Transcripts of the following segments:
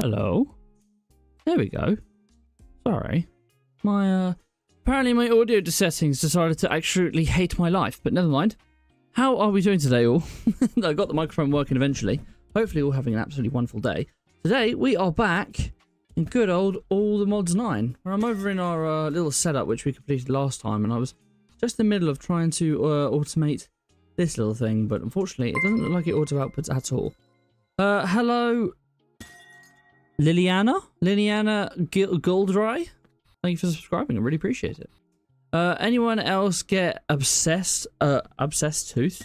Hello. There we go. Sorry. Apparently my audio settings decided to actually hate my life, but never mind. How are we doing today, all? I got the microphone working eventually. Hopefully all having an absolutely wonderful day. Today, we are back in good old All the Mods 9, where I'm over in our little setup, which we completed last time, and I was just in the middle of trying to automate this little thing, but unfortunately, it doesn't look like it auto-outputs at all. Hello, Liliana Goldry. Thank you for subscribing. I really appreciate it. Anyone else get obsessed tooth?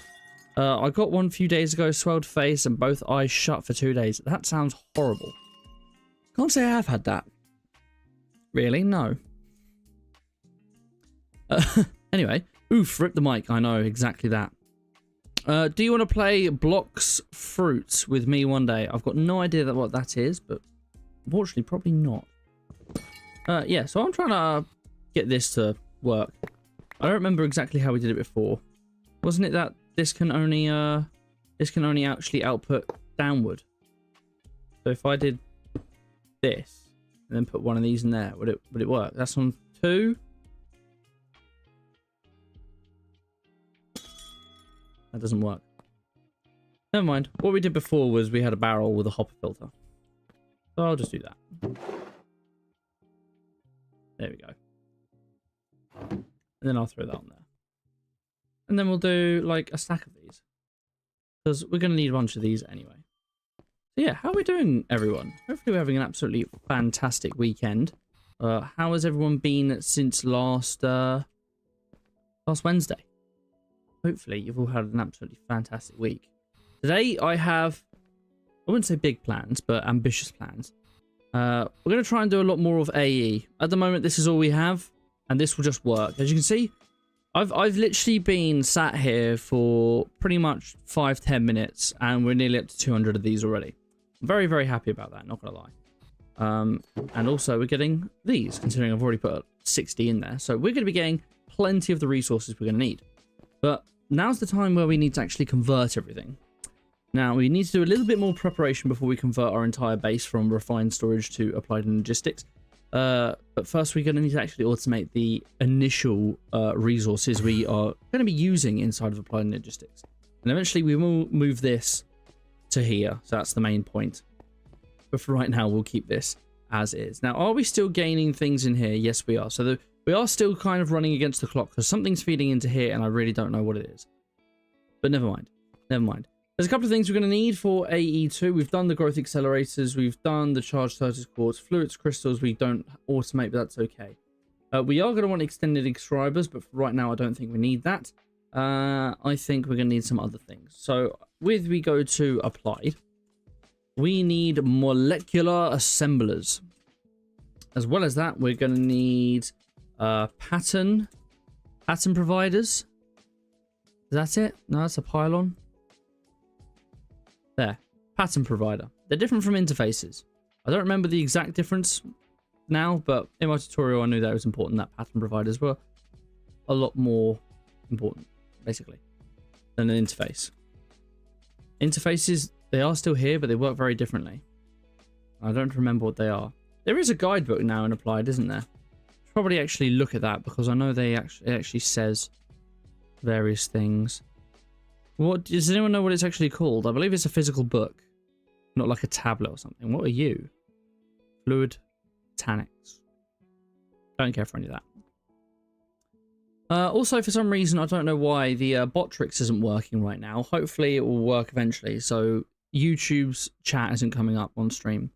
I got one a few days ago, swelled face and both eyes shut for 2 days. That sounds horrible. Can't say I have had that. Really? No. Anyway, oof, rip the mic. I know, exactly that. Do you want to play Blocks Fruits with me one day? I've got no idea what that is, but unfortunately, probably not. Yeah, so I'm trying to get this to work. I don't remember exactly how we did it before. Wasn't it that this can only actually output downward? So if I did this and then put one of these in there, would it work? That's on 2. That doesn't work. Never mind. What we did before was we had a barrel with a hopper filter. So I'll just do that. There we go. And then I'll throw that on there. And then we'll do like a stack of these. Because we're going to need a bunch of these anyway. So yeah, how are we doing, everyone? Hopefully we're having an absolutely fantastic weekend. How has everyone been since last Wednesday? Hopefully you've all had an absolutely fantastic week. Today I have, I wouldn't say big plans, but ambitious plans. We're going to try and do a lot more of AE. At the moment, this is all we have, and this will just work. As you can see, I've literally been sat here for pretty much 5-10 minutes, and we're nearly up to 200 of these already. I'm very, very happy about that, not going to lie. And also, we're getting these, considering I've already put 60 in there. So we're going to be getting plenty of the resources we're going to need. But now's the time where we need to actually convert everything. Now, we need to do a little bit more preparation before we convert our entire base from refined storage to applied logistics. But first, we're going to need to actually automate the initial resources we are going to be using inside of applied logistics. And eventually, we will move this to here. So that's the main point. But for right now, we'll keep this as is. Now, are we still gaining things in here? Yes, we are. So we are still kind of running against the clock because something's feeding into here and I really don't know what it is. But never mind. Never mind. There's a couple of things we're going to need for AE2. We've done the growth accelerators. We've done the charged Turtus quartz. Fluids crystals we don't automate, but that's okay. We are going to want extended inscribers, but for right now, I don't think we need that. I think we're going to need some other things. So we go to applied. We need molecular assemblers. As well as that, we're going to need pattern providers. Is that it? No, that's a pylon. There. Pattern provider. They're different from interfaces. I don't remember the exact difference now, but in my tutorial I knew that it was important that pattern providers were a lot more important, basically, than an interface. Interfaces, they are still here, but they work very differently. I don't remember what they are. There is a guidebook now in Applied, isn't there? Should probably actually look at that because I know it actually says various things. What does anyone know what it's actually called? I believe it's a physical book, not like a tablet or something. What are you? Fluid Tanics. Don't care for any of that. Also, for some reason, I don't know why, the Botrix isn't working right now. Hopefully, it will work eventually. So YouTube's chat isn't coming up on stream.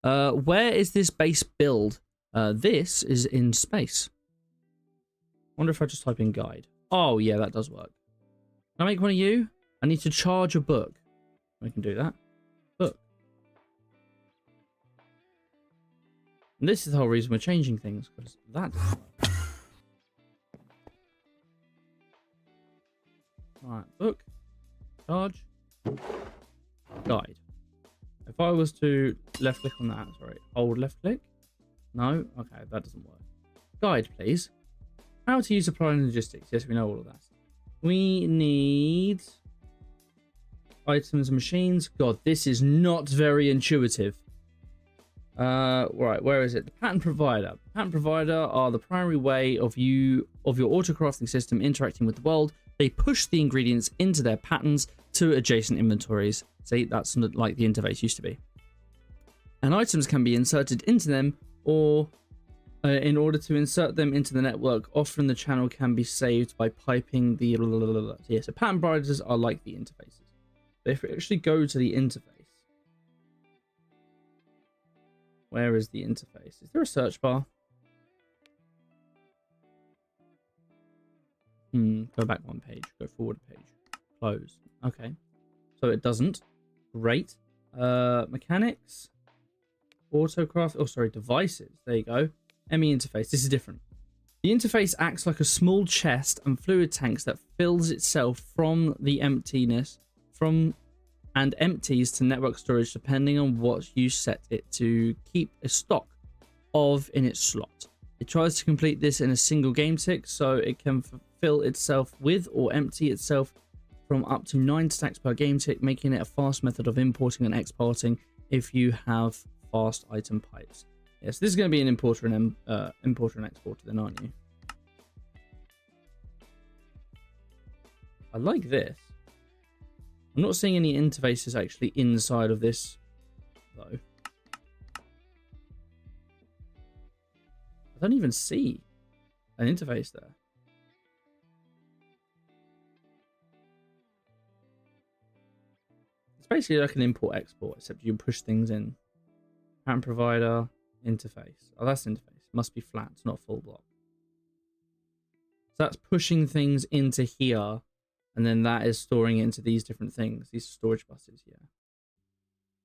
Where is this base build? This is in space. Wonder if I just type in guide. Oh, yeah, that does work. Can I make one of you? I need to charge a book. I can do that. Book. And this is the whole reason we're changing things, because that doesn't work. Alright, book. Charge. Guide. If I was to left click on that, sorry, hold left click. No? Okay, that doesn't work. Guide, please. How to use applied logistics. Yes, we know all of that. We need items and machines. God, this is not very intuitive. Right, where is it? The pattern provider. Pattern provider are the primary way of your auto-crafting system interacting with the world. They push the ingredients into their patterns to adjacent inventories. See, that's like the interface used to be. And items can be inserted into them, or in order to insert them into the network, often the channel can be saved by piping the... Yeah, so pattern providers are like the interfaces. But if we actually go to the interface, where is the interface? Is there a search bar? Go back one page. Go forward a page. Close. Okay. So it doesn't. Great. Mechanics. Autocraft. Oh, sorry. Devices. There you go. ME interface. This is different. The interface acts like a small chest and fluid tanks that fills itself from the emptiness and empties to network storage depending on what you set it to keep a stock of in its slot. It tries to complete this in a single game tick, so it can fill itself with or empty itself from up to 9 stacks per game tick, making it a fast method of importing and exporting if you have fast item pipes. Yes, this is going to be an importer and exporter then, aren't you? I like this. I'm not seeing any interfaces actually inside of this, though. I don't even see an interface there. It's basically like an import-export, except you push things in. Pattern provider, interface. Oh, that's interface. It must be flat, it's not full block. So that's pushing things into here, and then that is storing it into these different things. These storage buses, yeah.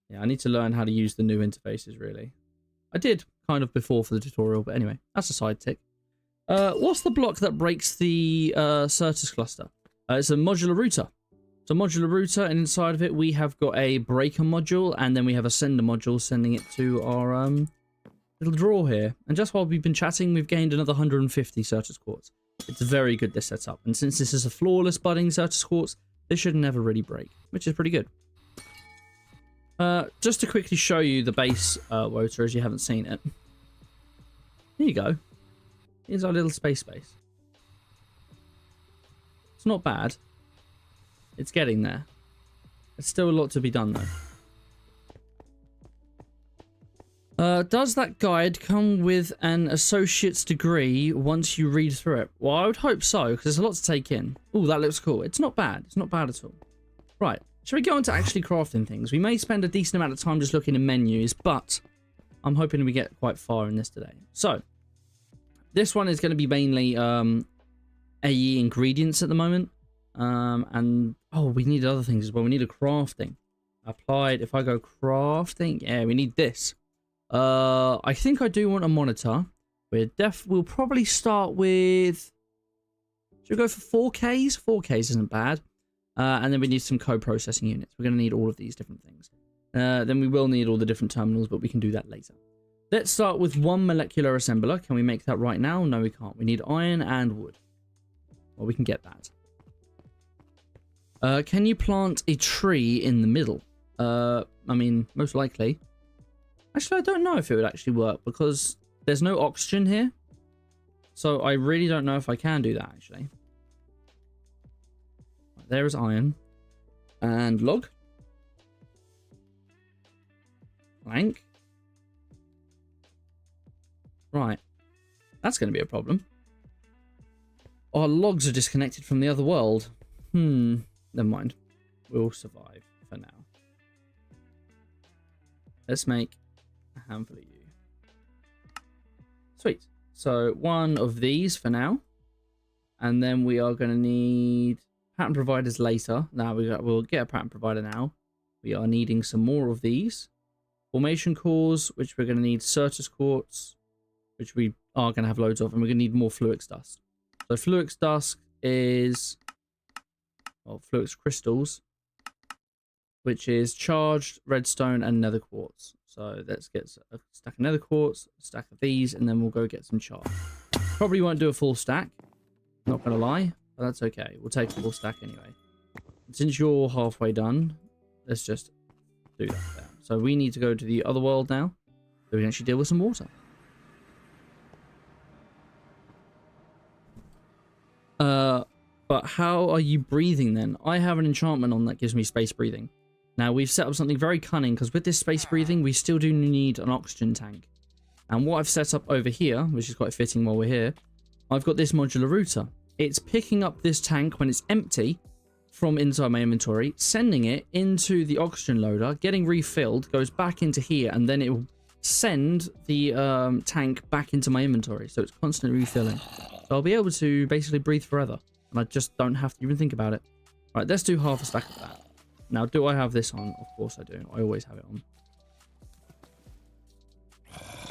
Yeah, I need to learn how to use the new interfaces, really. I did kind of before for the tutorial, but anyway, that's a side tick. What's the block that breaks the Certus cluster? It's a modular router. It's a modular router, and inside of it we have got a breaker module, and then we have a sender module sending it to our little drawer here. And just while we've been chatting, we've gained another 150 Certus quartz. It's very good, this setup, and since this is a flawless budding Certus quartz, this should never really break, which is pretty good. Just to quickly show you the base rotor as you haven't seen it. Here you go. Here's our little space base. It's not bad. It's getting there. There's still a lot to be done though. Does that guide come with an associate's degree once you read through it? Well, I would hope so, because there's a lot to take in. Oh, that looks cool. It's not bad. It's not bad at all. Right. Shall we go on to actually crafting things? We may spend a decent amount of time just looking in menus, but I'm hoping we get quite far in this today. So, this one is going to be mainly AE ingredients at the moment. And, oh, we need other things as well. We need a crafting. Applied. If I go crafting, yeah, we need this. I think I do want a monitor. We'll probably start with... Should we go for 4Ks? 4Ks isn't bad. And then we need some co-processing units. We're going to need all of these different things. Then we will need all the different terminals, but we can do that later. Let's start with one molecular assembler. Can we make that right now? No, we can't. We need iron and wood. Well, we can get that. Can you plant a tree in the middle? I mean, most likely. Actually, I don't know if it would actually work because there's no oxygen here. So I really don't know if I can do that, actually. There is iron. And log. Blank. Right. That's going to be a problem. Our logs are disconnected from the other world. Never mind. We'll survive for now. Let's make a handful of you. Sweet. So one of these for now. And then we are going to need pattern providers later. Now we'll get a pattern provider now. We are needing some more of these. Formation cores, which we're going to need Certus quartz, which we are going to have loads of. And we're going to need more Fluix dust. So Fluix dust is... well, Fluix crystals, which is charged redstone and nether quartz. So let's get a stack of nether quartz, a stack of these, and then we'll go get some charge. Probably won't do a full stack, not gonna lie, but that's okay. We'll take a full stack anyway. And since you're halfway done, let's just do that there. So we need to go to the other world now, so we can actually deal with some water. But how are you breathing then? I have an enchantment on that gives me space breathing. Now, we've set up something very cunning, because with this space breathing, we still do need an oxygen tank. And what I've set up over here, which is quite fitting while we're here, I've got this modular router. It's picking up this tank when it's empty from inside my inventory, sending it into the oxygen loader, getting refilled, goes back into here, and then it will send the tank back into my inventory. So it's constantly refilling. So I'll be able to basically breathe forever. And I just don't have to even think about it. Right, let's do half a stack of that. Now, do I have this on? Of course I do. I always have it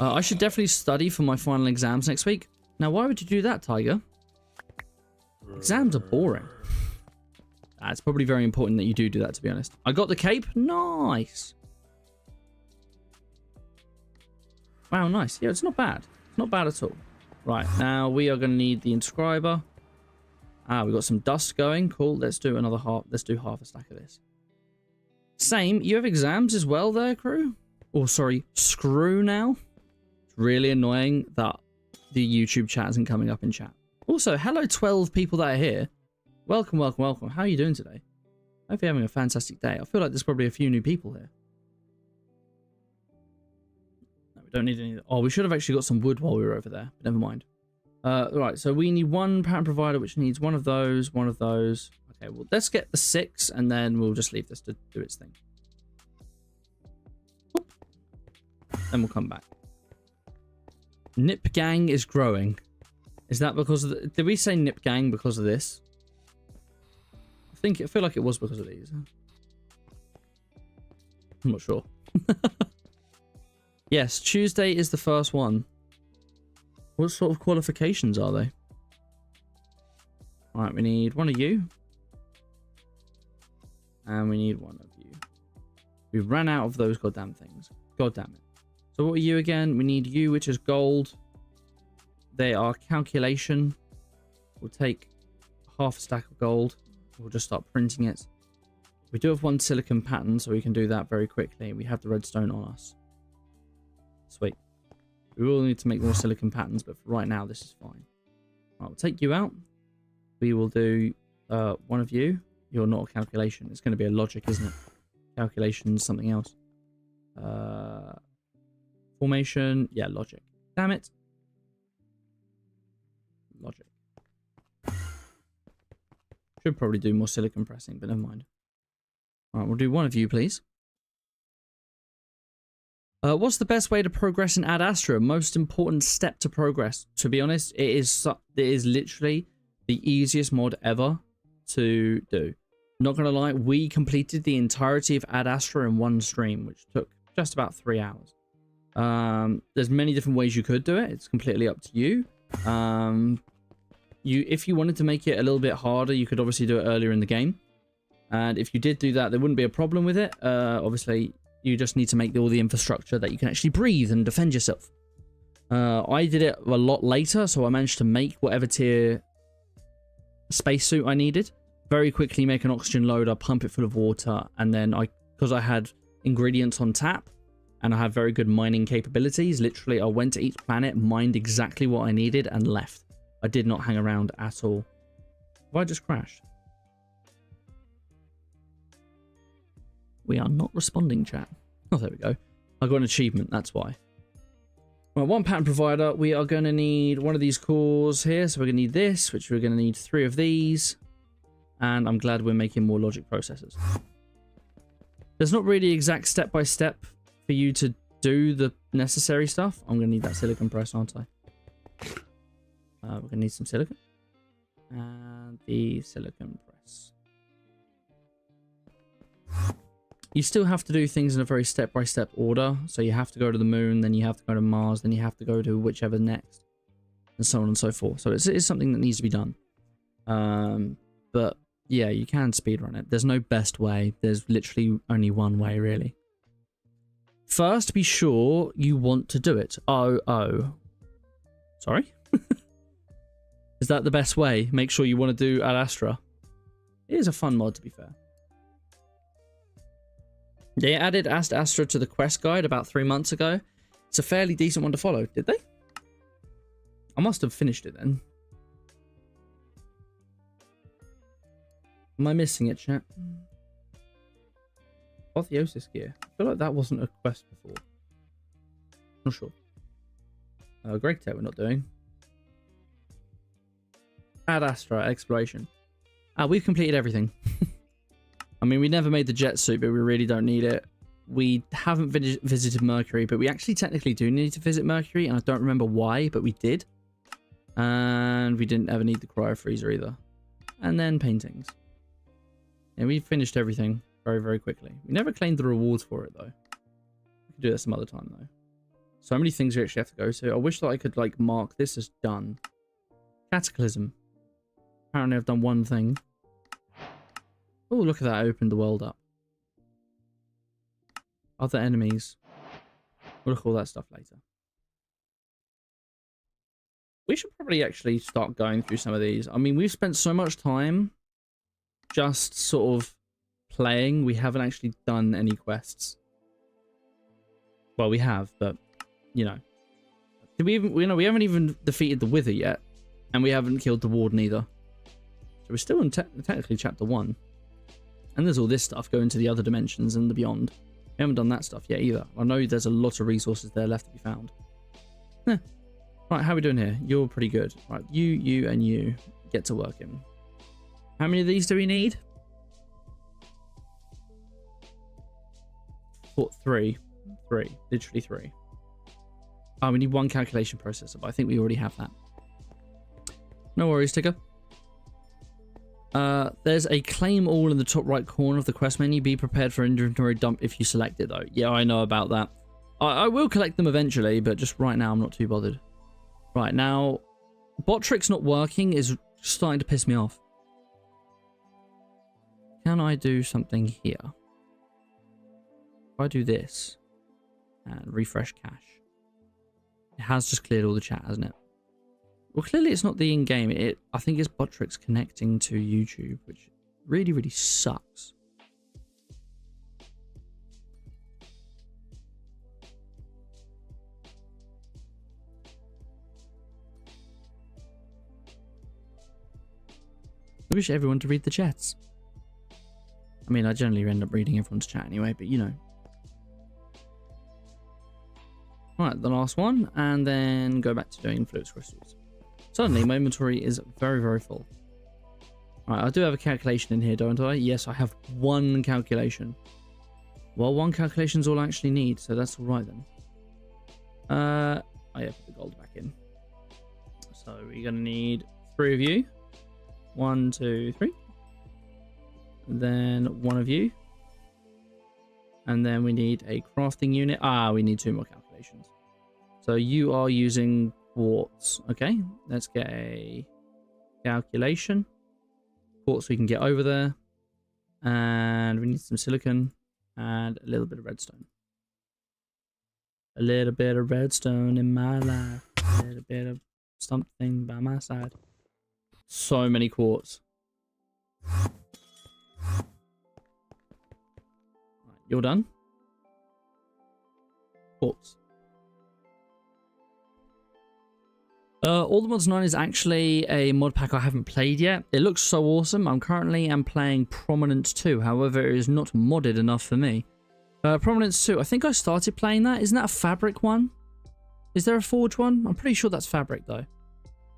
on. I should definitely study for my final exams next week. Now, why would you do that, Tiger? Exams are boring. It's probably very important that you do that, to be honest. I got the cape. Nice. Wow, nice. Yeah, it's not bad. It's not bad at all. Right, now we are going to need the inscriber. We've got some dust going. Cool. Let's do another half. Let's do half a stack of this. Same. You have exams as well there, crew? Or, sorry, screw now. It's really annoying that the YouTube chat isn't coming up in chat. Also, hello 12 people that are here. Welcome, welcome, welcome. How are you doing today? I hope you're having a fantastic day. I feel like there's probably a few new people here. No, we don't need any... oh, we should have actually got some wood while we were over there. But never mind. Right, so we need one pattern provider, which needs one of those, one of those. Okay, well, let's get the 6, and then we'll just leave this to do its thing. Oop. Then we'll come back. Nip Gang is growing. Is that because of the... did we say Nip Gang because of this? I feel like it was because of these. I'm not sure. Yes, Tuesday is the first one. What sort of qualifications are they? Alright, we need one of you. And we need one of you. We ran out of those goddamn things. God damn it. So what are you again? We need you, which is gold. They are calculation. We'll take half a stack of gold. We'll just start printing it. We do have one silicon pattern, so we can do that very quickly. We have the redstone on us. Sweet. We will need to make more silicon patterns, but for right now, this is fine. Right, we'll take you out. We will do one of you. You're not a calculation. It's going to be a logic, isn't it? Calculation, something else. Formation. Yeah, logic. Damn it. Logic. Should probably do more silicon pressing, but never mind. Alright, we'll do one of you, please. What's the best way to progress in Ad Astra? Most important step to progress. To be honest, it is literally the easiest mod ever to do. Not gonna lie, we completed the entirety of Ad Astra in one stream, which took just about 3 hours. There's many different ways you could do it. It's completely up to you. If you wanted to make it a little bit harder, you could obviously do it earlier in the game. And if you did do that, there wouldn't be a problem with it. Obviously, you just need to make all the infrastructure that you can actually breathe and defend yourself. I did it a lot later, so I managed to make whatever tier spacesuit I needed. Very quickly make an oxygen loader, pump it full of water, and then because I had ingredients on tap, and I have very good mining capabilities, literally I went to each planet, mined exactly what I needed, and left. I did not hang around at all. Have I just crashed? We are not responding, chat. Oh, there we go. I got an achievement, that's why. Right, one pattern provider. We are going to need one of these cores here. So we're going to need this, which we're going to need 3 of these. And I'm glad we're making more logic processors. There's not really exact step-by-step for you to do the necessary stuff. I'm going to need that silicon press, aren't I? We're going to need some silicon. And the silicon press. You still have to do things in a very step-by-step order. So you have to go to the moon, then you have to go to Mars, then you have to go to whichever next. And so on and so forth. So it's something that needs to be done. But yeah, you can speedrun it. There's no best way. There's literally only one way, really. First, be sure you want to do it. Oh. Sorry? Is that the best way? Make sure you want to do Ad Astra. It is a fun mod, to be fair. They added Ad Astra to the quest guide about 3 months ago. It's a fairly decent one to follow, did they? I must have finished it then. Am I missing it, chat? Apotheosis gear. I feel like that wasn't a quest before. Not sure. Greg Tech we're not doing. Ad Astra exploration. We've completed everything. I mean, we never made the jet suit, but we really don't need it. We haven't visited Mercury, but we actually technically do need to visit Mercury, and I don't remember why, but we did. And we didn't ever need the cryo freezer either. And then paintings. Yeah, we finished everything very, very quickly. We never claimed the rewards for it, though. We could do that some other time, though. So many things we actually have to go to. I wish that I could, like, mark this as done. Cataclysm. Apparently I've done one thing. Oh, look at that. I opened the world up. Other enemies. We'll look at all that stuff later. We should probably actually start going through some of these. I mean, we've spent so much time just sort of playing. We haven't actually done any quests. Well, we have, but, you know. Did we even, we haven't even defeated the Wither yet. And we haven't killed the Warden either. So we're still in technically chapter 1. And there's all this stuff going to the other dimensions and the beyond. We haven't done that stuff yet either. I know there's a lot of resources there left to be found. Right, how are we doing here? You're pretty good. Right, you, and you get to work in. How many of these do we need? 3. Literally 3. Oh, we need 1 calculation processor, but I think we already have that. No worries, Tigger. There's a claim all in the top right corner of the quest menu. Be prepared for inventory dump if you select it, though. Yeah, I know about that. I will collect them eventually, but just right now I'm not too bothered. Right, now, Botrix not working is starting to piss me off. Can I do something here? If I do this and refresh cache, it has just cleared all the chat, hasn't it? Well, clearly it's not the in-game. I think it's Botrix connecting to YouTube, which really, really sucks. I wish everyone to read the chats. I mean, I generally end up reading everyone's chat anyway, but you know. Alright, the last one, and then go back to doing fluid crystals. Suddenly, my inventory is very, very full. Alright, I do have a calculation in here, don't I? Yes, I have one calculation. Well, one calculation is all I actually need, so that's alright then. Oh yeah, put the gold back in. So we're going to need 3 of you. 1, 2, 3. Then 1 of you. And then we need a crafting unit. We need 2 more calculations. So you are using quartz. Okay, let's get a calculation. Quartz we can get over there. And we need some silicon and a little bit of redstone. A little bit of redstone in my life. A little bit of something by my side. So many quartz. Right, you're done. Quartz. All the Mods 9 is actually a mod pack I haven't played yet. It looks so awesome. I'm currently playing Prominence 2. However, it is not modded enough for me. Prominence 2. I think I started playing that. Isn't that a fabric one? Is there a forge one? I'm pretty sure that's fabric though.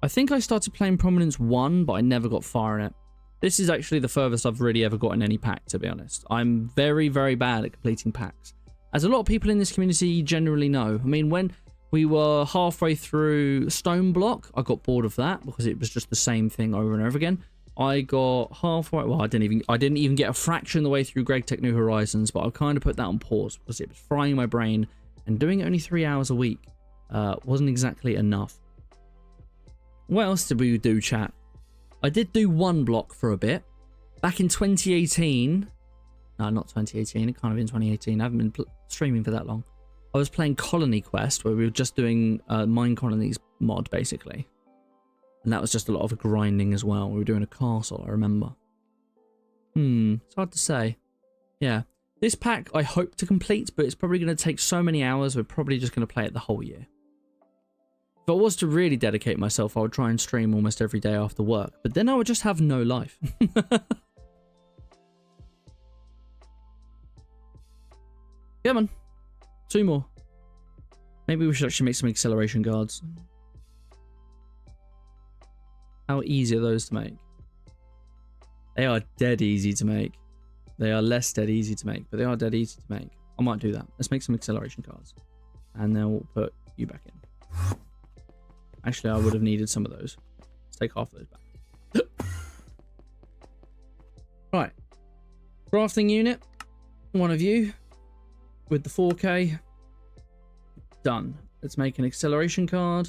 I think I started playing Prominence 1, but I never got far in it. This is actually the furthest I've really ever gotten any pack, to be honest. I'm very, very bad at completing packs. As a lot of people in this community generally know. I mean, when we were halfway through Stone Block, I got bored of that because it was just the same thing over and over again. I got halfway, well, I didn't even get a fraction of the way through Greg Tech New Horizons, but I kind of put that on pause because it was frying my brain, and doing it only 3 hours a week wasn't exactly enough. What else did we do, chat? I did do One Block for a bit. Back in 2018. No, not 2018. It kind of in 2018. I haven't been streaming for that long. I was playing Colony Quest, where we were just doing Mine Colonies mod, basically. And that was just a lot of grinding as well. We were doing a castle, I remember. It's hard to say. Yeah. This pack I hope to complete, but it's probably going to take so many hours, we're probably just going to play it the whole year. If I was to really dedicate myself, I would try and stream almost every day after work. But then I would just have no life. Come on. 2 more. Maybe we should actually make some acceleration guards. How easy are those to make? They are dead easy to make. They are less dead easy to make, but they are dead easy to make. I might do that. Let's make some acceleration cards. And then we'll put you back in. Actually, I would have needed some of those. Let's take half of those back. Right. Crafting unit. 1 of you. With the 4K. Done. Let's make an acceleration card.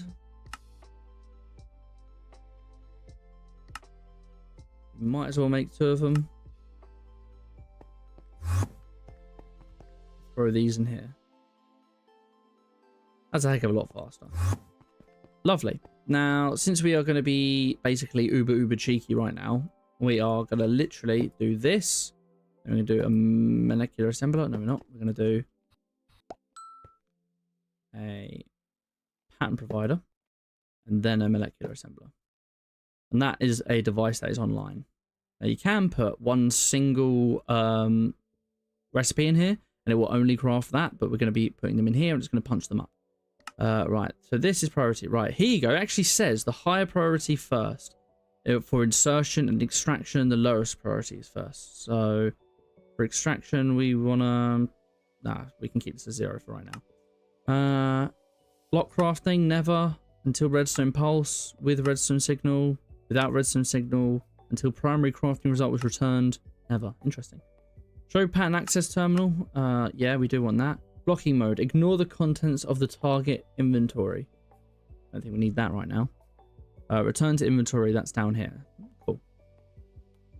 Might as well make 2 of them. Throw these in here. That's a heck of a lot faster. Lovely. Now, since we are going to be basically uber cheeky right now, we are going to literally do this. We're going to do a molecular assembler. No, we're not. We're going to do a pattern provider and then a molecular assembler. And that is a device that is online. Now, you can put one single recipe in here and it will only craft that, but we're going to be putting them in here and it's going to punch them up. Right, so this is priority. Right, here you go. It actually says the higher priority first. For insertion and extraction, the lowest priority is first. So for extraction, we want to... Nah, we can keep this as 0 for right now. Block crafting, never. Until redstone pulse. With redstone signal. Without redstone signal. Until primary crafting result was returned. Never. Interesting. Show pattern access terminal. Yeah, we do want that. Blocking mode. Ignore the contents of the target inventory. I don't think we need that right now. Return to inventory. That's down here. Cool.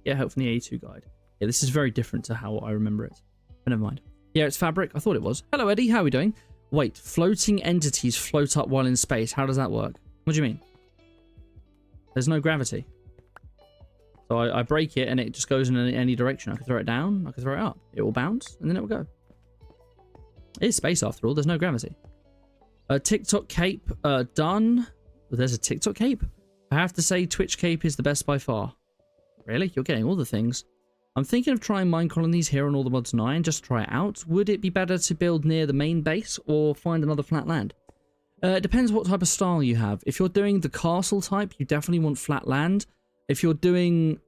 Yeah, help from the AE2 guide. Yeah, this is very different to how I remember it. But never mind. Yeah, it's fabric. I thought it was. Hello, Eddie. How are we doing? Wait, floating entities float up while in space. How does that work? What do you mean? There's no gravity. So I break it and it just goes in any direction. I can throw it down. I can throw it up. It will bounce and then it will go. It is space after all. There's no gravity. TikTok cape done. There's a TikTok cape. I have to say Twitch cape is the best by far. Really? You're getting all the things. I'm thinking of trying mine colonies here on all the mods 9, just to try it out. Would it be better to build near the main base or find another flat land? It depends what type of style you have. If you're doing the castle type, you definitely want flat land. If you're doing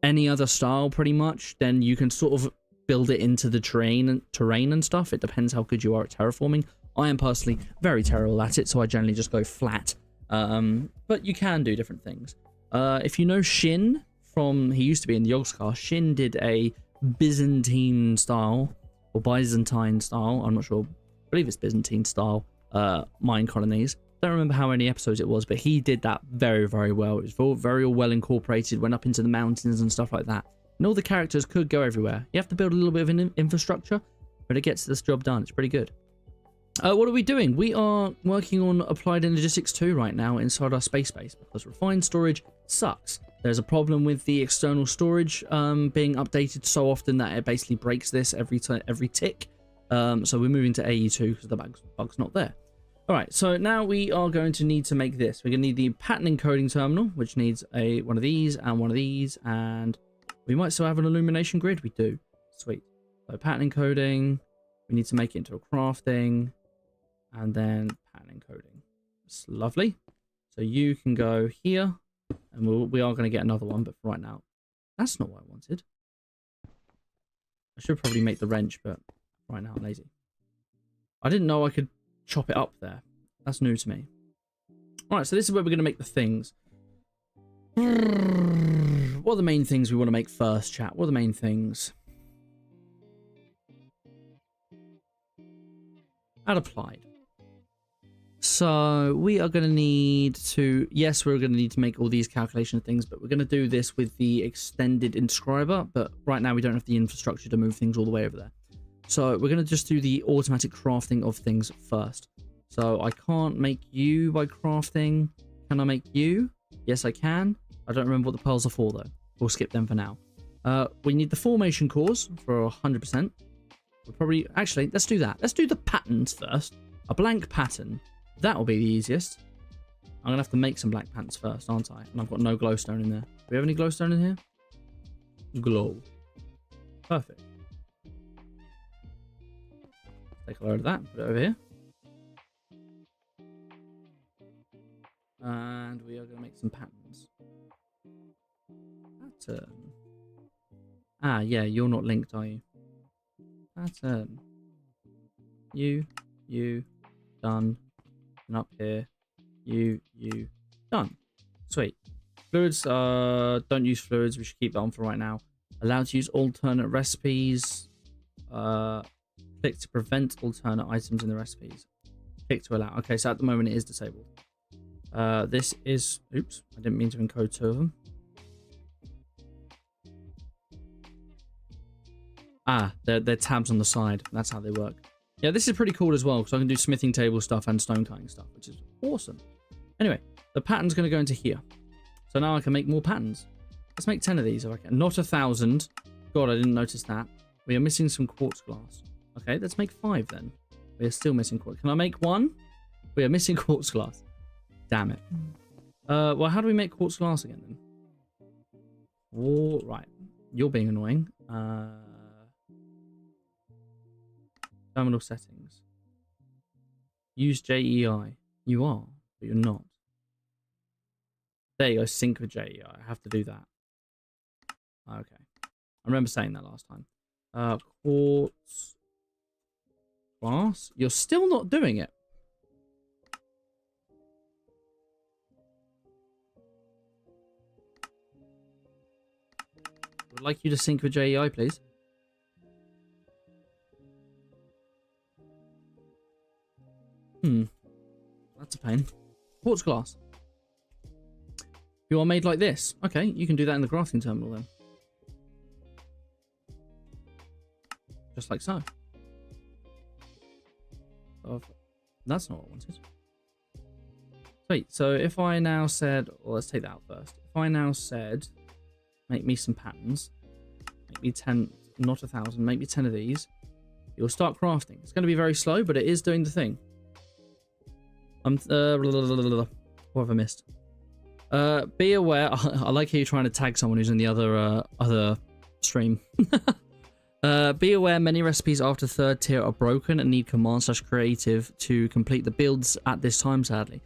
any other style pretty much, then you can sort of build it into the terrain and stuff. It depends how good you are at terraforming. I am personally very terrible at it, so I generally just go flat. But you can do different things. If you know Shin from, he used to be in the Yogscast, Shin did a Byzantine style, or Byzantine style, I'm not sure, I believe it's Byzantine style, mine colonies. Don't remember how many episodes it was, but he did that very, very well. It was very well incorporated, went up into the mountains and stuff like that. And all the characters could go everywhere. You have to build a little bit of an infrastructure, but it gets this job done. It's pretty good. What are we doing? We are working on Applied Energistics 2 right now inside our space base, because refined storage sucks. There's a problem with the external storage being updated so often that it basically breaks this every tick. So we're moving to AE2 because the bug's not there. All right, so now we are going to need to make this. We're going to need the pattern encoding terminal, which needs one of these and one of these, and we might still have an illumination grid. We do. Sweet. So pattern encoding, we need to make it into a crafting, and then pattern encoding. It's lovely. So you can go here, and we are going to get another one, but for right now, that's not what I wanted. I should probably make the wrench, but right now I'm lazy. I didn't know I could chop it up there. That's new to me. Alright, so this is where we're going to make the things. What are the main things we want to make first, chat? What are the main things? Add applied. So we are going to need to, yes, we're going to need to make all these calculation things, but we're going to do this with the extended inscriber, but right now we don't have the infrastructure to move things all the way over there. So we're going to just do the automatic crafting of things first. So I can't make you by crafting. Can I make you? Yes, I can. I don't remember what the pearls are for, though. We'll skip them for now. We need the formation cores for 100%. We'll probably... Actually, let's do that. Let's do the patterns first. A blank pattern. That'll be the easiest. I'm going to have to make some blank patterns first, aren't I? And I've got no glowstone in there. Do we have any glowstone in here? Glow. Perfect. Take a load of that, put it over here. And we are going to make some patterns. Pattern. Ah, yeah, you're not linked, are you? Pattern. You, done. And up here, you, done. Sweet. Fluids, don't use fluids. We should keep that on for right now. Allowed to use alternate recipes. Click to prevent alternate items in the recipes. Click to allow. Okay, so at the moment it is disabled. This is... Oops, I didn't mean to encode two of them. Ah, they're tabs on the side. That's how they work. Yeah, this is pretty cool as well, because I can do smithing table stuff and stone cutting stuff, which is awesome. Anyway, the pattern's going to go into here. So now I can make more patterns. Let's make 10 of these if I can. Not 1,000. God, I didn't notice that. We are missing some quartz glass. Okay, let's make 5 then. We are still missing quartz. Can I make 1? We are missing quartz glass. Damn it. Well, how do we make quartz glass again then? All right. You're being annoying. Terminal settings. Use JEI. You are, but you're not. There you go. Sync with JEI. I have to do that. Okay. I remember saying that last time. Quartz glass. You're still not doing it. Would like you to sync with JEI, please. That's a pain. Quartz glass. You are made like this. Okay, you can do that in the crafting terminal then. Just like so. That's not what I wanted. Sweet. So if I now said, well, let's take that out first. If I now said, make me some patterns, make me 10, not 1,000, make me 10 of these, you'll start crafting. It's going to be very slow, but it is doing the thing. What have I missed? Be aware. I like how you're trying to tag someone who's in the other stream. Be aware many recipes after third tier are broken and need command/creative to complete the builds at this time, sadly.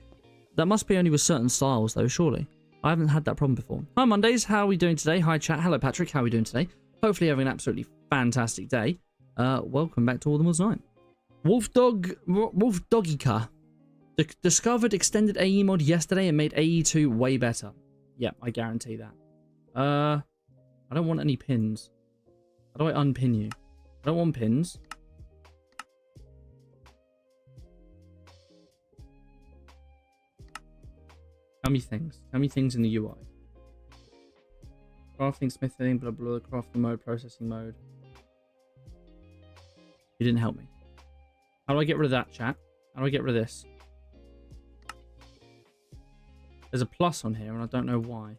That must be only with certain styles though, surely. I haven't had that problem before. Hi Mondays, how are we doing today? Hi chat, hello Patrick, how are we doing today? Hopefully having an absolutely fantastic day. Welcome back to All the Mods 9. Wolfdoggica. Discovered extended AE mod yesterday and made AE2 way better. Yep, I guarantee that. I don't want any pins. How do I unpin you? I don't want pins. Tell me things. Tell me things in the UI. Crafting, smithing, blah blah, crafting mode, processing mode. You didn't help me. How do I get rid of that, chat? How do I get rid of this? There's a plus on here and I don't know why.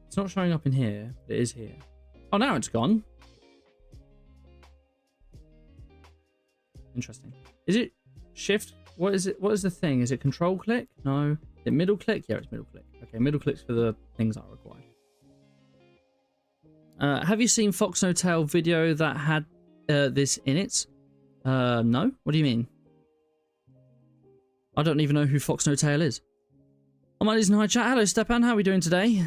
It's not showing up in here, but it is here. Oh, now it's gone. Interesting. Is it shift? What is it? What is the thing? Is it control click? No. Is it middle click? Yeah, it's middle click. Okay, middle clicks for the things that are required. Have you seen Fox No Tail video that had this in it? No. What do you mean? I don't even know who Fox No Tail is. Oh, my hi chat. Hello, Stepan. How are we doing today?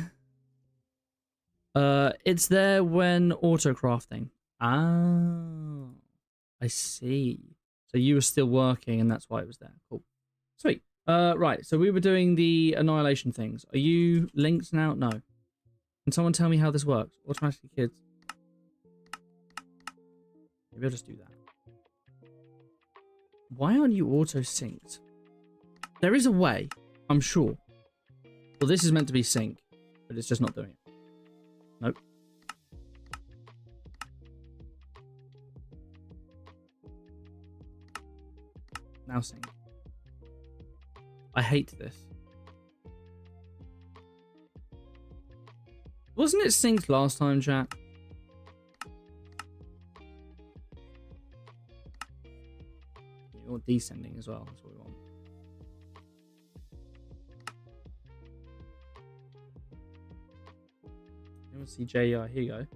It's there when auto crafting. Ah, I see. So you were still working and that's why it was there. Cool. Sweet. Right. So we were doing the annihilation things. Are you linked now? No. Can someone tell me how this works? Automatically kids. Maybe I'll just do that. Why aren't you auto synced? There is a way, I'm sure. Well, this is meant to be sync, but it's just not doing it. Nope. Now sync. I hate this. Wasn't it synced last time, chat? You're descending as well. That's what we want. Let's see JEI. Here you go.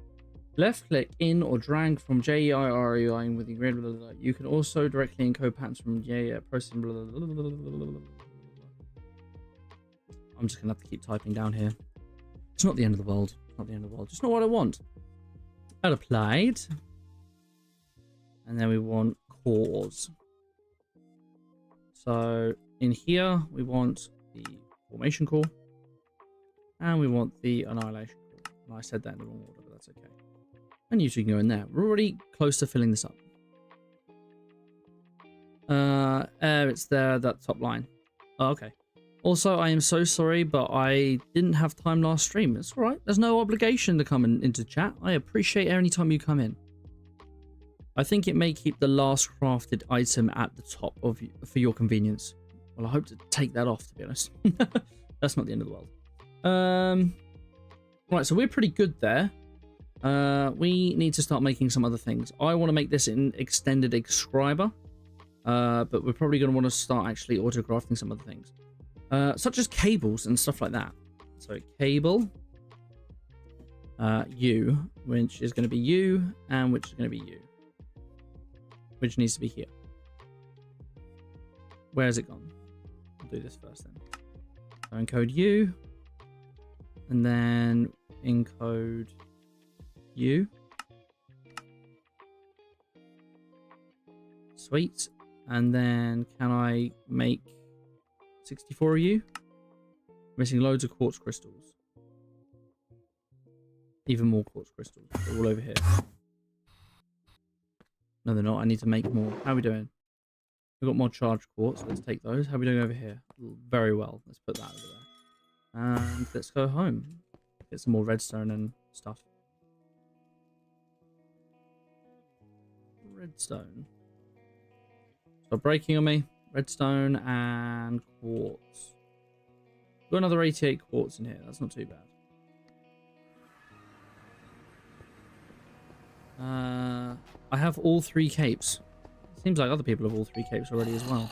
Left click in or drag from JEI REI with the grid. You can also directly encode patterns from JEI processing. I'm just gonna have to keep typing down here. It's not the end of the world. It's not the end of the world. Just not what I want. Add applied. And then we want cores. So in here we want the formation core. And we want the annihilation core. I said that in the wrong order, but that's okay. And usually can go in there. We're already close to filling this up. It's there, that top line. Oh, okay. Also, I am so sorry, but I didn't have time last stream. It's all right. There's no obligation to come into chat. I appreciate any time you come in. I think it may keep the last crafted item at the top of for your convenience. Well, I hope to take that off, to be honest. That's not the end of the world. Right, so we're pretty good there. We need to start making some other things. I want to make this an extended inscriber, but we're probably going to want to start actually auto-crafting some other things, such as cables and stuff like that. So cable, U, which is going to be U, and which is going to be U, which needs to be here. Where's it gone? I'll do this first then. So encode U, and then encode U. Sweet. And then can I make 64 U? Missing loads of quartz crystals. Even more quartz crystals. They're all over here. No, they're not. I need to make more. How are we doing? We've got more charged quartz. Let's take those. How are we doing over here? Very well. Let's put that over there. And let's go home. Get some more redstone and stuff. Redstone. Stop breaking on me. Redstone and quartz. Got another 88 quartz in here. That's not too bad. I have all 3 capes. Seems like other people have all 3 capes already as well.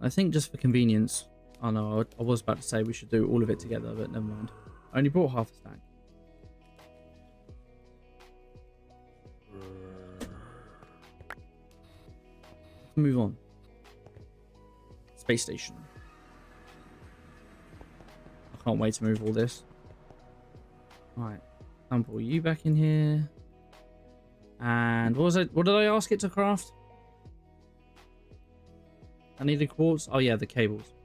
I think just for convenience. Oh no, I was about to say we should do all of it together, but never mind. I only brought half a stack. Let's move on. Space station. I can't wait to move all this. Right. Pull you back in here. And what was it? What did I ask it to craft? I needed quartz. Oh yeah, the cables.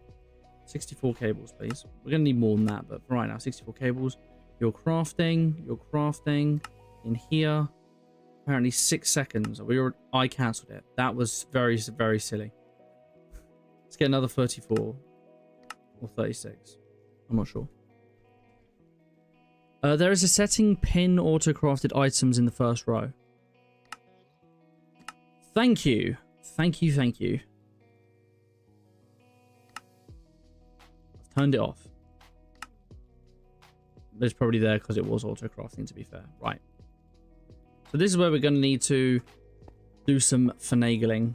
64 cables, please. We're gonna need more than that, but for right now, 64 cables. You're crafting in here. Apparently 6 seconds. I cancelled it. That was very, very silly. Let's get another 34 or 36. I'm not sure. There is a setting pin auto-crafted items in the first row. Thank you. Thank you, thank you. I've turned it off. It's probably there because it was auto-crafting, to be fair. Right. So this is where we're going to need to do some finagling.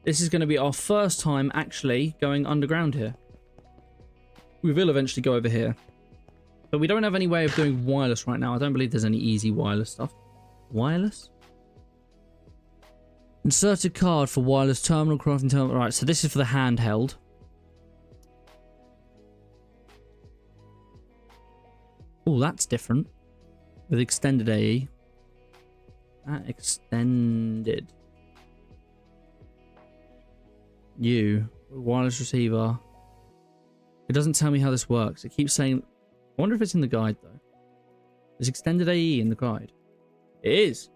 This is going to be our first time actually going underground here. We will eventually go over here. But we don't have any way of doing wireless right now. I don't believe there's any easy wireless stuff. Wireless? Inserted card for wireless terminal, crafting terminal. Right, so this is for the handheld. Oh, that's different. With extended AE. That extended. Wireless receiver. It doesn't tell me how this works. It keeps saying... I wonder if it's in the guide, though. Is extended AE in the guide? It is.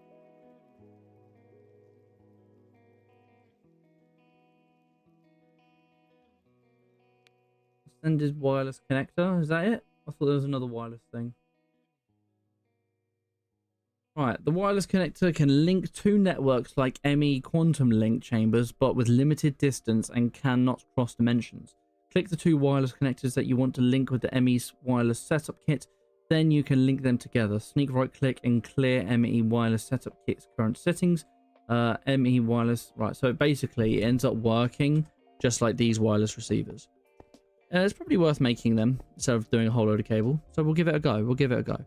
Extended wireless connector. Is that it? I thought there was another wireless thing. Right. The wireless connector can link two networks like ME quantum link chambers, but with limited distance and cannot cross dimensions. Click the two wireless connectors that you want to link with the ME wireless setup kit. Then you can link them together. Sneak right click and clear ME wireless setup kit's current settings. ME wireless. Right, so basically it ends up working just like these wireless receivers. It's probably worth making them instead of doing a whole load of cable. So we'll give it a go. We'll give it a go.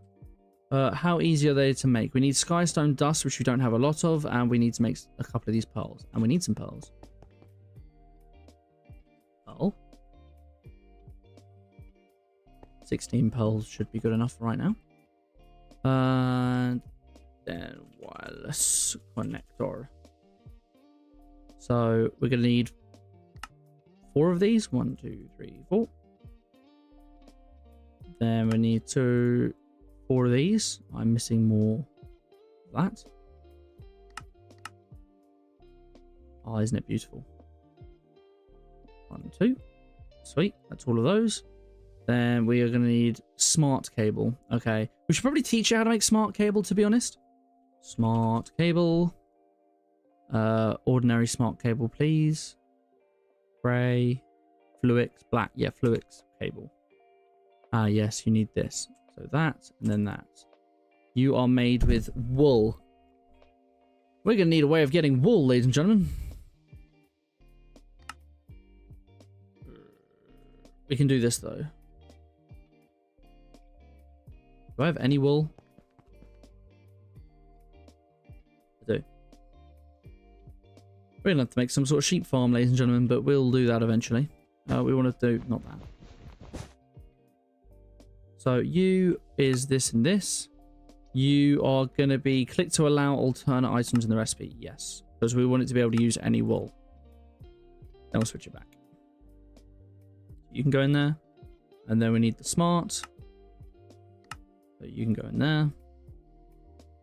How easy are they to make? We need skystone dust, which we don't have a lot of, and we need to make a couple of these pearls. And we need some pearls. Pearl. 16 pearls should be good enough right now. And then wireless connector. So we're going to need 4 of these. 1, 2, 3, 4. Then we need 4 of these. I'm missing more of that. Oh, isn't it beautiful? 1, 2. Sweet. That's all of those. Then we are going to need smart cable. Okay. We should probably teach you how to make smart cable, to be honest. Smart cable. Ordinary smart cable, please. Gray. Fluix. Black. Yeah, Fluix cable. Ah, yes, you need this. So that, and then that. You are made with wool. We're going to need a way of getting wool, ladies and gentlemen. We can do this, though. Do I have any wool? I do. We're going to have to make some sort of sheep farm, ladies and gentlemen, but we'll do that eventually. We want to do... not that. So you is this and this. You are going to be... click to allow alternate items in the recipe. Yes. Because we want it to be able to use any wool. Then we'll switch it back. You can go in there. And then we need the smart... so you can go in there.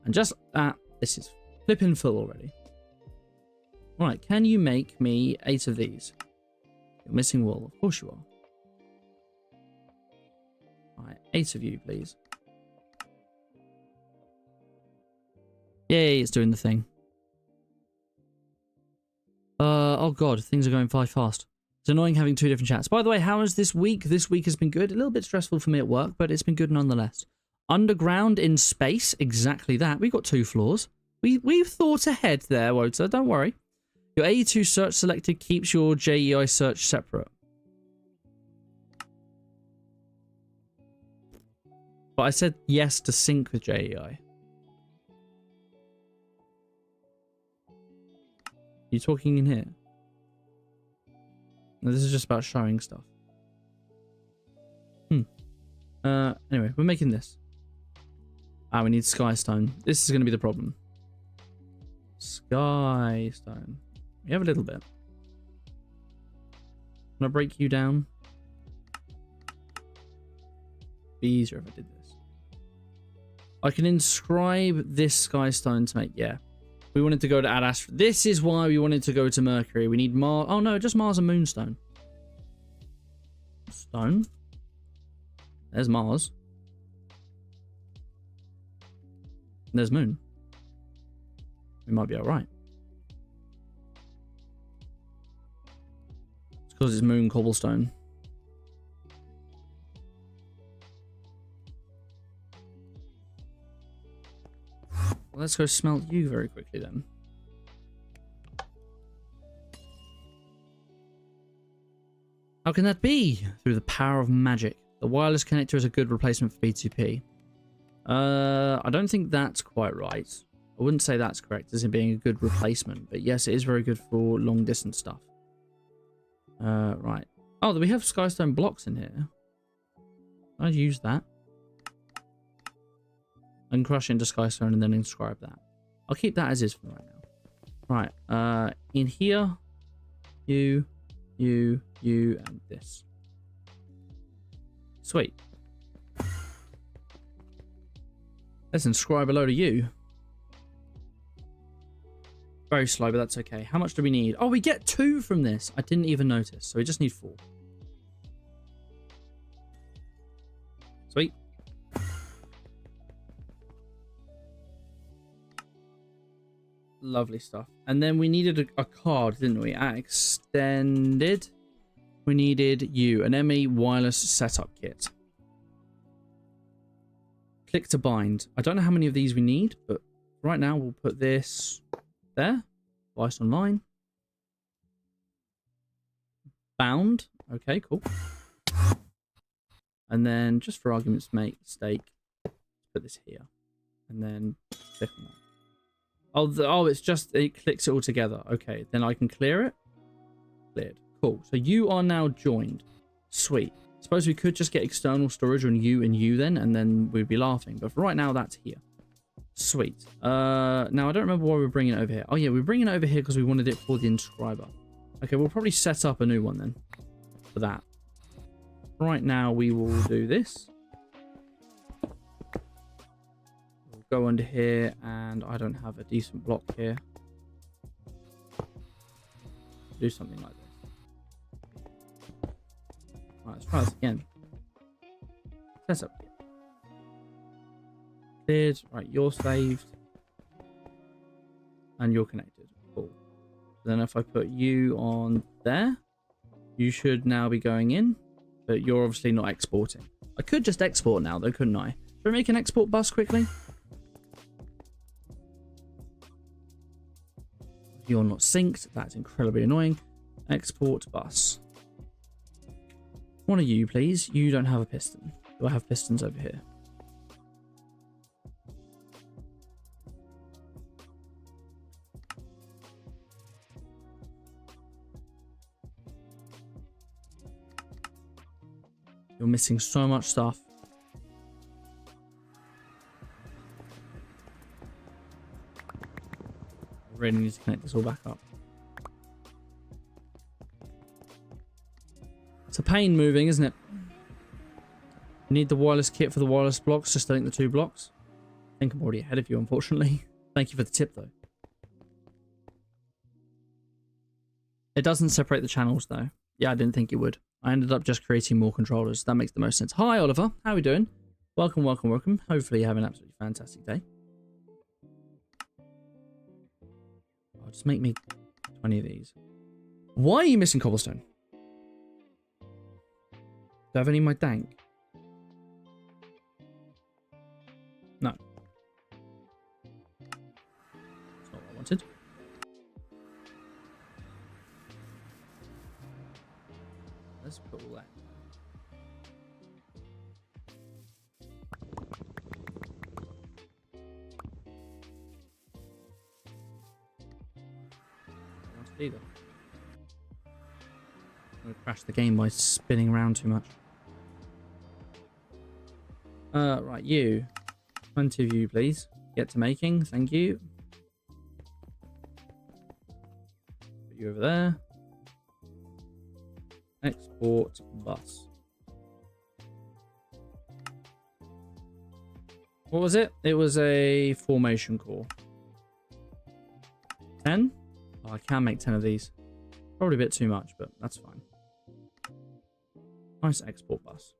And just that, this is flipping full already. Right, can you make me 8 of these? You're missing wool. Of course you are. Right, 8 of you, please. Yay, it's doing the thing. Oh god, things are going fast. It's annoying having 2 different chats. By the way, how is this week? This week has been good. A little bit stressful for me at work, but it's been good nonetheless. Underground in space, exactly that. We've got 2 floors. We've thought ahead there, Wota, don't worry. Your AE2 search selected keeps your JEI search separate. But I said yes to sync with JEI. You talking in here? No, this is just about showing stuff. Anyway, we're making this. Ah, we need Skystone. This is going to be the problem. Skystone. We have a little bit. Can I break you down? Be easier if I did this. I can inscribe this Skystone to make... Yeah. We wanted to go to Ad Astra. This is why we wanted to go to Mercury. We need Mars. Oh, no, just Mars and Moonstone. Stone. There's Mars. And there's Moon. We might be alright. It's because it's Moon Cobblestone. Well, let's go smelt you very quickly then. How can that be? Through the power of magic. The wireless connector is a good replacement for B2P. I don't think that's quite right. I wouldn't say that's correct as in being a good replacement. But yes, it is very good for long distance stuff. Right. Oh, we have Skystone blocks in here. I'd use that. I can crush it into Skystone and then inscribe that. I'll keep that as is for right now. Right. In here, you, and this. Sweet. Let's inscribe a load of you. Very slow, but that's okay. How much do we need? Oh, we get 2 from this. I didn't even notice. So we just need 4. Sweet. Lovely stuff. And then we needed a card, didn't we? At extended, we needed you, an ME wireless setup kit. Click to bind. I don't know how many of these we need, but right now we'll put this there. Device online. Bound. Okay, cool. And then, just for argument's sake, put this here. And then click on that. Oh, it's just, it clicks it all together. Okay, then I can clear it. Cleared. Cool. So you are now joined. Sweet. Suppose we could just get external storage on you and you then, and then we'd be laughing. But for right now, that's here. Sweet. Now, I don't remember why we're bringing it over here. Oh, yeah, we're bringing it over here because we wanted it for the inscriber. Okay, we'll probably set up a new one then for that. Right now, we will do this. Go under here, and I don't have a decent block here. Do something like this. Right, let's try this again. Set up here. Cleared. Right, you're saved. And you're connected. Cool. Then if I put you on there, you should now be going in, but you're obviously not exporting. I could just export now though, couldn't I? Should we make an export bus quickly? You're not synced. That's incredibly annoying. Export bus. One of you, please. You don't have a piston. Do I have pistons over here? You're missing so much stuff. Really need to connect this all back up. It's a pain moving, isn't it? You need the wireless kit for the wireless blocks, just link the 2 blocks. I think I'm already ahead of you, unfortunately. Thank you for the tip, though. It doesn't separate the channels, though. Yeah, I didn't think it would. I ended up just creating more controllers. That makes the most sense. Hi, Oliver. How are we doing? Welcome, welcome, welcome. Hopefully you have an absolutely fantastic day. Oh, just make me 20 of these. Why are you missing cobblestone? Do I have any in my dank? No. That's not what I wanted. either. I'm going to crash the game by spinning around too much. Right, you. 20 of you, please. Get to making. Thank you. Put you over there. Export bus. What was it? It was a formation core. 10? Oh, I can make 10 of these. Probably a bit too much, but that's fine. Nice export bus.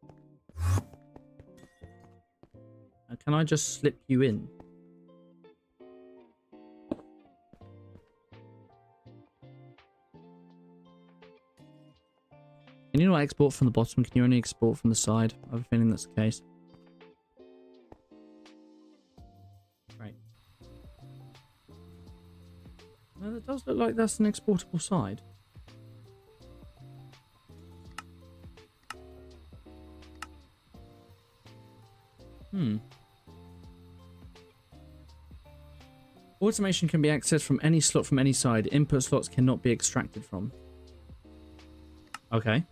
Can I just slip you in? Can you not export from the bottom? Can you only export from the side? I have a feeling that's the case. Right. No, that does look like that's an exportable side. Automation can be accessed from any slot from any side. Input slots cannot be extracted from. Okay.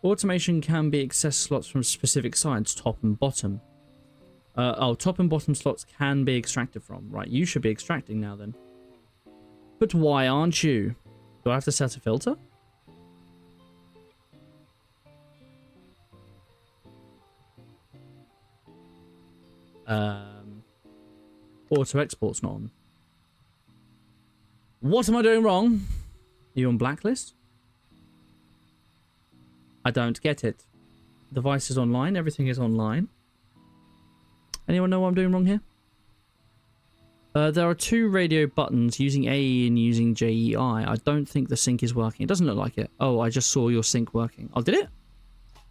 Automation can be accessed slots from specific sides, top and bottom. Top and bottom slots can be extracted from. Right, you should be extracting now then. But why aren't you? Do I have to set a filter? Auto export's not on. What am I doing wrong? Are you on blacklist? I don't get it. Device is online. Everything is online. Anyone know what I'm doing wrong here? There are two radio buttons using AE and using JEI. I don't think the sync is working. It doesn't look like it. Oh, I just saw your sync working. Oh, did it?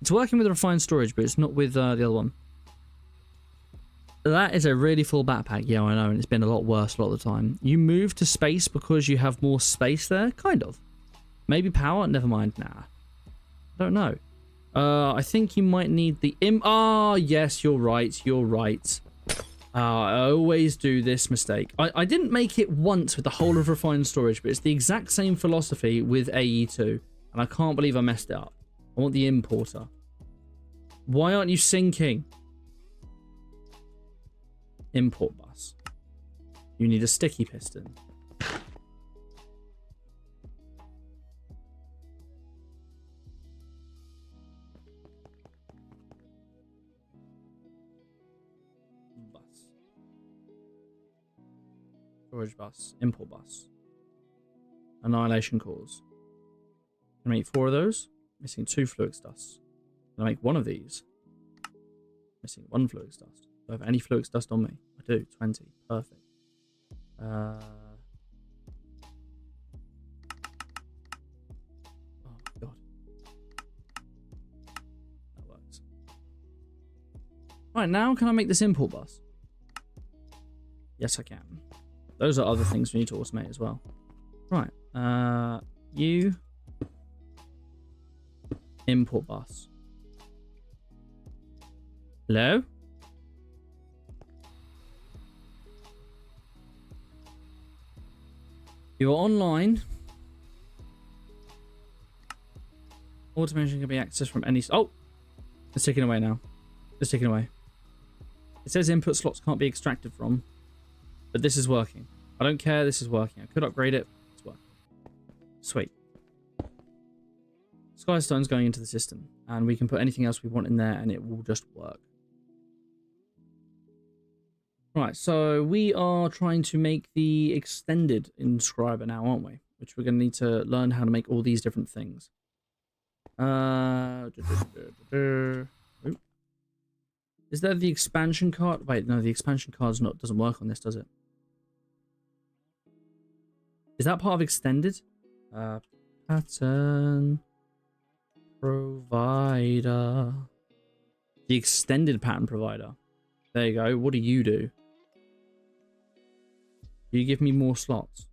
It's working with refined storage, but it's not with the other one. That is a really full backpack. Yeah, I know, and it's been a lot worse a lot of the time. You move to space because you have more space there? Kind of. Maybe power? Never mind. Nah. I don't know. I think you might need the yes, you're right. You're right. I always do this mistake. I didn't make it once with the whole of refined storage, but it's the exact same philosophy with AE2. And I can't believe I messed it up. I want the importer. Why aren't you syncing? Import bus. You need a sticky piston. Bus. Storage bus. Import bus. Annihilation cores. I make 4 of those. Missing 2 fluix dust. I make 1 of these. Missing 1 fluix dust. Do I have any fluix dust on me? I do. 20. Perfect. Oh, God. That works. Right, now can I make this import bus? Yes, I can. Those are other things we need to automate as well. Right. You... Import bus. Hello? You're online. Automation can be accessed from any... Oh! It's taken away now. It's taken away. It says input slots can't be extracted from. But this is working. I don't care. This is working. I could upgrade it. It's working. Sweet. Skystone's going into the system. And we can put anything else we want in there and it will just work. Right, so we are trying to make the extended inscriber now, aren't we? Which we're going to need to learn how to make all these different things. Is there the expansion card? Wait, no, the expansion card's doesn't work on this, does it? Is that part of extended? Pattern provider. The extended pattern provider. There you go. What do you do? You give me more slots.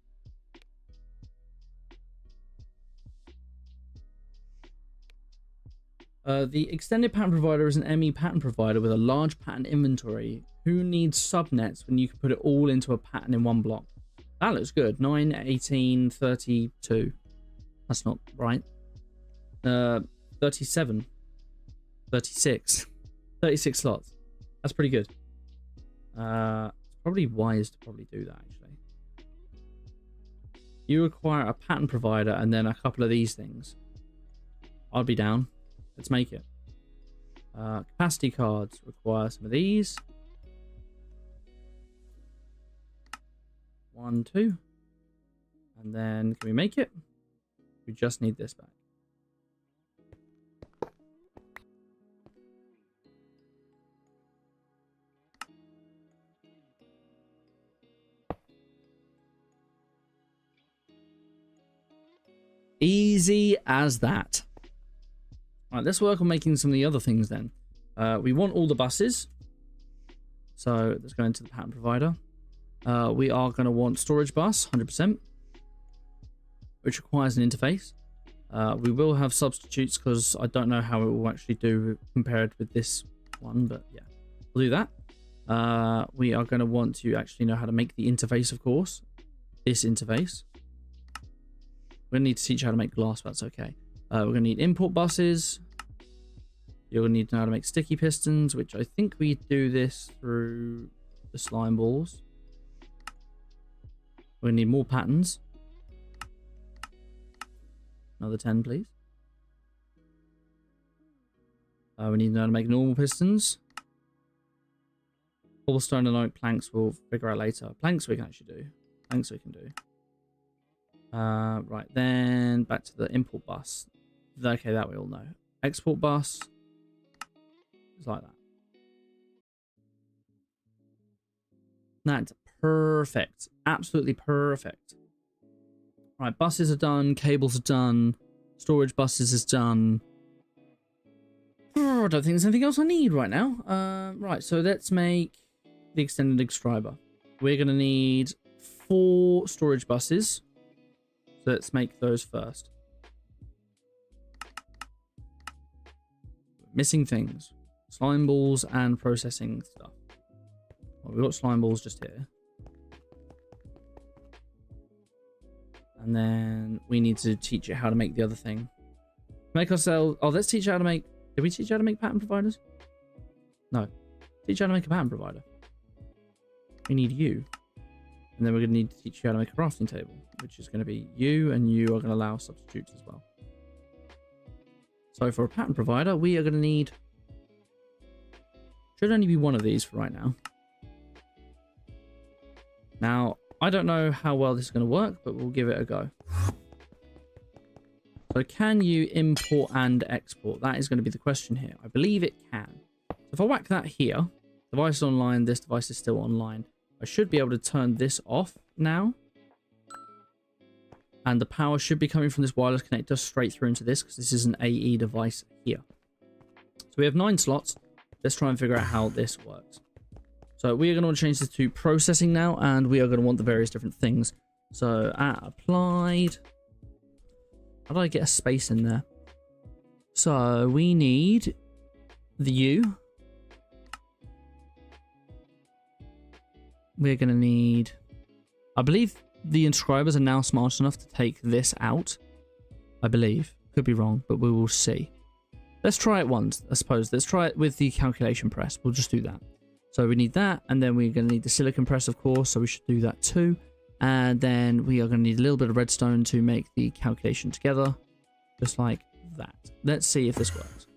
The extended pattern provider is an ME pattern provider with a large pattern inventory. Who needs subnets when you can put it all into a pattern in one block? That looks good. 9, 18, 32. That's not right. 37. 36. 36 slots. That's pretty good. It's probably wise to probably do that, actually. You require a pattern provider and then a couple of these things. I'll be down. Let's make it. Capacity cards require some of these. 1, 2. And then can we make it? We just need this back. Easy as that. All right, let's work on making some of the other things then. We want all the buses. So let's go into the pattern provider. We are going to want storage bus, 100%, which requires an interface. We will have substitutes because I don't know how it will actually do compared with this one, but yeah, we'll do that. We are going to want to actually know how to make the interface, of course. This interface. We're going to need to teach you how to make glass, but that's okay. We're going to need import buses. You're going to need to know how to make sticky pistons, which I think we do this through the slime balls. We're going to need more patterns. Another 10, please. We need to know how to make normal pistons. Cobblestone and oak planks we'll figure out later. Planks we can actually do. Planks we can do. Right, then back to the import bus. Okay, that we all know. Export bus. It's like that. That's perfect. Absolutely perfect. Right, buses are done. Cables are done. Storage buses is done. Oh, I don't think there's anything else I need right now. Right, so let's make the extended extriber. We're going to need 4 storage buses. So let's make those first. Missing things. Slime balls and processing stuff. Well, we've got slime balls just here. And then we need to teach it how to make the other thing. Make ourselves... Oh, let's teach you how to make... Did we teach you how to make pattern providers? No. Teach you how to make a pattern provider. We need you. And then we're going to need to teach you how to make a crafting table, which is going to be you, and you are going to allow substitutes as well. So for a pattern provider, we are going to need... Should only be one of these for right now. Now, I don't know how well this is going to work, but we'll give it a go. So can you import and export? That is going to be the question here. I believe it can. So if I whack that here, device is online, this device is still online. I should be able to turn this off now. And the power should be coming from this wireless connector straight through into this, because this is an AE device here. So we have 9 slots. Let's try and figure out how this works. So we are going to want to change this to processing now, and we are going to want the various different things. So at applied, how do I get a space in there? So we need the U. We're going to need, I believe the inscribers are now smart enough to take this out. I believe. Could be wrong, but we will see. Let's try it once, I suppose. Let's try it with the calculation press. We'll just do that. So we need that, and then we're going to need the silicon press, of course, so we should do that too. And then we are going to need a little bit of redstone to make the calculation together, just like that. Let's see if this works.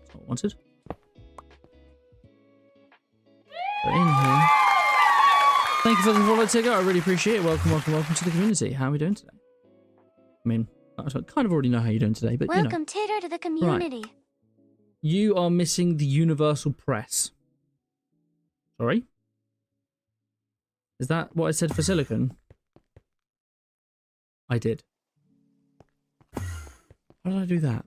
It's not wanted. So in here. Thank you for the follow, Tigger. I really appreciate it. Welcome, welcome, welcome to the community. How are we doing today? I mean, I kind of already know how you're doing today, but welcome, you know. Titter, to the community. Right. You are missing the universal press. Sorry? Is that what I said for silicon? I did. How did I do that?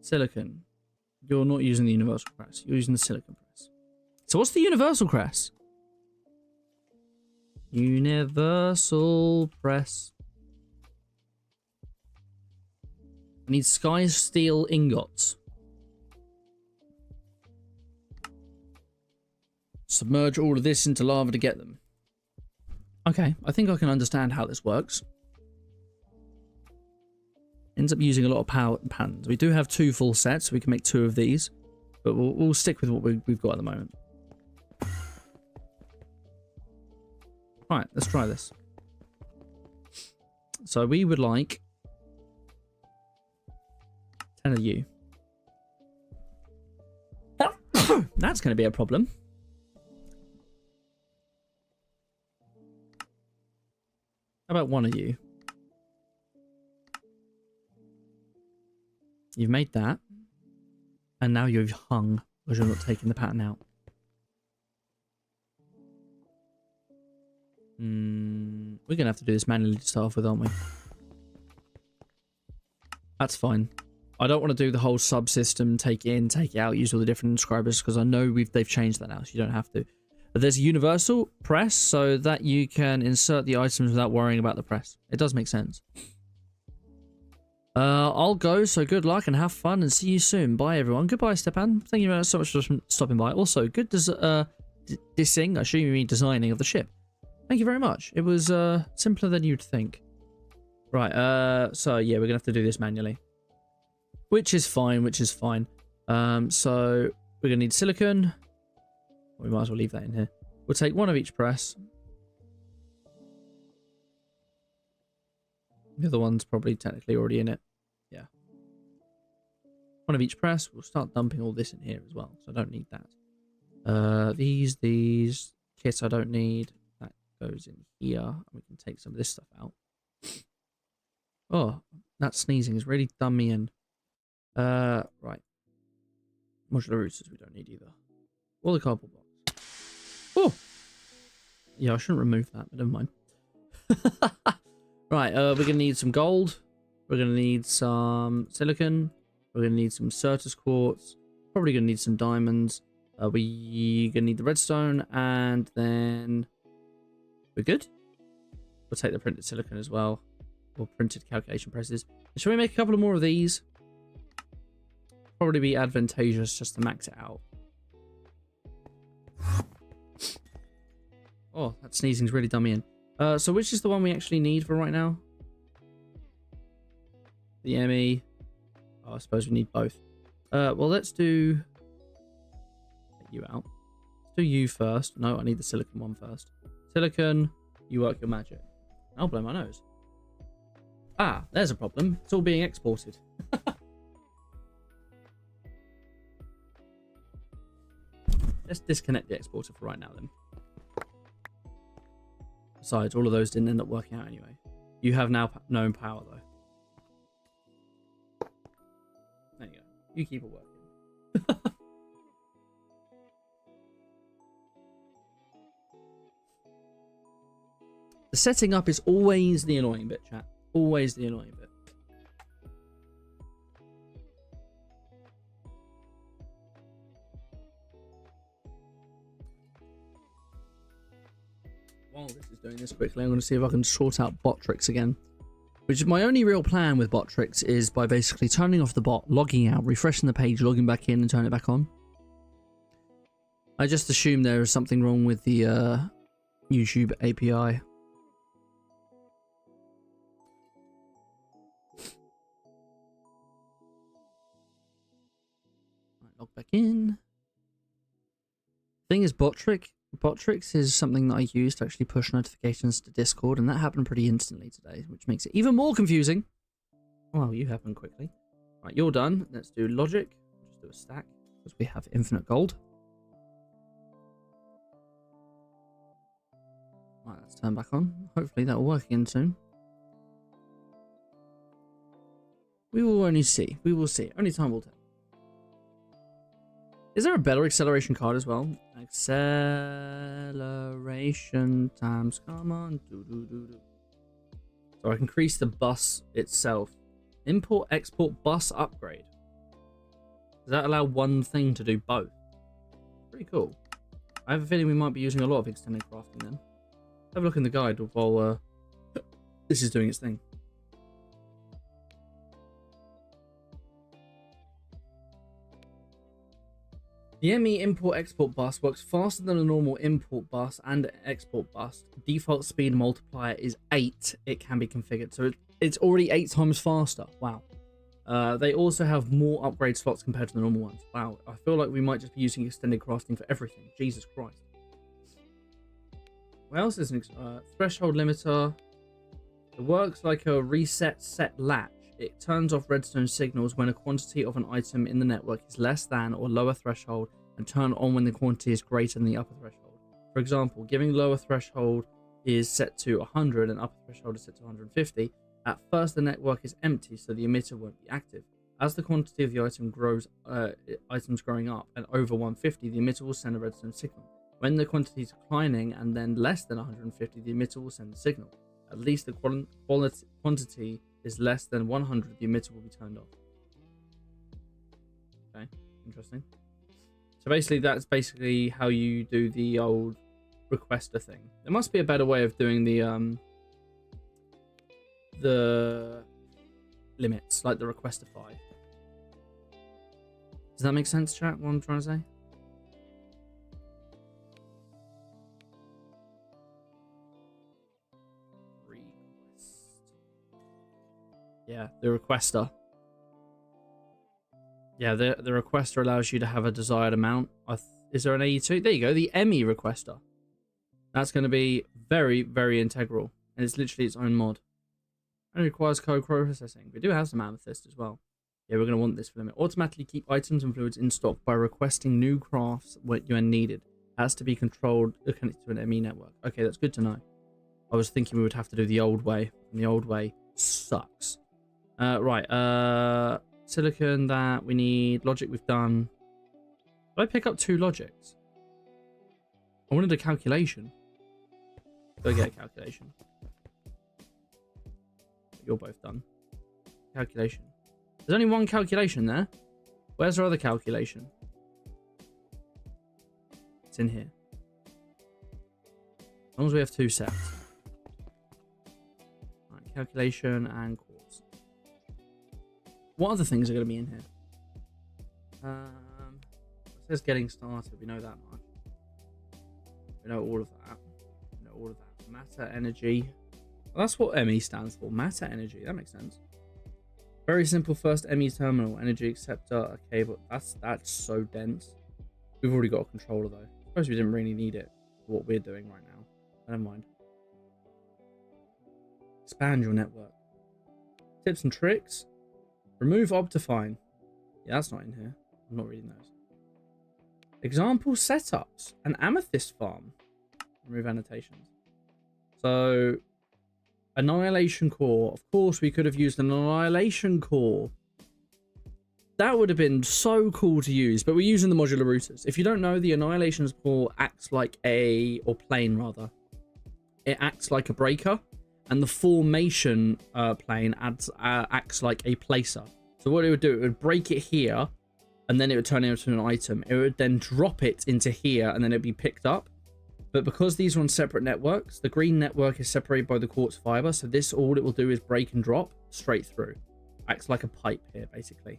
Silicon. You're not using the universal press. You're using the silicon press. So what's the universal press? Universal press. I need sky steel ingots. Submerge all of this into lava to get them. Okay, I think I can understand how this works. Ends up using a lot of power patterns. We do have 2 full sets, so we can make 2 of these. But we'll stick with what we've got at the moment. Right, let's try this. So we would like 10 of you. That's going to be a problem. How about 1 of you? You've made that. And now you've hung because you're not taking the pattern out. We're going to have to do this manually to start off with, aren't we? That's fine. I don't want to do the whole subsystem, take it in, take it out, use all the different inscribers, because I know they've changed that now, so you don't have to. But there's a universal press so that you can insert the items without worrying about the press. It does make sense. I'll go, so good luck and have fun and see you soon. Bye, everyone. Goodbye, Stepan. Thank you so much for stopping by. Also, good dissing, I assume you mean designing of the ship. Thank you very much. It was simpler than you'd think. Right, so yeah, we're gonna have to do this manually. Which is fine, so we're gonna need silicon. We might as well leave that in here. We'll take 1 of each press. The other one's probably technically already in it. Yeah. 1 of each press. We'll start dumping all this in here as well, so I don't need that. These kits I don't need. That goes in here. We can take some of this stuff out. Oh, that sneezing has really done me in. Right. Modular roosters we don't need either. Or the cardboard box. Oh! Yeah, I shouldn't remove that, but never mind. Right, we're going to need some gold. We're going to need some silicon. We're going to need some Certus quartz. Probably going to need some diamonds. We're going to need the redstone. And then we're good. We'll take the printed silicon as well. Or printed calculation presses. Shall we make a couple of more of these? Probably be advantageous just to max it out. Oh, that sneezing's really done me in. So which is the one we actually need for right now? The ME. Oh, I suppose we need both. Well, let's do you out. Let's do you first. No, I need the silicon one first. Silicon, you work your magic. I'll blow my nose. Ah, there's a problem. It's all being exported. Let's disconnect the exporter for right now then. Besides, all of those didn't end up working out anyway. You have now known power though. There you go. You keep it working. The setting up is always the annoying bit, chat. Always the annoying bit. While this is doing this quickly, I'm going to see if I can sort out bot tricks again. Which is my only real plan with bot tricks is by basically turning off the bot, logging out, refreshing the page, logging back in and turning it back on. I just assume there is something wrong with the YouTube API. Log back in. Thing is, bot tricks is something that I use to actually push notifications to Discord, and that happened pretty instantly today, which makes it even more confusing. Well, you happened quickly. Right, you're done. Let's do logic. Just do a stack because we have infinite gold. Right, let's turn back on. Hopefully that will work again soon. We will only see. We will see. Only time will tell. Is there a better acceleration card as well? Acceleration times, come on. So I can increase the bus itself. Import, export, bus upgrade. Does that allow one thing to do both? Pretty cool. I have a feeling we might be using a lot of extended crafting then. Have a look in the guide while this is doing its thing. The ME import-export bus works faster than a normal import bus and export bus. Default speed multiplier is 8. It can be configured. So it's already 8 times faster. Wow. They also have more upgrade slots compared to the normal ones. Wow. I feel like we might just be using extended crafting for everything. Jesus Christ. What else is an threshold limiter? It works like a reset set latch. It turns off redstone signals when a quantity of an item in the network is less than or lower threshold, and turn on when the quantity is greater than the upper threshold. For example, giving lower threshold is set to 100 and upper threshold is set to 150. At first, the network is empty, so the emitter won't be active. As the quantity of the item grows, items growing up and over 150, the emitter will send a redstone signal. When the quantity is declining and then less than 150, the emitter will send a signal. At least the quantity is less than 100, the emitter will be turned off. Okay, interesting. So basically, that's basically how you do the old requester thing. There must be a better way of doing the limits, like the requestify. Does that make sense, chat, what I'm trying to say? Yeah, the requester. Yeah, the requester allows you to have a desired amount. Is there an AE2? There you go, the ME requester. That's going to be very, very integral. And it's literally its own mod. And it requires co-processing. We do have some amethyst as well. Yeah, we're going to want this for limit. Automatically keep items and fluids in stock by requesting new crafts when needed. It has to be controlled, connected to an ME network. Okay, that's good to know. I was thinking we would have to do the old way. And the old way sucks. Right, silicon, that we need, logic we've done. Did I pick up 2 logics? I wanted a calculation. Go get a calculation. You're both done. Calculation. There's only 1 calculation there. Where's our other calculation? It's in here. As long as we have 2 sets. Right, calculation and quartz. What other things are going to be in here? It says getting started. We know that much. We know all of that. We know all of that. Matter energy. Well, that's what ME stands for. Matter energy. That makes sense. Very simple first ME terminal. Energy acceptor. Okay, but that's so dense. We've already got a controller though. I suppose we didn't really need it for what we're doing right now. Never mind. Expand your network. Tips and tricks. Remove Optifine. Yeah, that's not in here. I'm not reading those. Example setups. An amethyst farm. Remove annotations. So, annihilation core. Of course, we could have used an annihilation core. That would have been so cool to use, but we're using the modular routers. If you don't know, the annihilation core acts like or plane rather. It acts like a breaker. And the formation plane acts like a placer. So what it would do, it would break it here, and then it would turn it into an item. It would then drop it into here, and then it'd be picked up. But because these are on separate networks, the green network is separated by the quartz fiber. So this, all it will do is break and drop straight through. Acts like a pipe here, basically.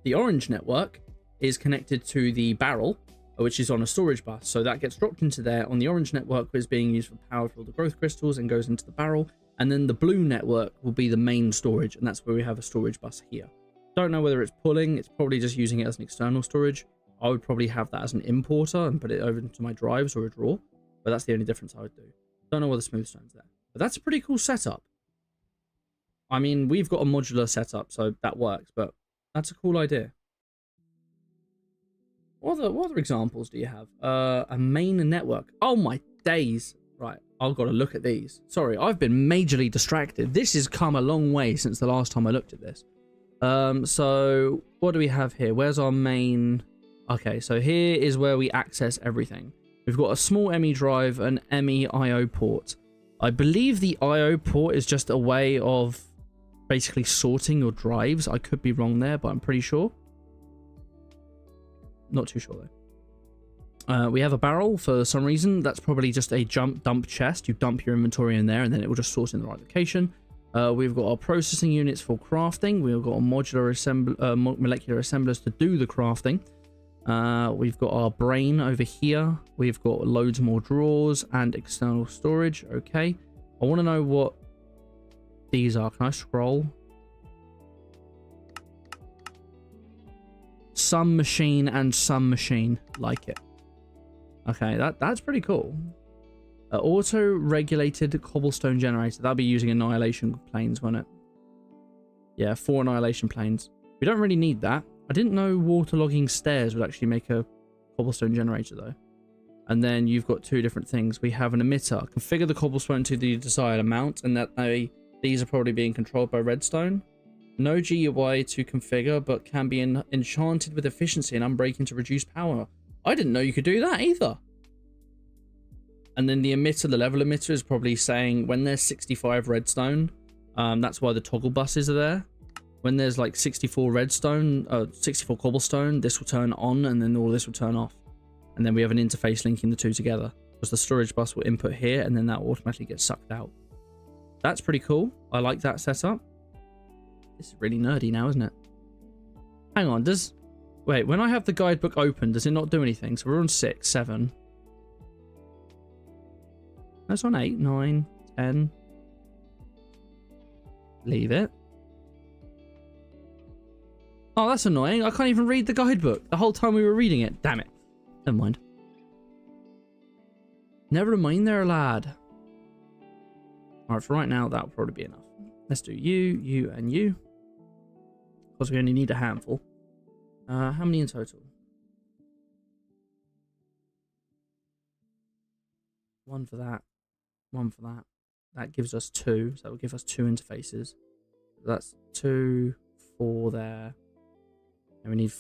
The orange network is connected to the barrel, which is on a storage bus. So that gets dropped into there on the orange network, which is being used for power for all the growth crystals and goes into the barrel. And then the blue network will be the main storage, and that's where we have a storage bus here. Don't know whether it's pulling. It's probably just using it as an external storage. I would probably have that as an importer and put it over into my drives or a drawer, but that's the only difference I would do. Don't know whether smooth stone's there, but that's a pretty cool setup. I mean, we've got a modular setup, so that works, but that's a cool idea. What other examples do you have? A main network. Oh my days. Right, I've got to look at these. Sorry, I've been majorly distracted. This has come a long way since the last time I looked at this. So what do we have here? Where's our main? Okay, so here is where we access everything. We've got a small ME drive, an ME IO port. I believe the IO port is just a way of basically sorting your drives. I could be wrong there, but I'm pretty sure. Not too sure though. We have a barrel for some reason. That's probably just a dump chest. You dump your inventory in there and then it will just sort in the right location. We've got our processing units for crafting. We've got a modular molecular assemblers to do the crafting. We've got our brain over here. We've got loads more drawers and external storage. Okay. I want to know what these are. Can I scroll? Some machine and some machine. Like it. Okay, that's pretty cool. Auto-regulated cobblestone generator. That'll be using annihilation planes, won't it? Yeah, 4 annihilation planes. We don't really need that. I didn't know waterlogging stairs would actually make a cobblestone generator, though. And then you've got 2 different things. We have an emitter. Configure the cobblestone to the desired amount, and that these are probably being controlled by redstone. No GUI to configure, but can be enchanted with efficiency and unbreaking to reduce power. I didn't know you could do that either. And then the emitter, the level emitter, is probably saying when there's 65 redstone, that's why the toggle buses are there. When there's like 64 redstone, 64 cobblestone, this will turn on and then all this will turn off. And then we have an interface linking the 2 together. Because the storage bus will input here and then that will automatically get sucked out. That's pretty cool. I like that setup. This is really nerdy now, isn't it? Hang on, wait, when I have the guidebook open, does it not do anything? So we're on 6, 7. That's on 8, 9, 10. Leave it. Oh, that's annoying. I can't even read the guidebook the whole time we were reading it. Damn it. Never mind. Never mind there, lad. Alright, for right now, that'll probably be enough. Let's do you, you, and you. Because we only need a handful. How many in total? 1 for that. 1 for that. That gives us 2. So that will give us 2 interfaces. That's 2, 4 there. And we need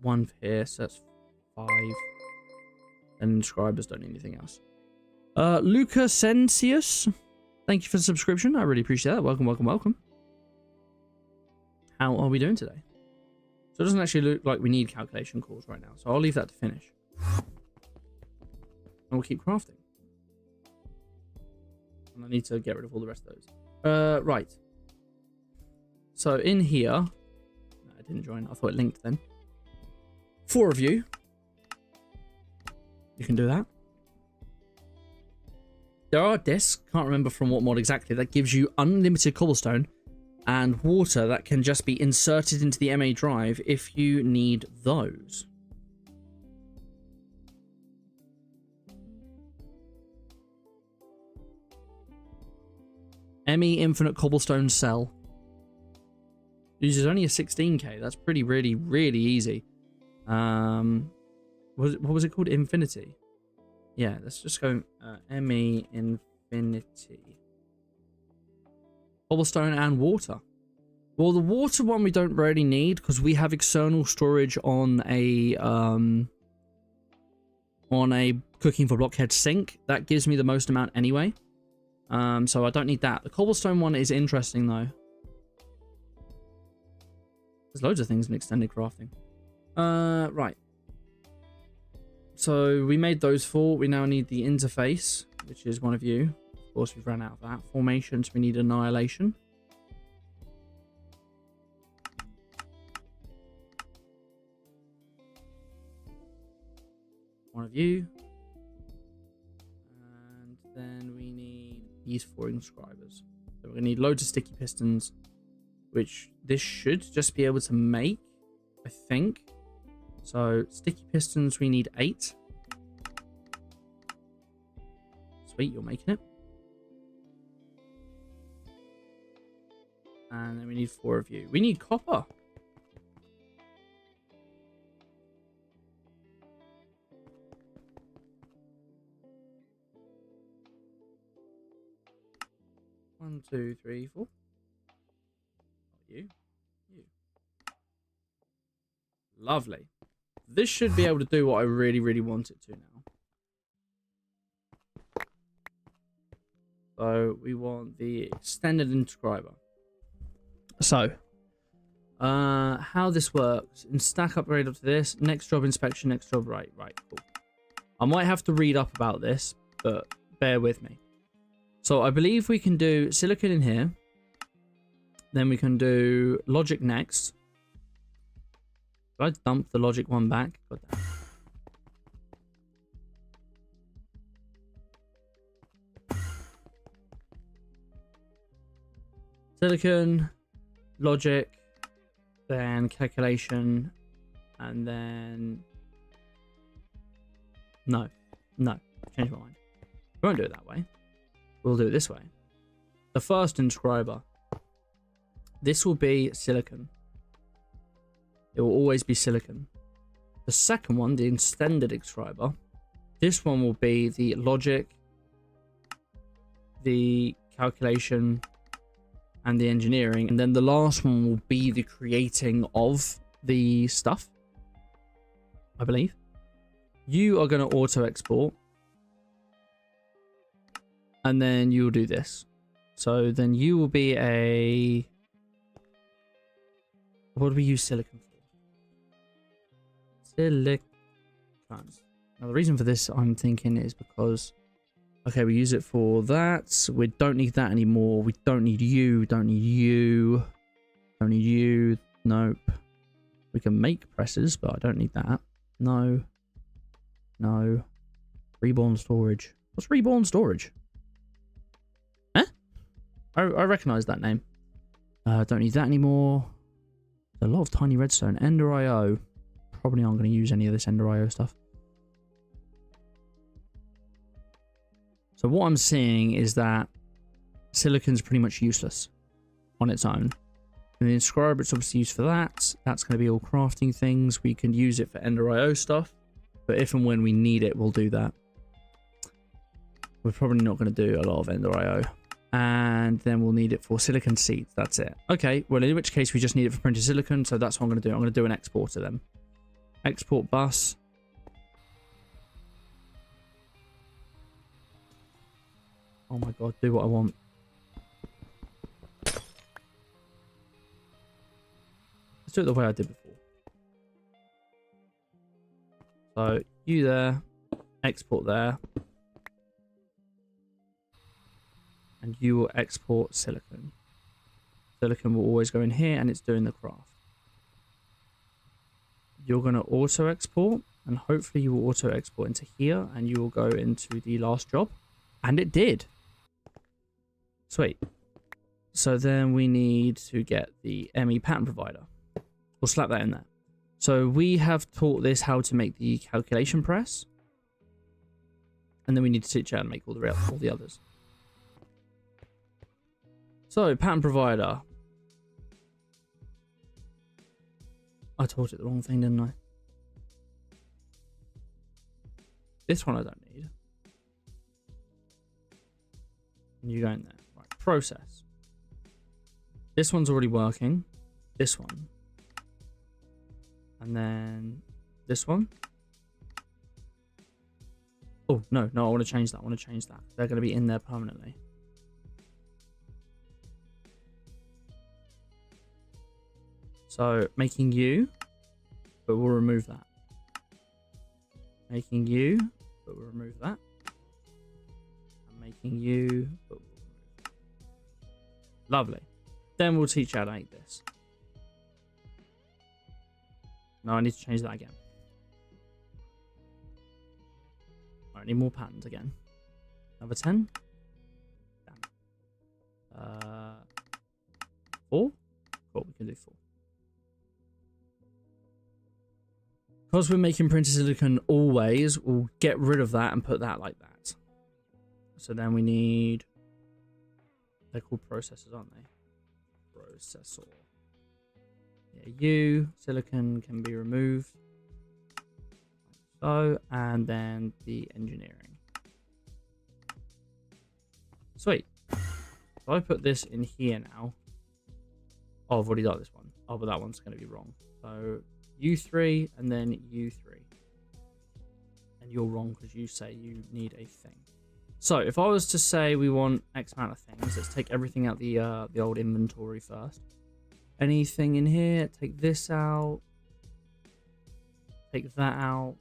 1 for here. So that's 5. And inscribers don't need anything else. Luca Sensius. Thank you for the subscription. I really appreciate that. Welcome, welcome, welcome. How are we doing today? So it doesn't actually look like we need calculation cores right now. So I'll leave that to finish. And we'll keep crafting. And I need to get rid of all the rest of those. Right. So in here... No, I didn't join. I thought it linked then. 4 of you. You can do that. There are discs, can't remember from what mod exactly, that gives you unlimited cobblestone and water that can just be inserted into the MA drive if you need those. ME Infinite Cobblestone Cell. Uses only a 16k. That's really easy. What was it called? Infinity. Yeah, let's just go ME Infinity. Cobblestone and water. Well, the water one we don't really need because we have external storage on a cooking for blockhead sink. That gives me the most amount anyway. So I don't need that. The cobblestone one is interesting though. There's loads of things in extended crafting. Right. So we made those 4. We now need the interface, which is 1 of you. Of course, we've run out of that. Formations, we need annihilation. One of you. And then we need these 4 inscribers. So we're going to need loads of sticky pistons, which this should just be able to make, I think. So, sticky pistons, we need 8. Sweet, you're making it. And then we need 4 of you. We need copper. One, 2, 3, 4. You. Lovely. This should be able to do what I really want it to now. So we want the extended inscriber. So, how this works in stack upgrade up to this, next job inspection, next job right, cool. I might have to read up about this, but bear with me. So I believe we can do silicon in here. Then we can do logic next. Did I dump the logic one back? God damn. Silicon, logic, then calculation, and then... No, change my mind. We won't do it that way. We'll do it this way. The first inscriber. This will be silicon. It will always be silicon. The second one, the extended inscriber, this one will be the logic, the calculation, and the engineering. And then the last one will be the creating of the stuff, I believe. You are going to auto-export. And then you'll do this. So then you will be a... What do we use silicon for? Silicon. Now the reason for this, I'm thinking, is because... Okay, we use it for that. We don't need that anymore. We don't need you. Don't need you. Don't need you. Nope. We can make presses, but I don't need that. No. No. Reborn storage. What's reborn storage? Huh? I recognize that name. Don't need that anymore. A lot of tiny redstone. Ender IO. Probably aren't going to use any of this Ender IO stuff. So what I'm seeing is that silicon's pretty much useless on its own. And the inscriber, it's obviously used for that. That's going to be all crafting things. We can use it for Ender IO stuff. But if and when we need it, we'll do that. We're probably not going to do a lot of Ender IO. And then we'll need it for silicon seeds. That's it. Okay, well, in which case we just need it for printed silicon. So that's what I'm going to do. I'm going to do an exporter then. Export bus. Oh my god, do what I want. Let's do it the way I did before. So, you there, export there. And you will export silicon. Silicon will always go in here and it's doing the craft. You're going to auto export and hopefully you will auto export into here and you will go into the last job. And it did. Sweet. So then we need to get the ME pattern provider. We'll slap that in there. So we have taught this how to make the calculation press. And then we need to teach how to make all the others. So, pattern provider. I taught it the wrong thing, didn't I? This one I don't need. And you go in there. Right, process. This one's already working. This one. And then this one. Oh, no, I want to change that. I want to change that. They're going to be in there permanently. So, making you, but we'll remove that. Making you, but we'll remove that. And making you, but we'll remove that. Lovely. Then we'll teach you how to make this. No, I need to change that again. I need more patterns again. Another 10. Damn. 4? Cool, we can do 4. Because we're making printed silicon always, we'll get rid of that and put that like that. So then we need... They're called processors, aren't they? Processor. Yeah, you, silicon can be removed. So, and then the engineering. Sweet. So I put this in here now. Oh, I've already got this one. Oh, but that one's going to be wrong. So... U3 and then U3. And you're wrong because you say you need a thing. So if I was to say we want X amount of things, let's take everything out the old inventory first. Anything in here, take this out. Take that out.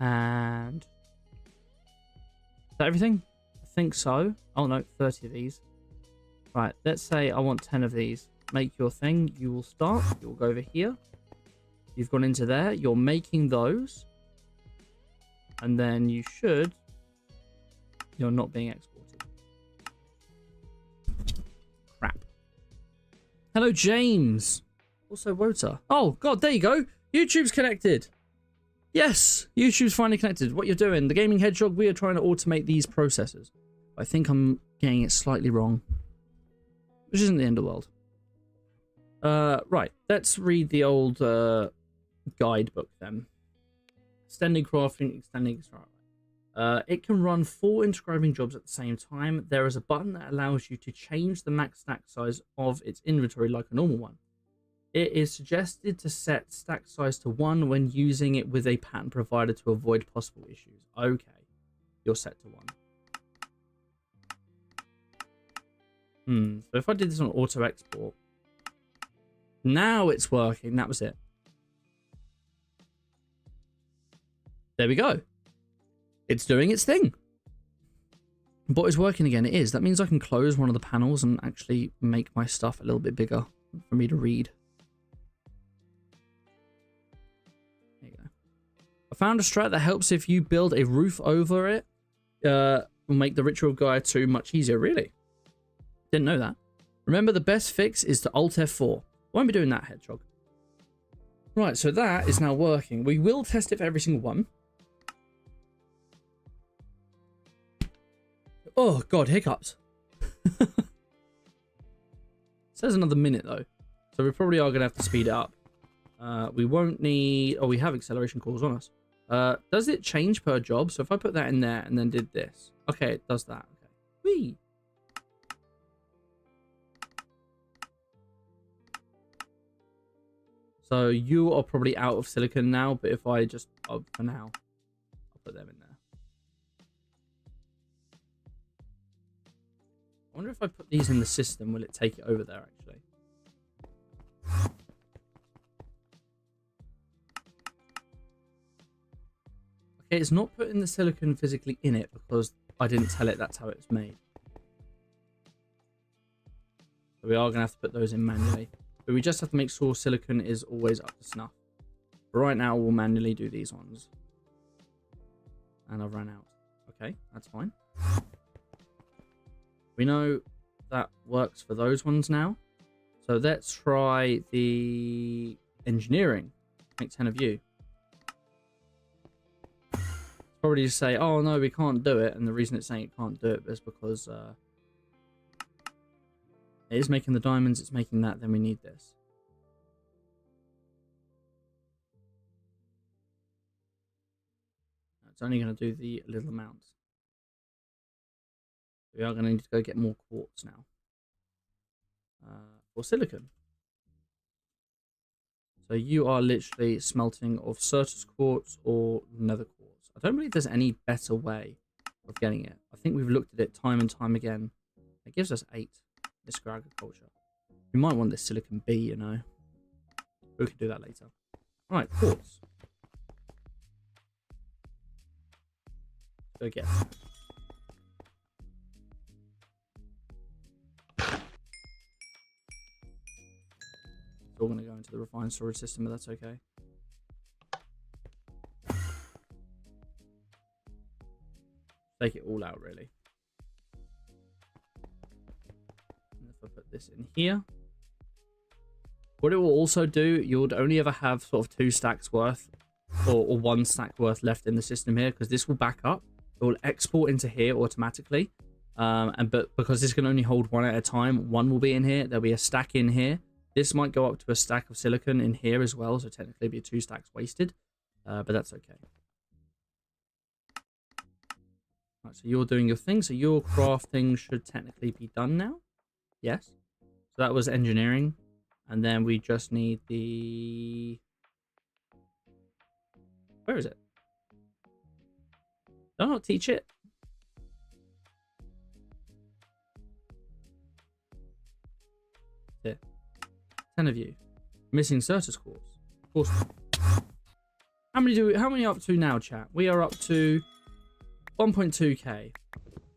And... Is that everything? I think so. Oh no, 30 of these. Right, let's say I want 10 of these. Make your thing. You will start. You will go over here. You've gone into there. You're making those. And then you should... You're not being exported. Crap. Hello, James. Also, Wota. Oh, God, there you go. YouTube's connected. Yes, YouTube's finally connected. What you're doing, the Gaming Hedgehog, we are trying to automate these processes. I think I'm getting it slightly wrong. Which isn't the end of the world. Right, let's read the old guidebook then. Extending crafting, extending... it can run 4 inscribing jobs at the same time. There is a button that allows you to change the max stack size of its inventory like a normal one. It is suggested to set stack size to 1 when using it with a pattern provider to avoid possible issues. Okay, you're set to 1. So if I did this on auto export, now it's working. That was it. There we go. It's doing its thing. But it's working again. It is. That means I can close one of the panels and actually make my stuff a little bit bigger for me to read. There you go. I found a strat that helps if you build a roof over it. Will make the Ritual of Gaia 2 much easier. Really? Didn't know that. Remember, the best fix is to Alt F4. Won't be doing that, Hedgehog. Right, so that is now working. We will test it for every single one. Oh, God, hiccups. Says another minute, though. So we probably are going to have to speed it up. We won't need... Oh, we have acceleration calls on us. Does it change per job? So if I put that in there and then did this. Okay, it does that. Okay. Whee! So you are probably out of silicon now, but if I just... Oh, for now, I'll put them in there. I wonder if I put these in the system, will it take it over there, actually? Okay, it's not putting the silicon physically in it because I didn't tell it that's how it was made. So we are going to have to put those in manually. But we just have to make sure silicon is always up to snuff. But right now, we'll manually do these ones. And I've run out. Okay, that's fine. We know that works for those ones now. So let's try the engineering. Make 10 of you. Probably just say, oh no, we can't do it. And the reason it's saying it can't do it is because it is making the diamonds, it's making that, then we need this. It's only going to do the little amounts. We are going to need to go get more quartz now. Or silicon. So you are literally smelting of Certus quartz or nether quartz. I don't believe there's any better way of getting it. I think we've looked at it time and time again. It gives us 8. Mystical agriculture. We might want this silicon B, you know. We can do that later. Alright, quartz. Go get it. It's all going to go into the refined storage system, but that's okay. Take it all out, really. And if I put this in here, what it will also do, you'll only ever have sort of 2 stacks worth or 1 stack worth left in the system here, because this will back up. It will export into here automatically. But because this can only hold 1 at a time, 1 will be in here. There'll be a stack in here. This might go up to a stack of silicon in here as well, so technically it'll be 2 stacks wasted, but that's okay. Right, so you're doing your thing, so your crafting should technically be done now. Yes. So that was engineering, and then we just need the... Where is it? Did I not teach it? Here. 10 of you. Missing Certus quartz. Of course. How many up to now, chat? We are up to 1.2k.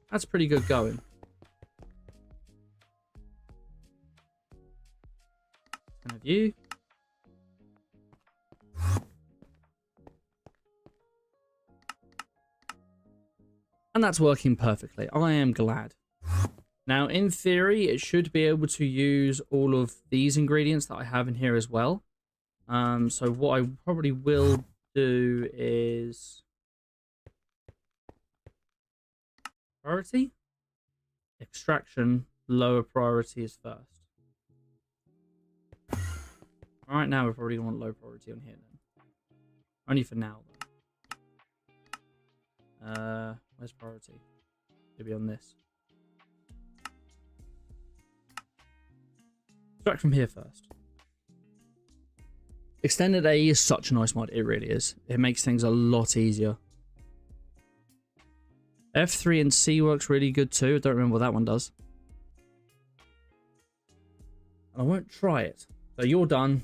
That's pretty good going. 10 of you. And that's working perfectly. I am glad. Now, in theory, it should be able to use all of these ingredients that I have in here as well. So what I probably will do is... priority? Extraction, lower priority is first. Right now, we probably want low priority on here then. Only for now, though. Where's priority? Maybe on this. Extract from here first. Extended AE is such a nice mod. It really is. It makes things a lot easier. F3 and C works really good too. I don't remember what that one does. I won't try it. So you're done.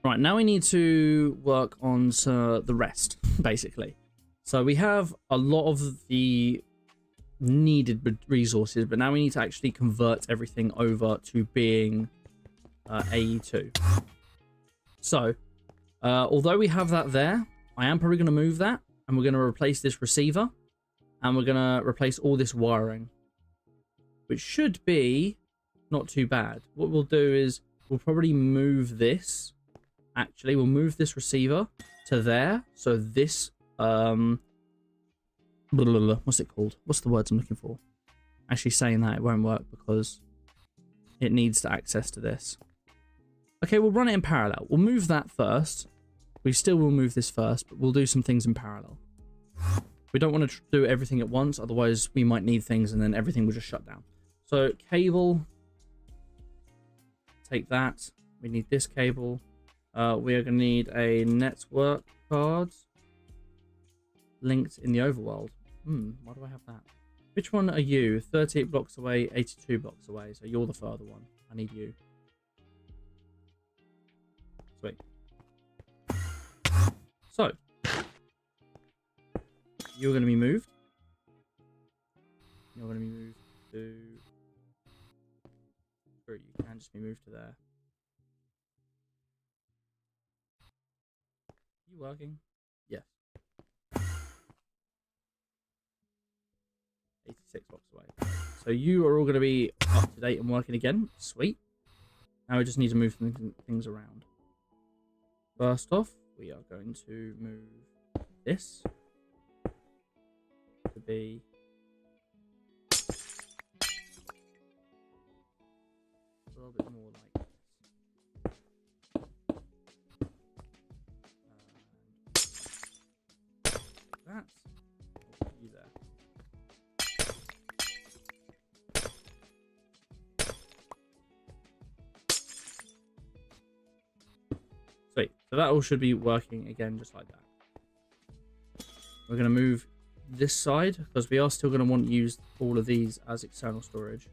Right, now we need to work on the rest, basically. So we have a lot of the needed resources, but now we need to actually convert everything over to being AE2. So, although we have that there, I am probably going to move that, and we're going to replace this receiver, and we're going to replace all this wiring, which should be not too bad. What we'll do is we'll probably move this. Actually, we'll move this receiver to there. So this, what's it called? What's the words I'm looking for? Actually saying that, it won't work because it needs to access to this. Okay, we'll run it in parallel. We'll move that first. We still will move this first, but we'll do some things in parallel. We don't want to do everything at once, otherwise we might need things and then everything will just shut down. So cable, take that. We need this cable. We are going to need a network card linked in the overworld. Why do I have that? Which one are you? 38 blocks away, 82 blocks away. So you're the further one. I need you. Sweet. So, you're going to be moved. You're going to be moved to... Sure, you can just be moved to there. You working? Yes. 86 blocks away. So you are all going to be up to date and working again. Sweet. Now we just need to move things around. First off, we are going to move this to be a little bit more like this. That. I'll put you there. Sweet. So that all should be working again just like that. We're going to move this side because we are still going to want to use all of these as external storage.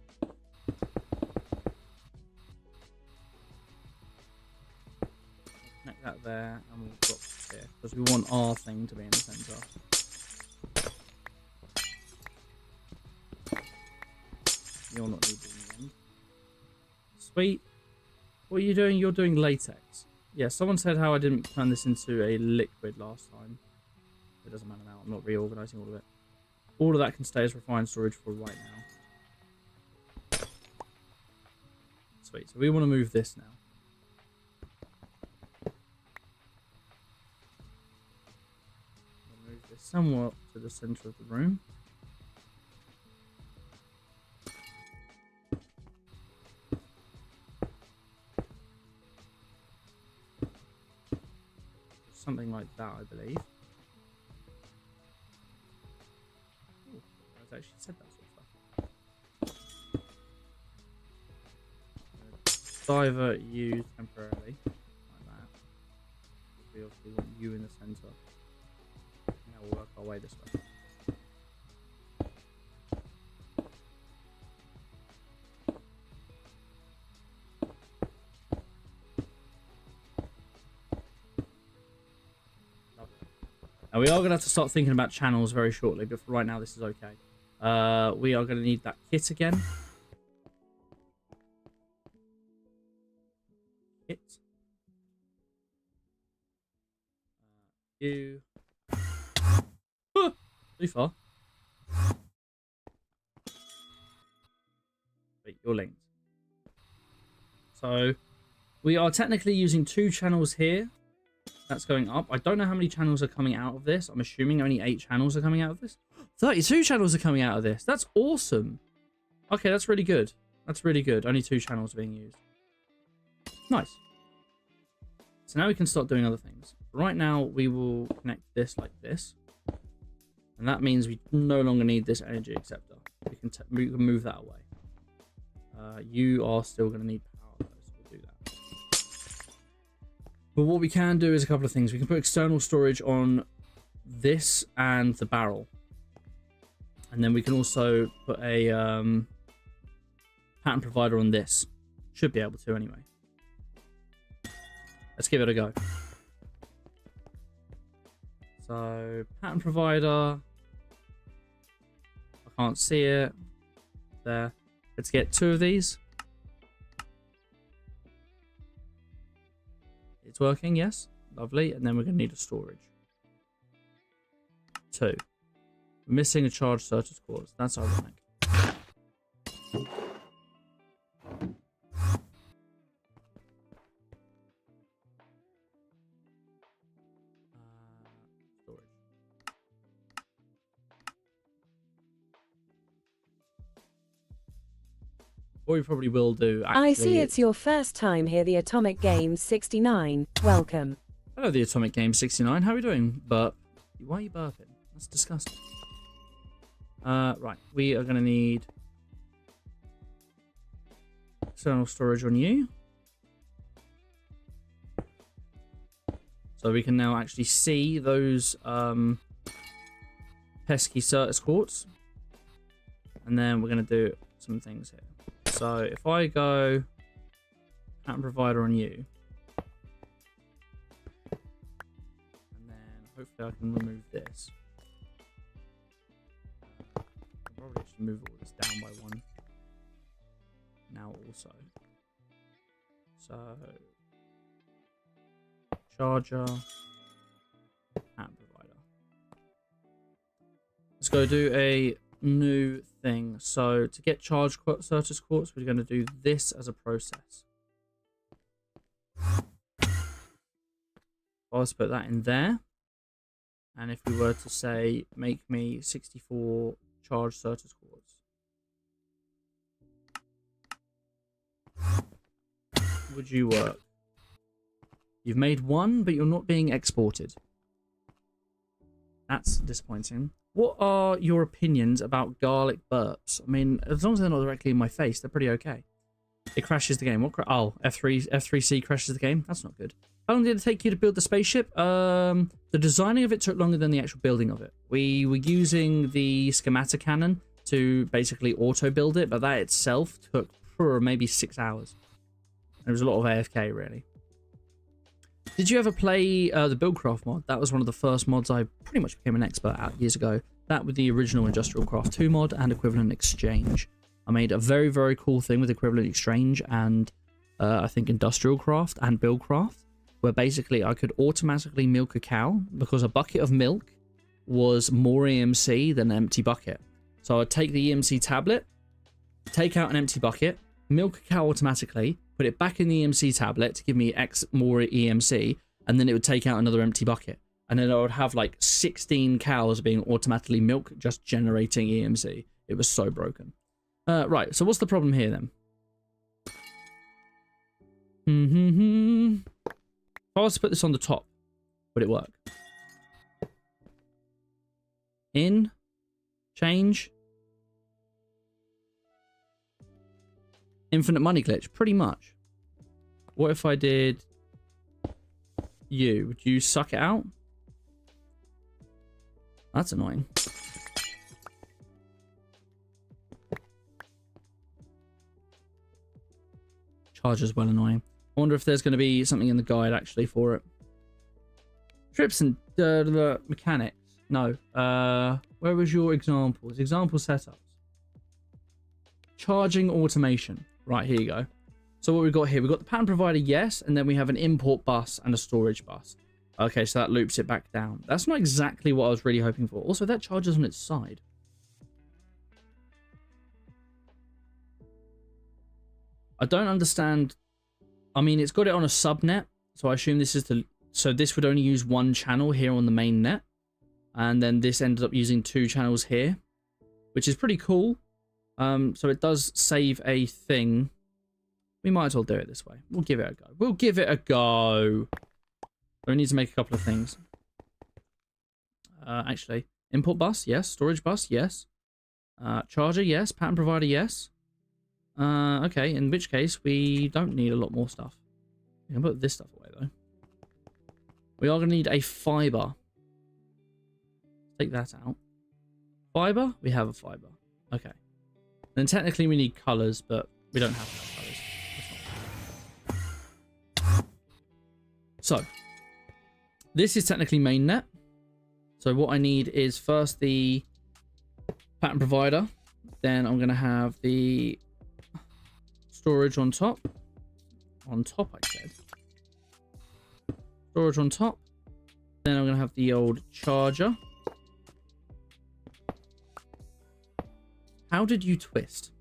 Connect that there and we'll drop this here because we want our thing to be in the center. You're not needed in the end. Sweet. What are you doing? You're doing latex. Yeah, someone said how I didn't turn this into a liquid last time. It doesn't matter now. I'm not reorganizing all of it. All of that can stay as refined storage for right now. Sweet. So we want to move this now. We'll move this somewhat to the center of the room. Something like that, I believe. Ooh, I've actually said that sort of stuff. Divert you temporarily, like that. We obviously want you in the center. Now we'll work our way this way. Now we are going to have to start thinking about channels very shortly, but for right now this is okay. We are going to need that kit again. Kit. You. Too far. you're linked. So we are technically using 2 channels here. That's going up. I don't know how many channels are coming out of this. I'm assuming only 8 channels are coming out of this. 32 channels are coming out of this. That's awesome. Okay, that's really good. That's really good. Only 2 channels are being used. Nice. So now we can start doing other things. Right now, we will connect this like this. And that means we no longer need this energy acceptor. We can move that away. You are still going to need power, though, so we'll do that. But what we can do is a couple of things. We can put external storage on this and the barrel. And then we can also put a pattern provider on this. Should be able to anyway. Let's give it a go. So, pattern provider. I can't see it. There. Let's get 2 of these. It's working, yes. Lovely. And then we're going to need a storage. 2. We're missing a charged Certus quartz. That's ironic. What we probably will do, actually... I see it's your first time here, the Atomic Game 69. Welcome. Hello, the Atomic Game 69. How are we doing? Burp. Why are you burping? That's disgusting. Right. We are going to need external storage on you. So we can now actually see those pesky Certus quartz. And then we're going to do some things here. So if I go pattern provider on you, and then hopefully I can remove this. I'll probably actually move all this down by 1 now also. So charger, pattern provider. Let's go do a new thing. So to get charged Certus quartz, we're going to do this as a process. I'll just put that in there. And if we were to say, make me 64 charged Certus quartz, would you work? You've made 1, but you're not being exported. That's disappointing. What are your opinions about garlic burps? I mean, as long as they're not directly in my face, they're pretty okay. It crashes the game. What? Oh, F3C crashes the game. That's not good. How long did it take you to build the spaceship? The designing of it took longer than the actual building of it. We were using the schematic cannon to basically auto build it, but that itself took maybe 6 hours. There was a lot of AFK, really. Did you ever play the Buildcraft mod? That was one of the first mods I pretty much became an expert at years ago. That with the original Industrial Craft 2 mod and Equivalent Exchange. I made a very, very cool thing with Equivalent Exchange and I think Industrial Craft and Buildcraft, where basically I could automatically milk a cow because a bucket of milk was more EMC than an empty bucket. So I'd take the EMC tablet, take out an empty bucket, milk a cow automatically, put it back in the EMC tablet to give me X more EMC, and then it would take out another empty bucket. And then I would have like 16 cows being automatically milked, just generating EMC. It was so broken. Right, so what's the problem here then? If I was to put this on the top, would it work? In, change, infinite money glitch, pretty much. What if I did you? Would you suck it out? That's annoying. Charge as well annoying. I wonder if there's going to be something in the guide actually for it. Trips and mechanics. No. Where was your examples? Example setups. Charging automation. Right, here you go. So what we've got here, we've got the pattern provider, yes, and then we have an import bus and a storage bus. Okay, so that loops it back down. That's not exactly what I was really hoping for. Also, that charges on its side. I don't understand. I mean, it's got it on a subnet, so I assume this is the... So this would only use one channel here on the main net. And then this ended up using 2 channels here, which is pretty cool. So it does save a thing. We might as well do it this way. We'll give it a go. We'll give it a go. We need to make a couple of things. Actually, import bus, yes. Storage bus, yes. Charger, yes. Pattern provider, yes. Okay, in which case we don't need a lot more stuff. We can put this stuff away though. We are going to need a fiber. Take that out. Fiber? We have a fiber. Okay. Then technically we need colors, but we don't have enough colors. So, this is technically mainnet. So what I need is first the pattern provider. Then I'm going to have the storage on top. On top, I said. Storage on top. Then I'm going to have the old charger. How did you twist?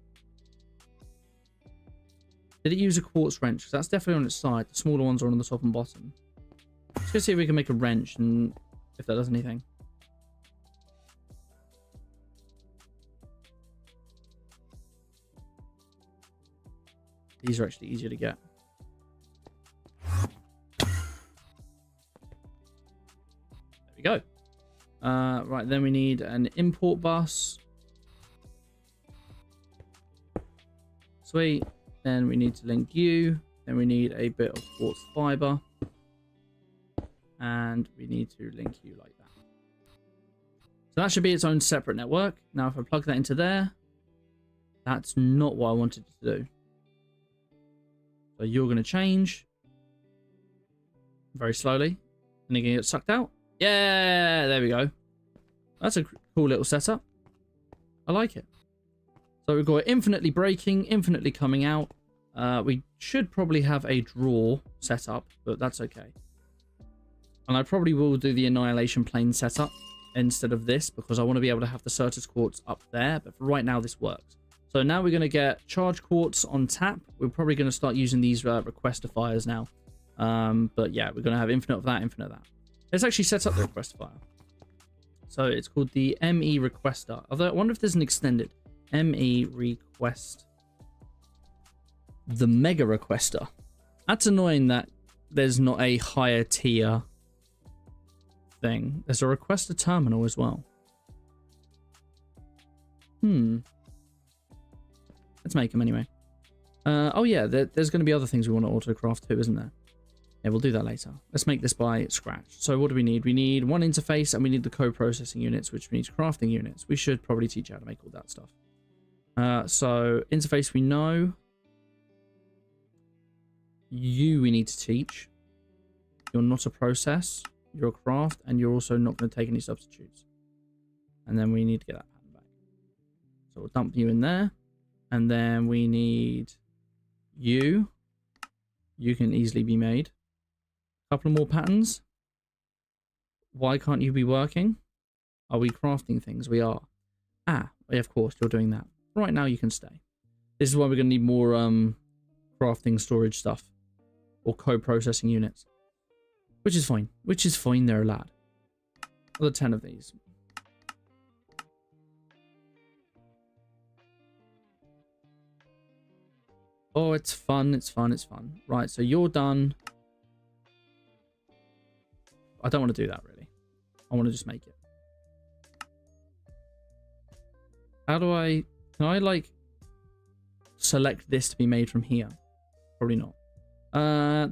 Did it use a quartz wrench? Because that's definitely on its side. The smaller ones are on the top and bottom. Let's go see if we can make a wrench and if that does anything. These are actually easier to get. There we go. Right, then we need an import bus. Sweet. Then we need to link you. Then we need a bit of quartz fiber. And we need to link you like that. So that should be its own separate network. Now if I plug that into there, that's not what I wanted to do. So you're going to change very slowly. And you're going to get sucked out. Yeah, there we go. That's a cool little setup. I like it. So we've got infinitely breaking, infinitely coming out. We should probably have a drawer set up, but that's okay. And I probably will do the annihilation plane setup instead of this because I want to be able to have the Certus quartz up there. But for right now, this works. So now we're going to get charge quartz on tap. We're probably going to start using these requestifiers now. But yeah, we're going to have infinite of that, infinite of that. Let's actually set up the requestifier. So it's called the ME requester. Although I wonder if there's an extended ME request. The mega requester. That's annoying that there's not a higher tier thing. There's a requester terminal as well. Let's make them anyway. Oh yeah, there's going to be other things we want to autocraft too, isn't there? Yeah, we'll do that later. Let's make this by scratch. So what do we need? We need one interface and we need the co-processing units, which means crafting units. We should probably teach you how to make all that stuff. So interface we know. You we need to teach. You're not a process. You're a craft, and you're also not going to take any substitutes. And then we need to get that pattern back. So we'll dump you in there. And then we need you. You can easily be made. A couple more patterns. Why can't you be working? Are we crafting things? We are. Ah, yeah, of course, you're doing that. Right now you can stay. This is why we're going to need more crafting storage stuff. Or co-processing units. Which is fine. Which is fine there, lad. Another 10 of these. Oh, it's fun. It's fun. It's fun. Right, so you're done. I don't want to do that, really. I want to just make it. How do I... Can I, like, select this to be made from here? Probably not.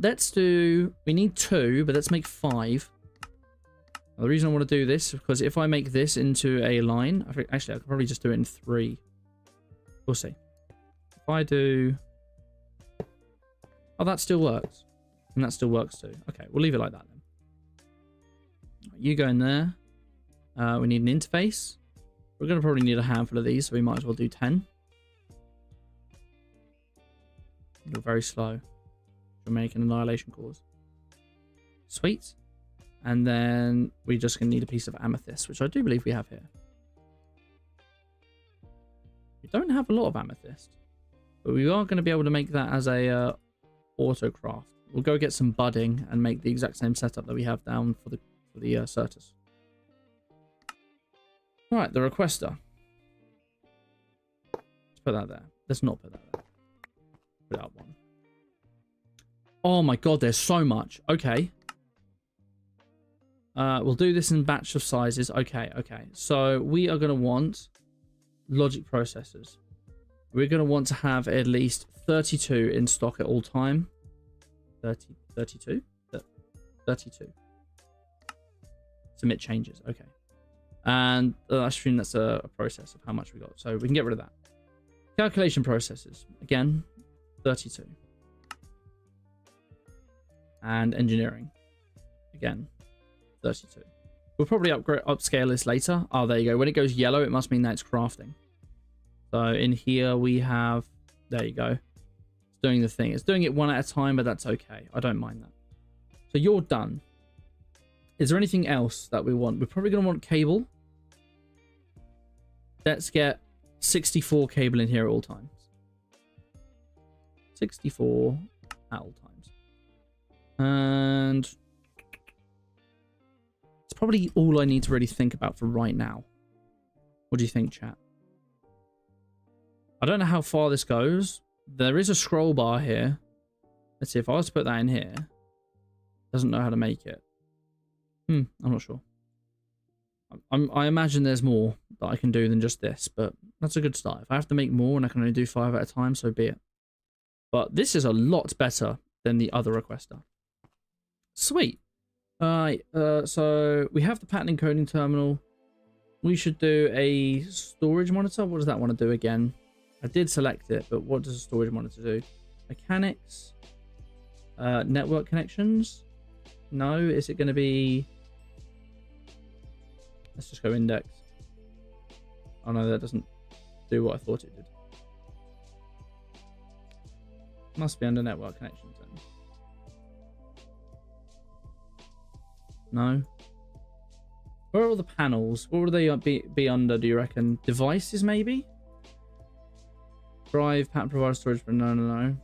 Let's do... We need 2, but let's make 5. Now, the reason I want to do this is because if I make this into a line... Actually, I could probably just do it in 3. We'll see. If I do... Oh, that still works. And that still works too. Okay, we'll leave it like that then. You go in there. We need an interface. We're going to probably need a handful of these, so we might as well do 10. You're very slow. You're making annihilation cores. Sweet. And then we're just going to need a piece of amethyst, which I do believe we have here. We don't have a lot of amethyst. But we are going to be able to make that as a autocraft. We'll go get some budding and make the exact same setup that we have down for the Certus. Right, the requester. Let's put that there. Let's not put that there. Put that one. Oh my god, there's so much. Okay. We'll do this in batch of sizes. Okay. So we are going to want logic processors. We're going to want to have at least 32 in stock at all time. 32? 32. Submit changes. Okay. And I assume that's a process of how much we got. So we can get rid of that. Calculation processes. Again, 32. And engineering. Again, 32. We'll probably upscale this later. Oh, there you go. When it goes yellow, it must mean that it's crafting. So in here we have... There you go. It's doing the thing. It's doing it one at a time, but that's okay. I don't mind that. So you're done. Is there anything else that we want? We're probably going to want cable. Let's get 64 cable in here at all times. 64 at all times. And it's probably all I need to really think about for right now. What do you think, chat? I don't know how far this goes. There is a scroll bar here. Let's see, if I was to put that in here. Doesn't know how to make it. I'm not sure. I imagine there's more that I can do than just this, but that's a good start. If I have to make more and I can only do 5 at a time, so be it. But this is a lot better than the other requester. Sweet. So we have the pattern encoding terminal. We should do a storage monitor. What does that want to do again? I did select it, but what does a storage monitor do? Mechanics. Network connections. No, is it going to be... Let's just go index. Oh no, that doesn't do what I thought it did. Must be under network connections then. No. Where are all the panels? What would they be under, do you reckon? Devices, maybe? Drive, pattern provider, storage, but no.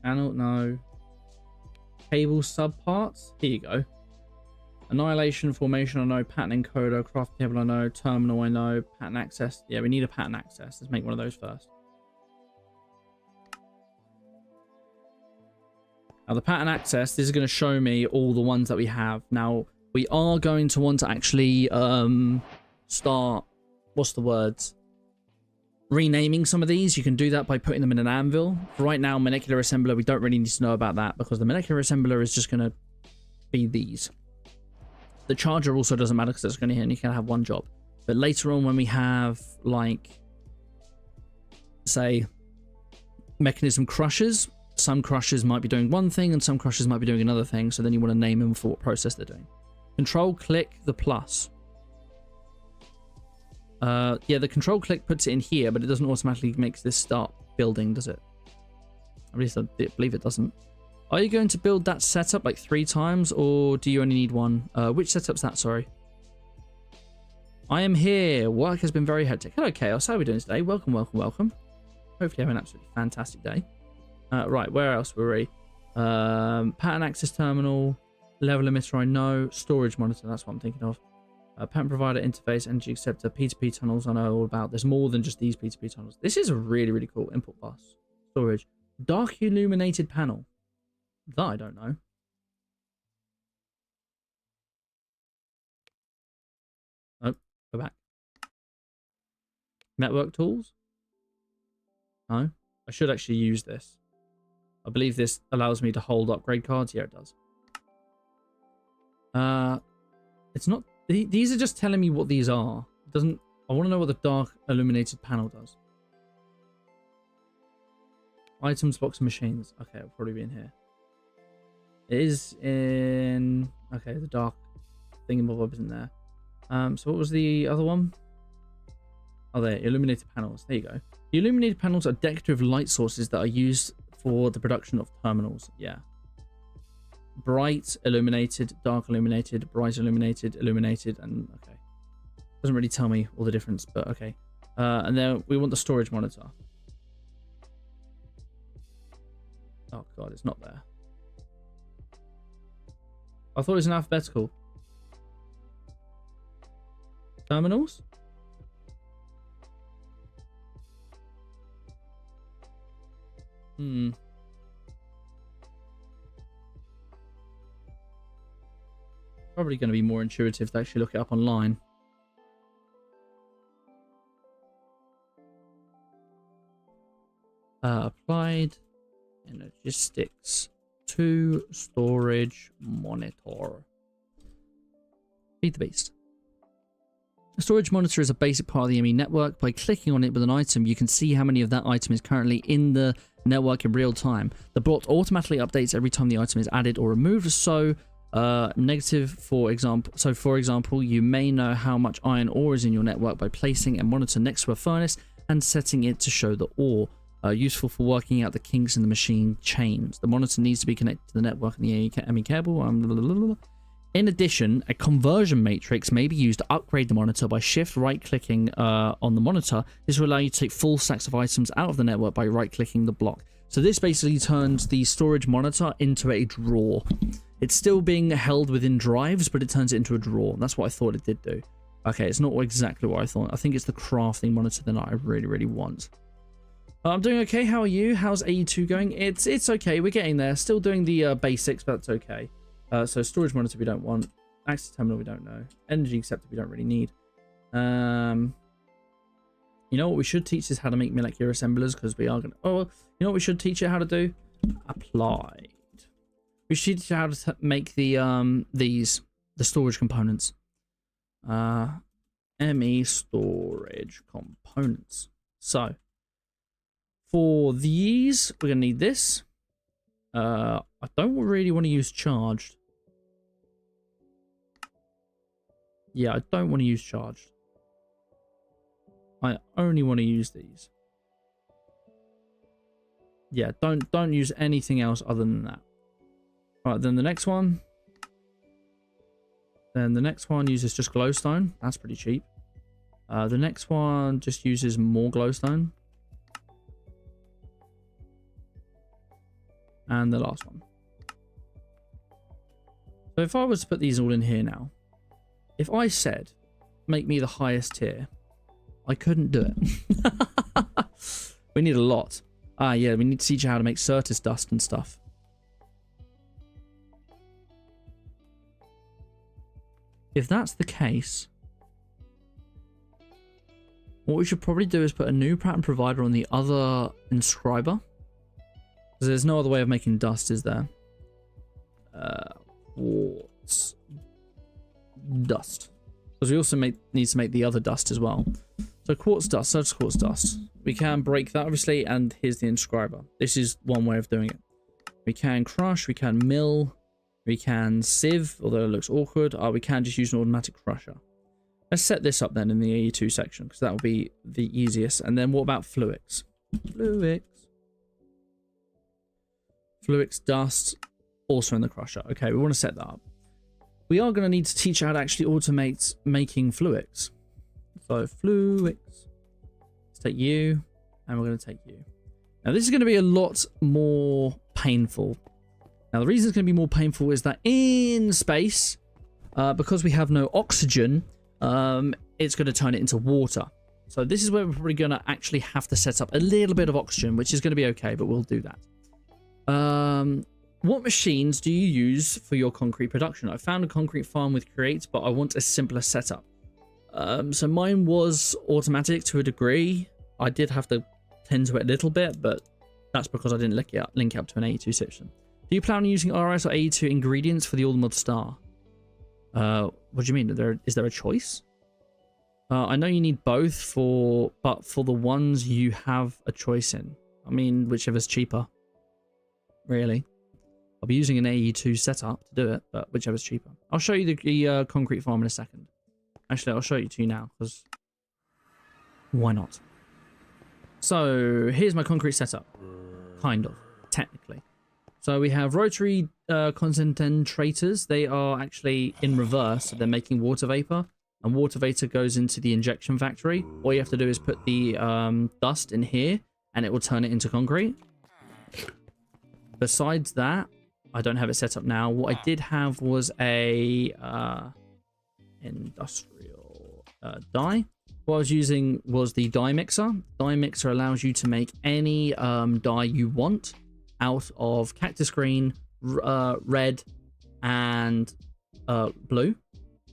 Panel, no. Cable subparts. Here you go. Annihilation, formation, I know. Pattern encoder, craft table, I know. Terminal, I know. Pattern access. Yeah, we need a pattern access. Let's make one of those first. Now, the pattern access, this is going to show me all the ones that we have. Now, we are going to want to actually start, what's the words? Renaming some of these. You can do that by putting them in an anvil. For right now, molecular assembler, we don't really need to know about that because the molecular assembler is just going to be these. The charger also doesn't matter because it's going to hit and you can have one job. But later on when we have, like, say, mechanism crushers, some crushers might be doing one thing and some crushers might be doing another thing. So then you want to name them for what process they're doing. Control click the plus. Yeah, the control click puts it in here, but it doesn't automatically make this start building, does it? At least I believe it doesn't. Are you going to build that setup like 3 times, or do you only need one? Which setup's that, sorry? I am here. Work has been very hectic. Hello, Chaos. How are we doing today? Welcome. Hopefully you have an absolutely fantastic day. Right, where else were we? Pattern access terminal, level emitter, I know. Storage monitor, that's what I'm thinking of. Pattern provider interface, energy acceptor, P2P tunnels, I know all about. There's more than just these P2P tunnels. This is a really, really cool input bus. Storage. Dark illuminated panel. That I don't know. Oh, go back. Network tools? No. I should actually use this. I believe this allows me to hold upgrade cards. Yeah, it does. It's not... These are just telling me what these are. It doesn't... I want to know what the dark illuminated panel does. Items, box, and machines. Okay, it'll probably be in here. It is in... Okay, the dark thingamabob isn't there. So what was the other one? Oh, there. Illuminated panels. There you go. The illuminated panels are decorative light sources that are used for the production of terminals. Yeah. Bright, illuminated, dark illuminated, bright illuminated, illuminated, and okay. Doesn't really tell me all the difference, but okay. And then we want the storage monitor. Oh god, it's not there. I thought it was in alphabetical. Terminals? Probably going to be more intuitive to actually look it up online. Applied logistics to storage monitor. Feed the beast. A storage monitor is a basic part of the ME network. By clicking on it with an item, you can see how many of that item is currently in the network in real time. The bot automatically updates every time the item is added or removed. So, negative, for example, you may know how much iron ore is in your network by placing a monitor next to a furnace and setting it to show the ore. Useful for working out the kinks in the machine chains. The monitor needs to be connected to the network and the ME cable. In addition, a conversion matrix may be used to upgrade the monitor by right-clicking on the monitor. This will allow you to take full stacks of items out of the network by right-clicking the block. So this basically turns the storage monitor into a drawer. It's still being held within drives, but it turns it into a drawer. That's what I thought it did do. Okay, it's not exactly what I thought. I think it's the crafting monitor that I really, really want. I'm doing okay. How are you? How's AE2 going? It's okay. We're getting there. Still doing the basics, but that's okay. So storage monitor we don't want. Access terminal we don't know. Energy acceptor we don't really need. You know what we should teach is how to make molecular assemblers, because we are going to... Oh, you know what we should teach it how to do? Applied. We should teach it how to make the storage components. ME storage components. So, for these, we're going to need this. I don't really want to use charged. Yeah, I don't want to use charged. I only want to use these. Yeah, don't use anything else other than that. Alright, then the next one. Then the next one uses just glowstone. That's pretty cheap. The next one just uses more glowstone. And the last one. So if I was to put these all in here now, if I said, make me the highest tier, I couldn't do it. We need a lot. Ah, yeah, we need to teach you how to make Certus dust and stuff. If that's the case, what we should probably do is put a new pattern provider on the other inscriber. Because there's no other way of making dust, is there? Quartz dust. Because we also need to make the other dust as well. So quartz dust, Certus quartz dust. We can break that, obviously, and here's the inscriber. This is one way of doing it. We can crush, we can mill, we can sieve, although it looks awkward. We can just use an automatic crusher. Let's set this up then in the AE2 section, because that will be the easiest. And then what about Fluix? Fluix dust, also in the crusher. Okay, we want to set that up. We are going to need to teach how to actually automate making Fluix. So Fluix. Let's take you, and we're going to take you. Now this is going to be a lot more painful. Now the reason it's going to be more painful is that in space, because we have no oxygen, it's going to turn it into water. So this is where we're probably going to actually have to set up a little bit of oxygen, which is going to be okay, but we'll do that. What machines do you use for your concrete production? I found a concrete farm with Create, but I want a simpler setup. So mine was automatic to a degree. I did have to tend to it a little bit, but that's because I didn't link it up to an AE2 section. Do you plan on using RS or AE2 ingredients for the All-Mod Star? What do you mean? Is there a choice? I know you need both, but for the ones you have a choice in. I mean, whichever's cheaper. Really. I'll be using an AE2 setup to do it, but whichever's cheaper. I'll show you the concrete farm in a second. Actually, I'll show it to you now, because why not? So, here's my concrete setup. Kind of, technically. So, we have rotary concentrators. They are actually in reverse. So they're making water vapor. and water vapor goes into the injection factory. All you have to do is put the dust in here, and it will turn it into concrete. Besides that, I don't have it set up now. What I did have was a industrial dye. What I was using was the dye mixer. Dye mixer allows you to make any dye you want out of cactus green, red, and blue.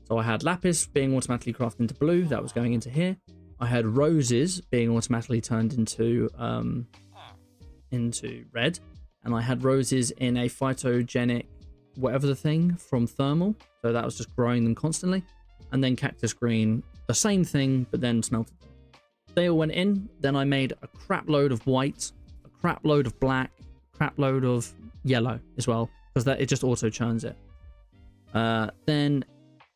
So I had lapis being automatically crafted into blue. That was going into here. I had roses being automatically turned into red. And I had roses in a phytogenic whatever the thing from thermal. So that was just growing them constantly. And then cactus green, the same thing, but then smelted them. They all went in. Then I made a crap load of white, a crap load of black, a crap load of yellow as well, because it just auto churns it. Then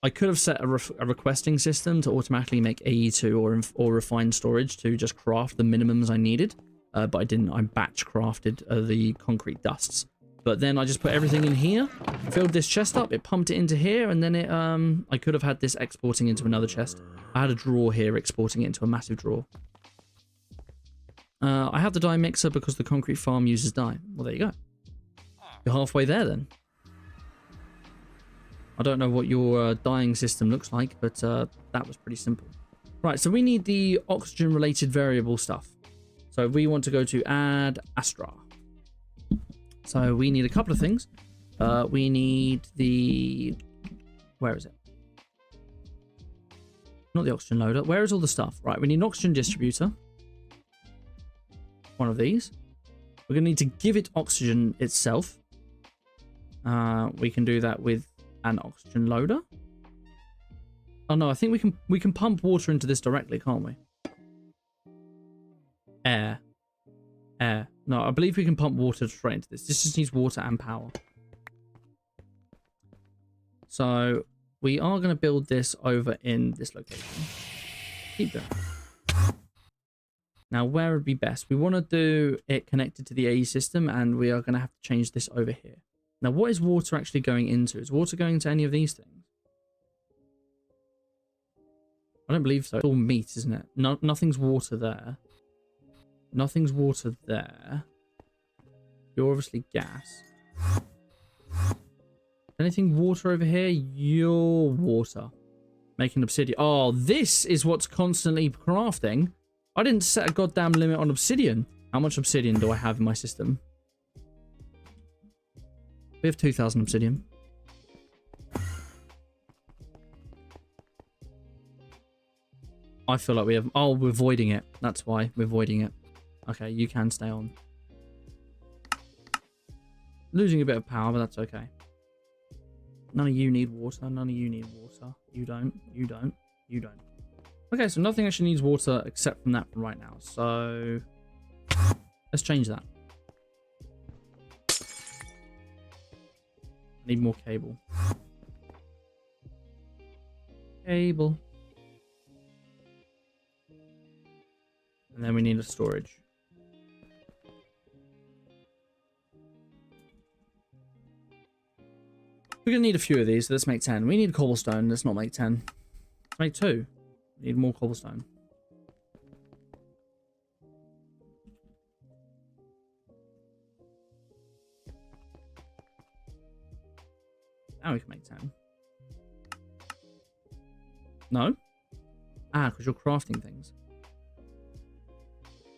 I could have set a requesting system to automatically make AE2 or refined storage to just craft the minimums I needed. But I didn't. I batch crafted the concrete dusts. But then I just put everything in here, filled this chest up, it pumped it into here, and then it I could have had this exporting into another chest. I had a drawer here exporting it into a massive drawer. I have the dye mixer because the concrete farm uses dye. Well, there you go. You're halfway there then. I don't know what your dyeing system looks like, but that was pretty simple. Right, so we need the oxygen related variable stuff. So we want to go to add Astra. So we need a couple of things. We need the... Where is it? Not the oxygen loader. Where is all the stuff? Right, we need an oxygen distributor. One of these. We're going to need to give it oxygen itself. We can do that with an oxygen loader. Oh no, I think we can pump water into this directly, can't we? Air. No, I believe we can pump water straight into this. This just needs water and power. So we are going to build this over in this location. Keep going. Now, where would be best? We want to do it connected to the AE system, and we are going to have to change this over here. Now, what is water actually going into? Is water going into any of these things? I don't believe so. It's all meat, isn't it? No, nothing's water there. Nothing's water there. You're obviously gas. Anything water over here? You're water. Making obsidian. Oh, this is what's constantly crafting. I didn't set a goddamn limit on obsidian. How much obsidian do I have in my system? We have 2,000 obsidian. I feel like we have... Oh, we're voiding it. That's why we're voiding it. Okay, you can stay on. Losing a bit of power, but that's okay. None of you need water. None of you need water. You don't. You don't. You don't. Okay, so nothing actually needs water except from that from right now. So let's change that. Need more cable. Cable. And then we need a storage. We're going to need a few of these, so let's make 10. We need cobblestone. Let's not make 10. Let's make 2. We need more cobblestone. Now we can make 10. No? Ah, because you're crafting things.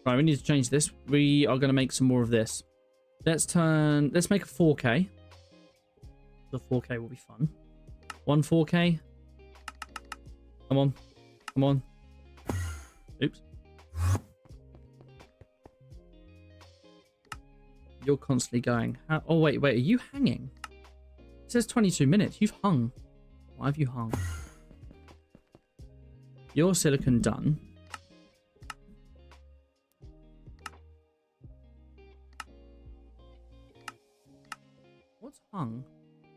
Right, we need to change this. We are going to make some more of this. Let's make a 4K. The 4K will be fun. 1 4K. Come on. Come on. Oops. You're constantly going. Oh, wait. Are you hanging? It says 22 minutes. You've hung. Why have you hung? Your silicon done. What's hung?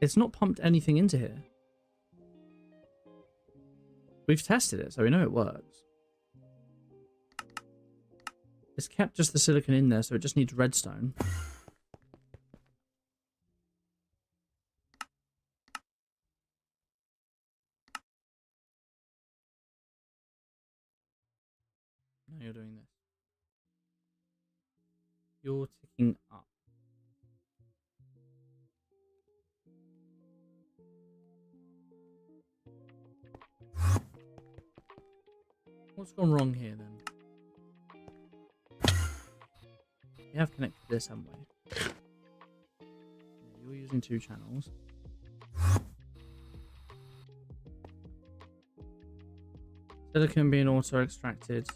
It's not pumped anything into here. We've tested it, so we know it works. It's kept just the silicon in there, so it just needs redstone. Now you're doing this. You're ticking up. What's gone wrong here then? We have connected this, haven't we? Yeah, you're using 2 channels. Silicon being auto extracted.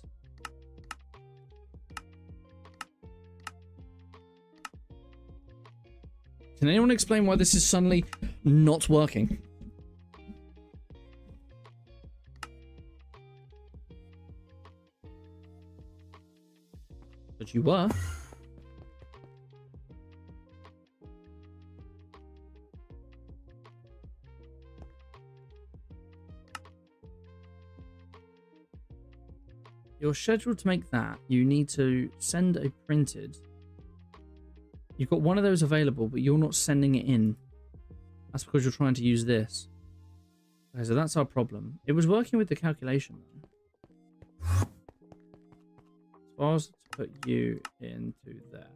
Can anyone explain why this is suddenly not working? But you were. You're scheduled to make that. You need to send a printed. You've got one of those available, but you're not sending it in. That's because you're trying to use this. Okay, so that's our problem. It was working with the calculation, though. As far as to put you into there.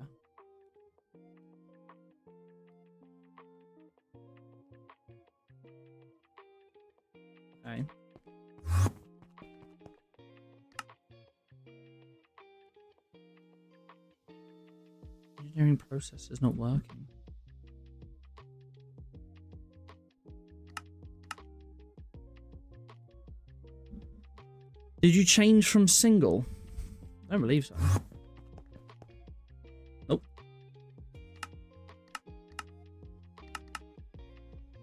Okay. Engineering process is not working. Did you change from single? I don't believe so. Nope.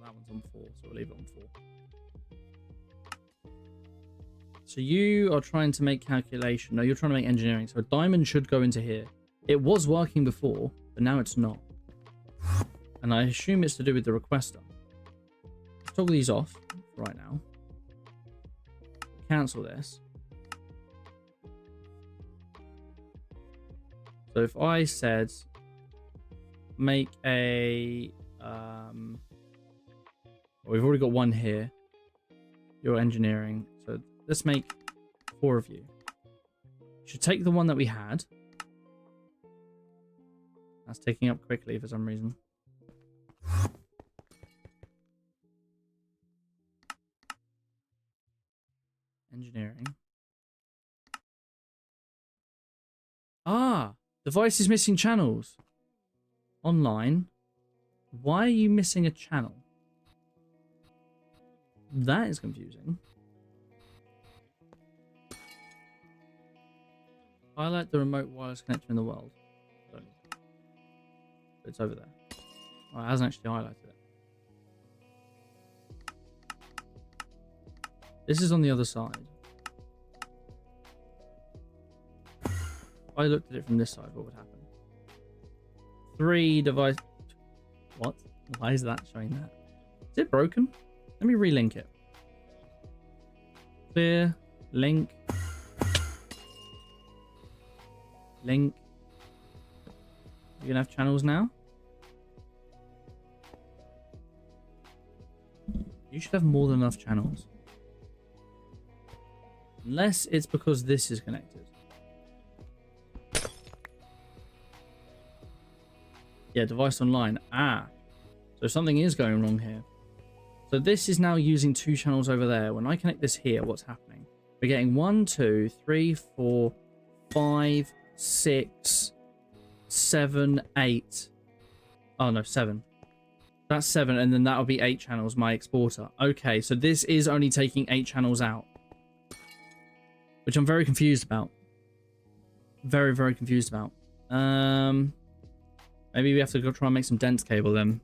That one's on 4, so we'll leave it on 4. So you are trying to make calculation. No, you're trying to make engineering. So a diamond should go into here. It was working before, but now it's not. And I assume it's to do with the requester. Let's toggle these off right now. Cancel this. So if I said make a well, we've already got 1 here. You're engineering. So let's make 4 of you. Should take the one that we had. That's taking up quickly for some reason. Engineering. Ah! Device is missing channels. Online. Why are you missing a channel? That is confusing. Highlight the remote wireless connector in the world. It's over there. Oh, it hasn't actually highlighted it. This is on the other side. If I looked at it from this side, what would happen? 3 device... What? Why is that showing that? Is it broken? Let me relink it. Clear. Link. Link. You're gonna have channels now? You should have more than enough channels. Unless it's because this is connected. Yeah, device online. Ah. So something is going wrong here. So this is now using 2 channels over there. When I connect this here, what's happening? We're getting 1, 2, 3, 4, 5, 6, 7, 8. Oh no, 7. That's 7, and then that'll be 8 channels, my exporter. Okay, so this is only taking 8 channels out. Which I'm very confused about. Very, very confused about. Maybe we have to go try and make some dense cable then.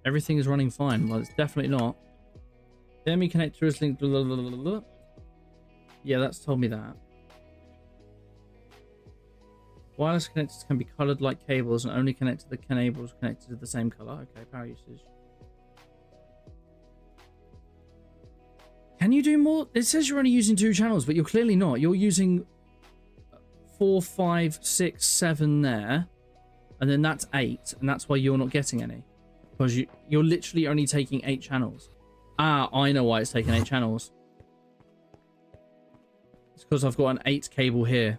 Everything is running fine. Well, it's definitely not. Demi connector is linked. Blah, blah, blah, blah. Yeah, that's told me that. Wireless connectors can be colored like cables and only connect to the cables connected to the same color. Okay, power usage. Can you do more? It says you're only using 2 channels, but you're clearly not. You're using 4, 5, 6, 7 there. And then that's 8. And that's why you're not getting any. Because you're literally only taking 8 channels. Ah, I know why it's taking 8 channels. It's because I've got an 8 cable here.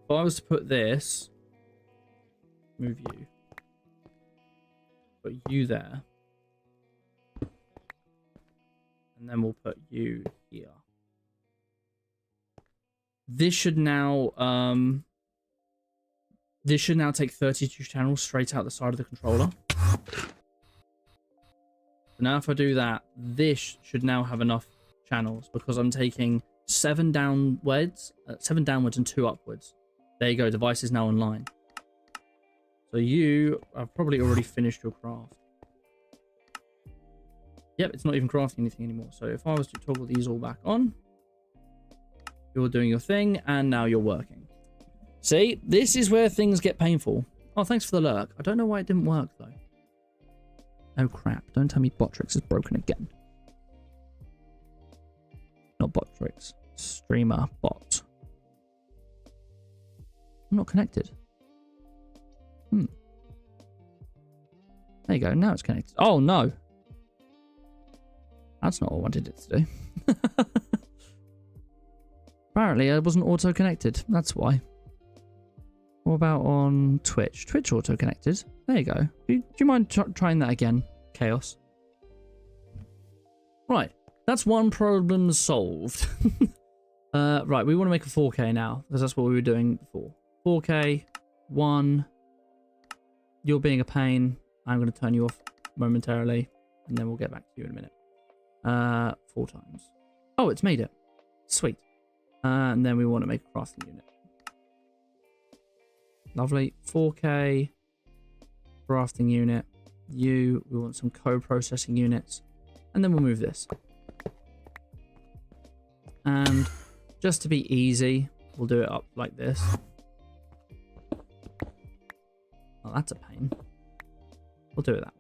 If I was to put this, move you, put you there, and then we'll put you here. This should now take 32 channels straight out the side of the controller. So now if I do that, this should now have enough channels because I'm taking 7 downwards and 2 upwards. There you go, device is now online. So you have probably already finished your craft. Yep, it's not even crafting anything anymore. So if I was to toggle these all back on, you're doing your thing, and now you're working. See, this is where things get painful. Oh, thanks for the lurk. I don't know why it didn't work, though. Oh, crap. Don't tell me Botrix is broken again. Not Botrix. Streamer bot. I'm not connected. There you go. Now it's connected. Oh, no. That's not what I wanted it to do. Apparently, I wasn't auto-connected. That's why. What about on Twitch? Twitch auto-connected. There you go. Do you mind trying that again, Chaos? Right. That's one problem solved. Right, we want to make a 4K now, because that's what we were doing before. 4K, 1. You're being a pain. I'm going to turn you off momentarily, and then we'll get back to you in a minute. 4 times. Oh, it's made it. Sweet. And then we want to make a crafting unit. Lovely. 4K crafting unit. We want some co-processing units. And then we'll move this. And just to be easy, we'll do it up like this. Oh, that's a pain. We'll do it that way.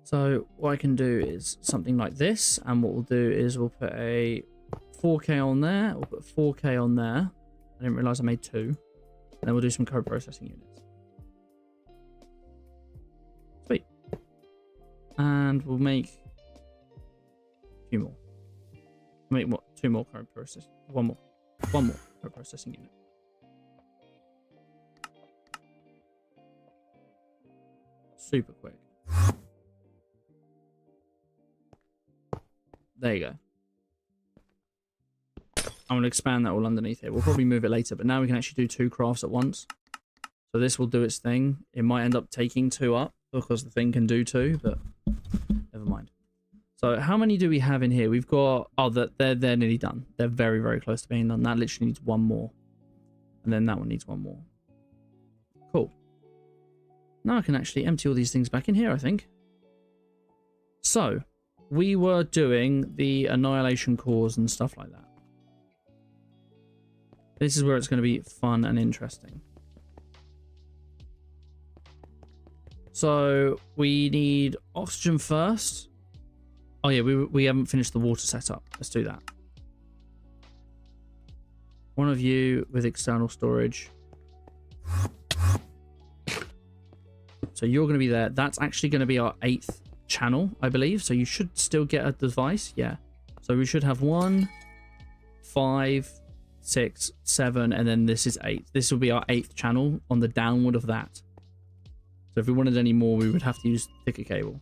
So what I can do is something like this, and what we'll do is we'll put a 4K on there, we'll put 4K on there. I didn't realize I made 2. And then we'll do some co-processing units. Sweet. And we'll make a few more. Make what? 2 more co-processing. One more co-processing unit. Super quick. There you go. I'm going to expand that all underneath here. We'll probably move it later, but now we can actually do 2 crafts at once. So this will do its thing. It might end up taking 2 up because the thing can do 2, but never mind. So how many do we have in here? We've got... Oh, they're nearly done. They're very, very close to being done. That literally needs 1 more. And then that one needs 1 more. Cool. Now I can actually empty all these things back in here, I think. So... we were doing the annihilation cores and stuff like that. This is where it's going to be fun and interesting. So we need oxygen first. Oh yeah, we haven't finished the water setup. Let's do that. One of you with external storage. So you're going to be there. That's actually going to be our 8th channel, I believe. So you should still get a device. Yeah. So we should have 1, 5, 6, 7, and then this is 8. This will be our 8th channel on the downward of that. So if we wanted any more, we would have to use thicker cable.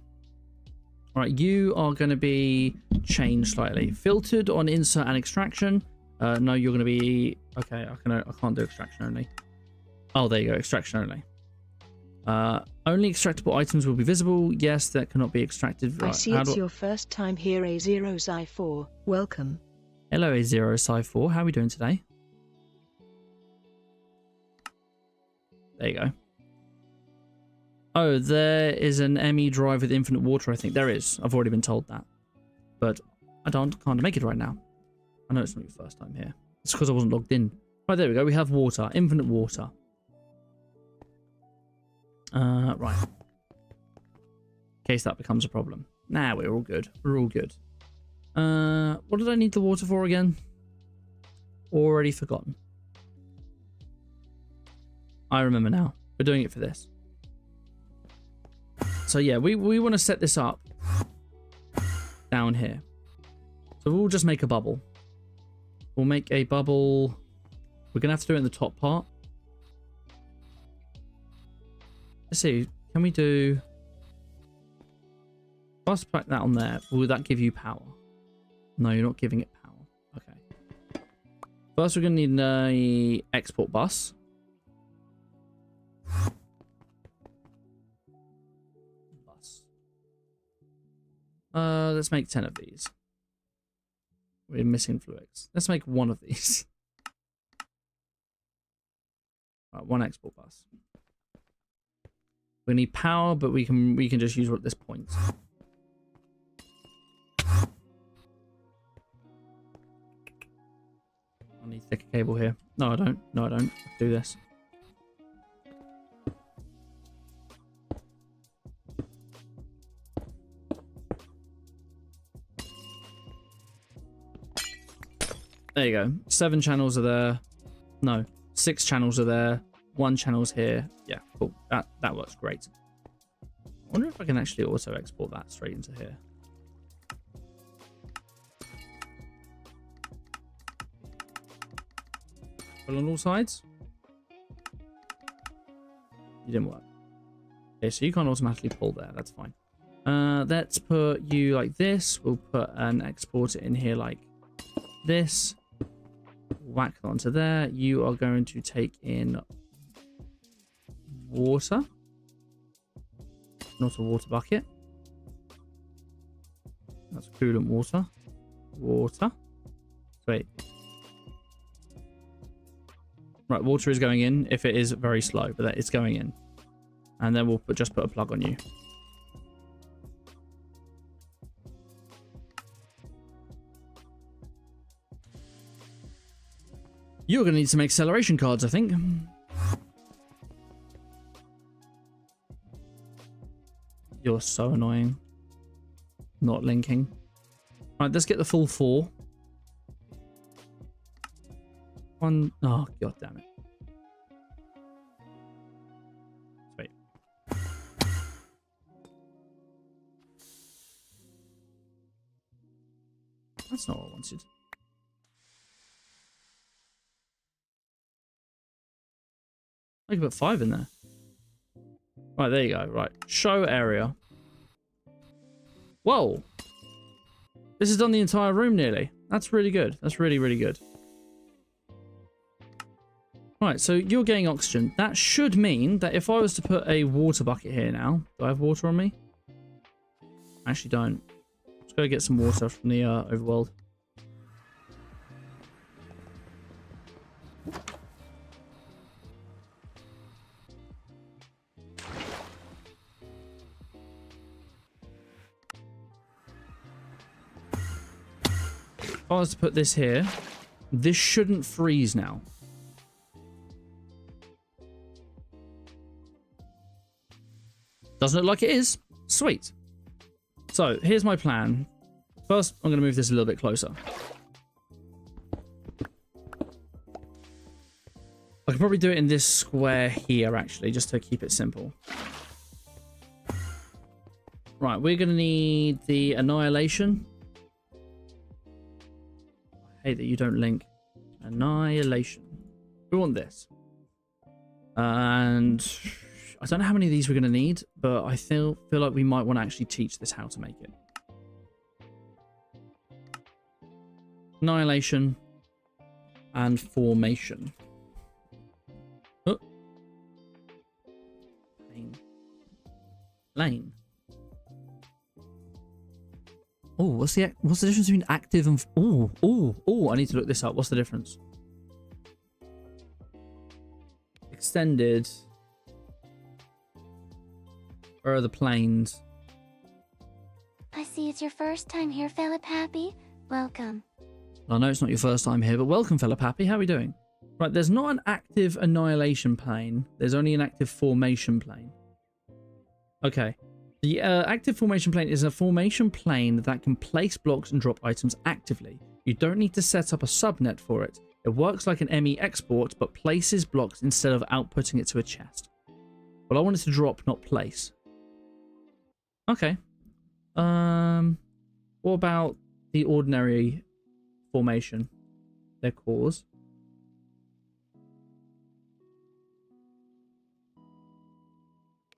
All right, you are going to be changed slightly. Filtered on insert and extraction. No, you're going to be... Okay, I can't do extraction only. Oh, there you go, extraction only. Only extractable items will be visible. Yes, that cannot be extracted. Right. I see it's your first time here, A0Xi4. Welcome. Hello, A0Xi4. How are we doing today? There you go. Oh, there is an ME drive with infinite water, I think. There is. I've already been told that. But I can't make it right now. I know it's not your first time here. It's because I wasn't logged in. Right, there we go. We have water. Infinite water. Right. In case that becomes a problem. Nah, we're all good. We're all good. What did I need the water for again? Already forgotten. I remember now. We're doing it for this. So yeah, we want to set this up down here. So we'll just make a bubble. We'll make a bubble. We're going to have to do it in the top part. Let's see. Can we do... Let's put that on there. Will that give you power? No, you're not giving it power. Okay. First, we're going to need a export bus. Let's make 10 of these. We're missing fluids. Let's make one of these. Right, one export bus. We need power, but we can just use it at this point. I need thicker cable here. No, I don't. No, I don't. Do this. There you go. 7 channels are there. No, 6 channels are there. 1 channel's here. Yeah, cool. That works great. I wonder if I can actually also export that straight into here. Pull on all sides. You didn't work. Okay, so you can't automatically pull there. That's fine. Let's put you like this. We'll put and export it in here like this. Whack that onto there. You are going to take in water, not a water bucket. That's coolant water. Water. Wait. Right, water is going in if it is very slow, but it's going in. And then we'll just put a plug on you. You're going to need some acceleration cards, I think. You're so annoying. Not linking. Right, let's get the full 4. One. Oh, god damn it. Wait. That's not what I wanted. I can put 5 in there. Right, there you go. Right, show area. Whoa. This has done the entire room nearly. That's really good. That's really, really good. Right, so you're getting oxygen. That should mean that if I was to put a water bucket here now... Do I have water on me? I actually don't. Let's go get some water from the overworld. If I was to put this here, this shouldn't freeze now. Doesn't look like it is. Sweet. So, here's my plan. First, I'm going to move this a little bit closer. I could probably do it in this square here, actually, just to keep it simple. Right, we're going to need the Annihilation. I hate that you don't link. Annihilation. We want this. And I don't know how many of these we're going to need, but I feel like we might want to actually teach this how to make it. Annihilation and Formation. Oh. Lane. Oh, what's the difference between active and... Oh, I need to look this up. What's the difference? Extended. Where are the planes? I see it's your first time here, Philip Happy. Welcome. I know it's not your first time here, but welcome, Philip Happy. How are we doing? Right, there's not an active annihilation plane. There's only an active formation plane. Okay. The active formation plane is a formation plane that can place blocks and drop items actively. You don't need to set up a subnet for it. It works like an ME export, but places blocks instead of outputting it to a chest. Well, I wanted to drop, not place. Okay. What about the ordinary formation? Their cause.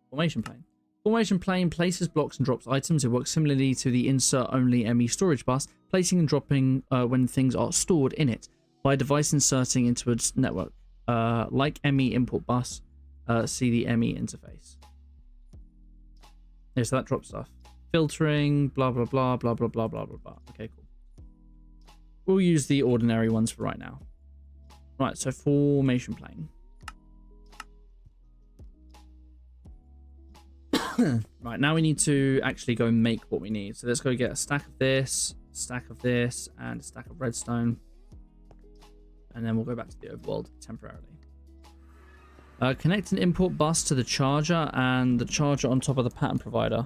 Formation plane. Formation plane places blocks and drops items. It works similarly to the insert-only ME storage bus, placing and dropping when things are stored in it by device inserting into its network. Like ME import bus, see the ME interface. Yeah, so that drops stuff. Filtering, blah, blah, blah, blah, blah, blah, blah, blah, blah. Okay, cool. We'll use the ordinary ones for right now. Right, so formation plane. Right, now we need to actually go make what we need. So let's go get a stack of this, and a stack of redstone. And then we'll go back to the overworld temporarily. Connect an import bus to the charger and the charger on top of the pattern provider.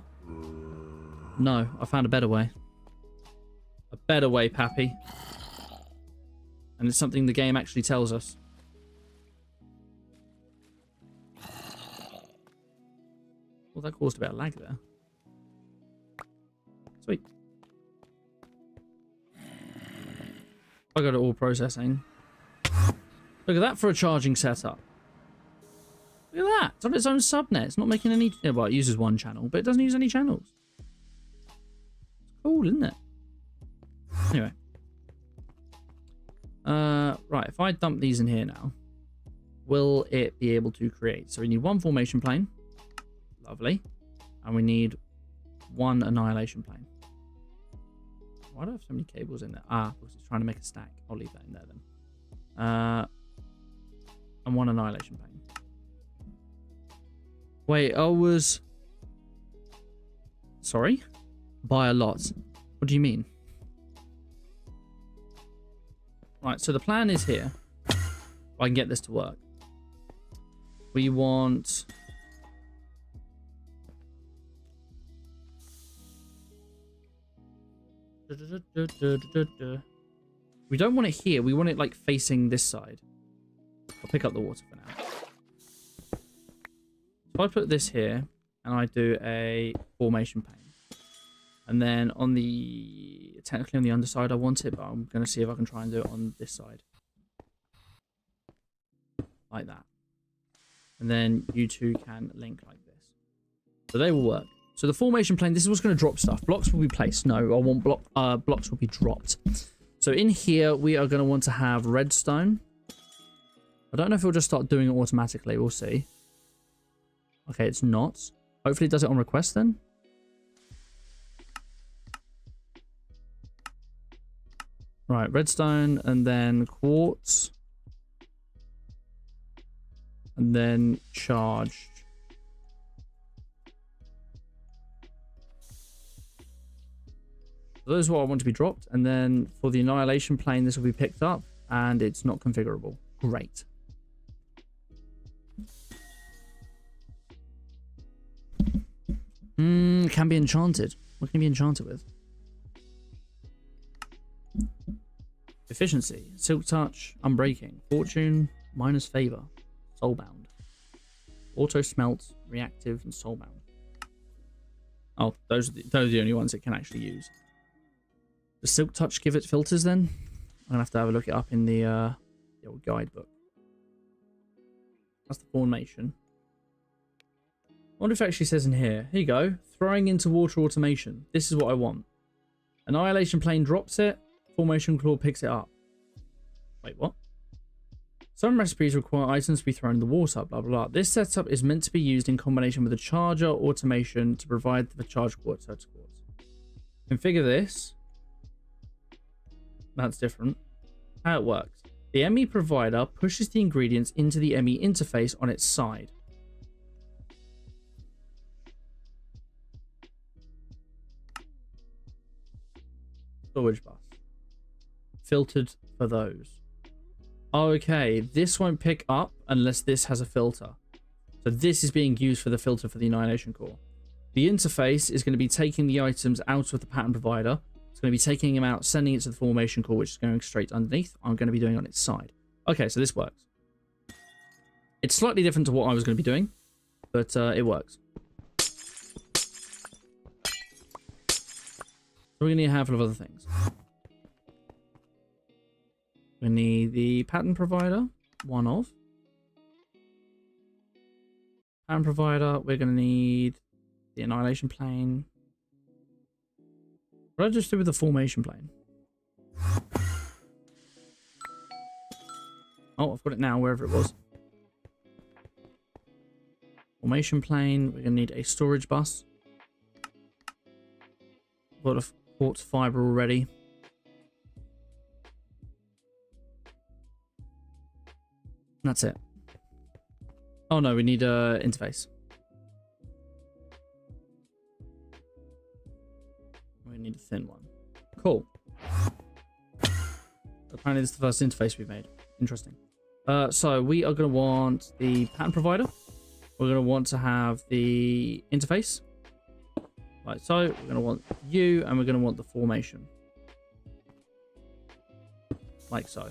No, I found a better way. A better way, Pappy. And it's something the game actually tells us. Well, that caused a bit of lag there. Sweet. I got it all processing. Look at that for a charging setup. Look at that. It's on its own subnet. It's not making any... Well, it uses one channel, but it doesn't use any channels. It's cool, isn't it? Anyway. Right, if I dump these in here now, will it be able to create? So we need one formation plane. Lovely. And we need one annihilation plane. Why do I have so many cables in there? Ah, because it's trying to make a stack. I'll leave that in there then. And one annihilation plane. Wait, I was... Sorry? By a lot. What do you mean? Right, so the plan is here. If I can get this to work. We want... We don't want it here. We want it like facing this side. I'll pick up the water for now. If I put this here and I do a formation pane, and then on the technically on the underside I want it, but I'm going to see if I can try and do it on this side like that, and then you two can link like this, so they will work. So the formation plane, this is what's going to drop stuff. Blocks will be placed. No, I want blocks will be dropped. So in here, we are going to want to have redstone. I don't know if it'll just start doing it automatically. We'll see. Okay, it's not. Hopefully it does it on request then. Right, redstone and then quartz. And then charged. So those are what I want to be dropped. And then for the annihilation plane, this will be picked up and it's not configurable. Great. Can be enchanted. What can it be enchanted with? Efficiency. Silk touch. Unbreaking. Fortune. Minus favor. Soulbound. Auto smelt. Reactive and soulbound. Oh, those are the only ones it can actually use. Does Silk Touch give it filters then? I'm going to have a look it up in the old guidebook. That's the formation. I wonder if it actually says in here. Here you go. Throwing into water automation. This is what I want. Annihilation plane drops it. Formation claw picks it up. Wait, what? Some recipes require items to be thrown in the water, blah, blah, blah. This setup is meant to be used in combination with the charger automation to provide the charge quartz. Configure this. That's different. How it works. The ME provider pushes the ingredients into the ME interface on its side. Storage bus. Filtered for those. Okay, this won't pick up unless this has a filter. So this is being used for the filter for the annihilation core. The interface is going to be taking the items out of the pattern provider. It's going to be taking them out, sending it to the formation core, which is going straight underneath. I'm going to be doing on its side. Okay, so this works. It's slightly different to what I was going to be doing, but it works. So we're going to need a handful of other things. We need the pattern provider, one of. Pattern provider, we're going to need the annihilation plane. What did I just do with the formation plane? Oh, I've got it now, wherever it was. Formation plane, we're going to need a storage bus. A lot of quartz fiber already. That's it. Oh no, we need a interface. We need a thin one. Cool. Apparently this is the first interface we've made. Interesting. So we are going to want the pattern provider. We're going to want to have the interface. Like so. We're going to want you, and we're going to want the formation. Like so.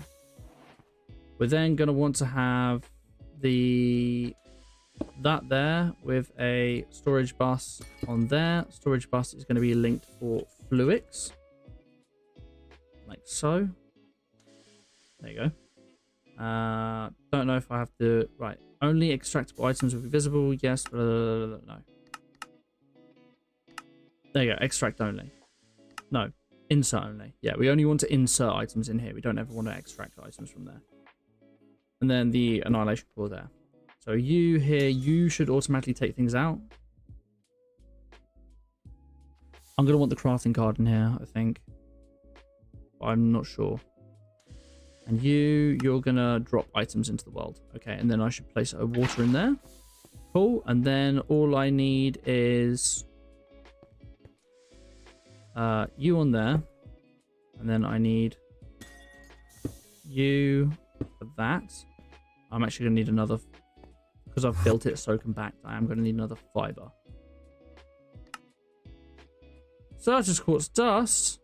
We're then going to want to have that there with a storage bus on there. Storage bus is going to be linked for Fluix. Like so. There you go. Don't know if I have to... Right. Only extractable items will be visible. Yes. No. There you go. Extract only. No. Insert only. Yeah, we only want to insert items in here. We don't ever want to extract items from there. And then the annihilation core there. So you here, you should automatically take things out. I'm going to want the crafting card in here, I think. But I'm not sure. And you're going to drop items into the world. Okay, and then I should place a water in there. Cool. And then all I need is you on there. And then I need you for that. I'm actually going to need another, because I've built it so compact, I am going to need another fiber. Surge's quartz dust.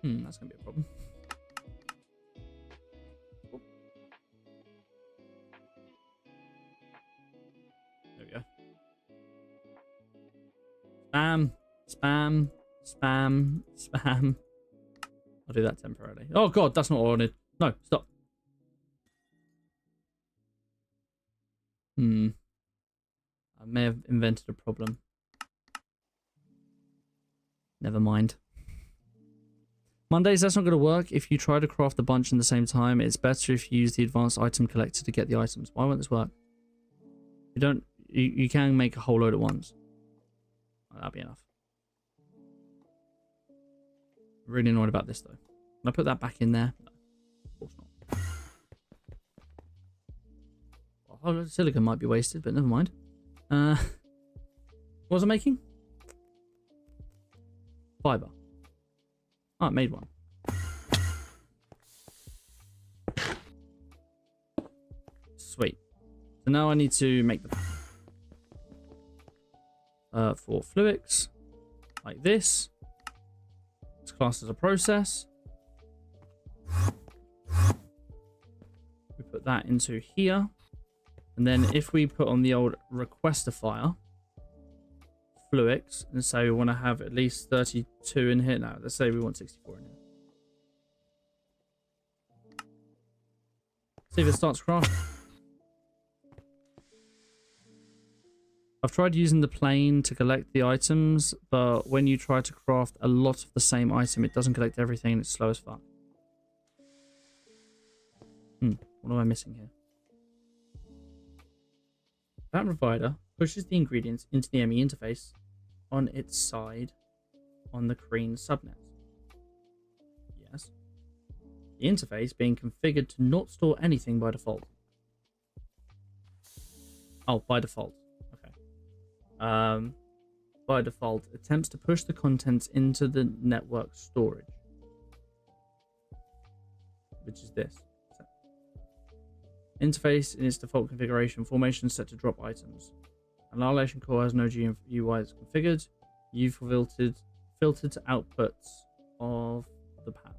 That's going to be a problem. There we go. Spam, spam, spam, spam. I'll do that temporarily. Oh god, that's not what I wanted. No, stop. I may have invented a problem. Never mind. Mondays, that's not going to work. If you try to craft a bunch in the same time, it's better if you use the advanced item collector to get the items. Why won't this work? You can make a whole load at once. That'll be enough. Really annoyed about this though. Can I put that back in there? No, of course not. Well, silicon might be wasted, but never mind. What was I making? Fiber. Oh, I made one. Sweet. So now I need to make the for Fluix, like this. It's classed as a process. We put that into here. And then if we put on the old requestifier, Fluix, and say we want to have at least 32 in here. Now, let's say we want 64 in here. See if it starts crafting. I've tried using the plane to collect the items, but when you try to craft a lot of the same item, it doesn't collect everything and it's slow as fuck. What am I missing here? That provider pushes the ingredients into the ME interface on its side on the Kreen subnet. Yes. The interface being configured to not store anything by default. Oh, by default. Okay. By default, attempts to push the contents into the network storage. Which is this. Interface in its default configuration. Formation set to drop items. Annihilation core has no GUI that's configured. You've filtered to outputs of the pattern.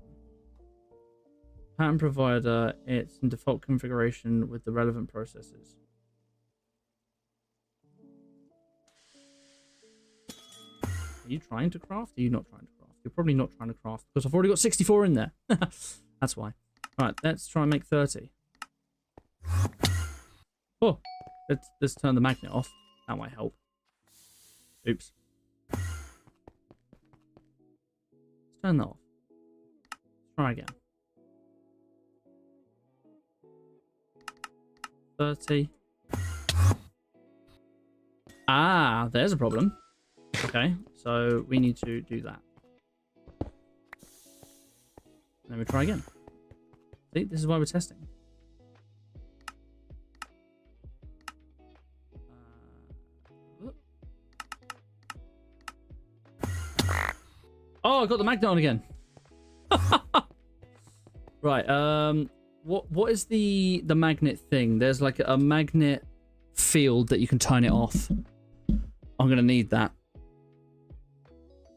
Pattern provider, it's in default configuration with the relevant processes. Are you trying to craft? Are you not trying to craft? You're probably not trying to craft because I've already got 64 in there. That's why. Right, let's try and make 30. Oh, let's turn the magnet off. That might help. Oops. Let's turn that off. Try again. 30. Ah, there's a problem. Okay, so we need to do that. Then we try again. See, this is why we're testing. Oh, I got the magnet on again. Right. What is the magnet thing? There's like a magnet field that you can turn it off. I'm gonna need that.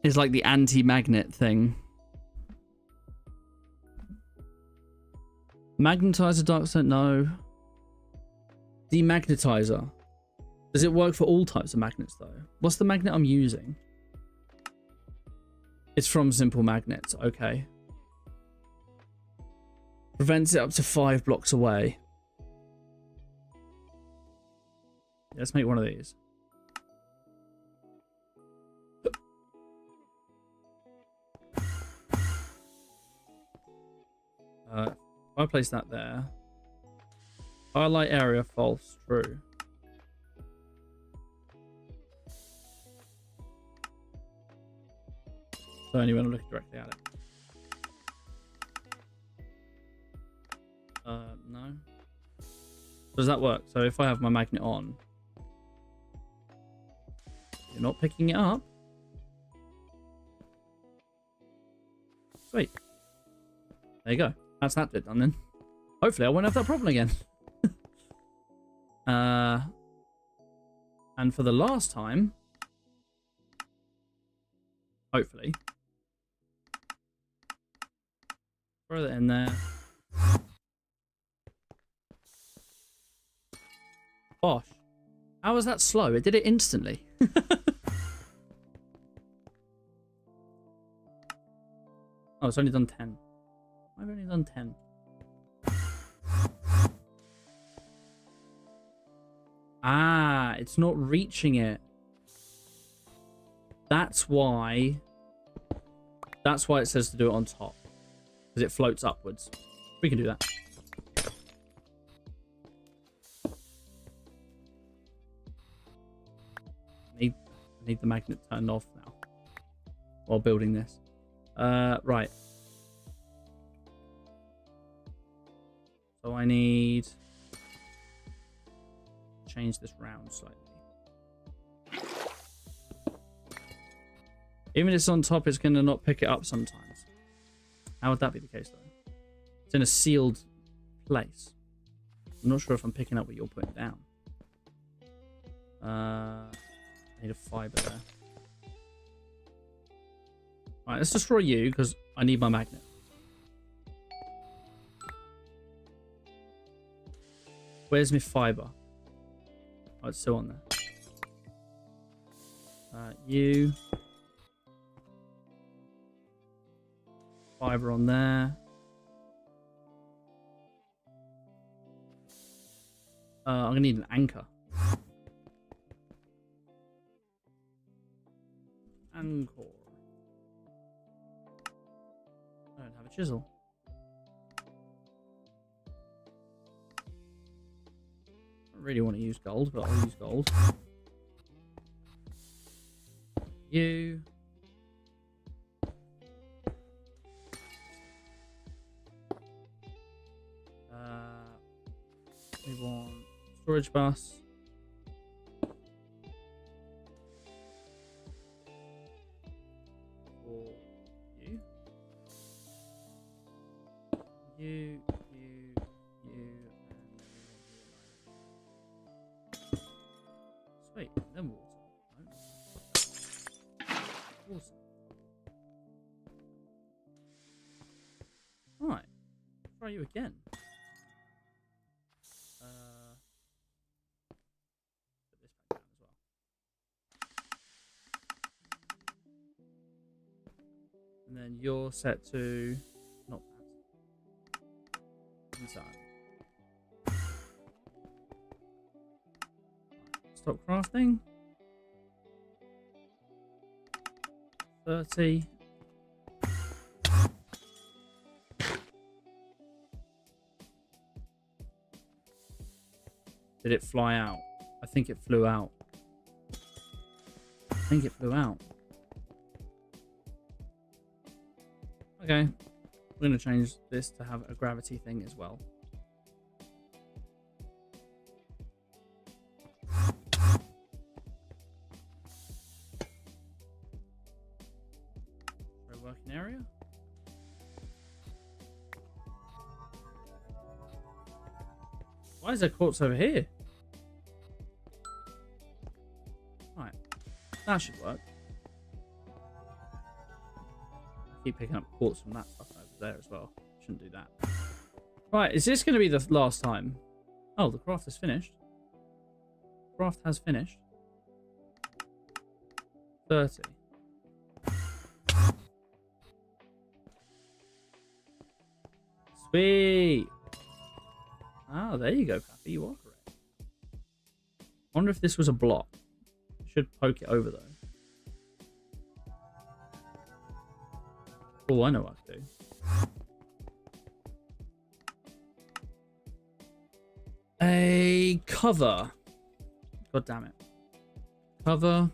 It's like the anti-magnet thing. Magnetizer, dark side, no. Demagnetizer. Does it work for all types of magnets though? What's the magnet I'm using? It's from Simple Magnets, okay. Prevents it up to 5 blocks away. Let's make one of these. If I place that there. Highlight area false, true. So only when I'm looking directly at it. No. Does that work? So if I have my magnet on, you're not picking it up. Sweet. There you go. That's that bit done then. Hopefully I won't have that problem again. And for the last time, hopefully, throw that in there. Gosh, how was that slow? It did it instantly. Oh, it's only done 10. I've only done 10. Ah, it's not reaching it. That's why it says to do it on top. Because it floats upwards. We can do that. I need the magnet turned off now. While building this. Right. So I need to change this round slightly. Even if it's on top, it's going to not pick it up sometimes. How would that be the case, though? It's in a sealed place. I'm not sure if I'm picking up what you're putting down. I need a fiber there. Alright, let's destroy you, because I need my magnet. Where's my fiber? Oh, it's still on there. You. Fiber on there. I'm gonna need an anchor. Anchor. I don't have a chisel. I don't really want to use gold, but I'll use gold. You. We want storage bus. For you. You, and then we Sweet. Then water. Awesome. Right. Try you again. Put this back down as well. And then you're set to not that. Inside. Stop crafting. 30. Did it fly out? I think it flew out. I think it flew out. Okay. We're going to change this to have a gravity thing as well. Working area. Why is there quartz over here? Right, that should work. I keep picking up quartz from that stuff over there as well. Shouldn't do that. Right, is this going to be the last time? Oh, the craft is finished. Craft has finished. 30. Sweet. Ah, there you go, Pappy. You are correct. Wonder if this was a block. Should poke it over though. Oh, I know what I can do. A cover. God damn it. Cover.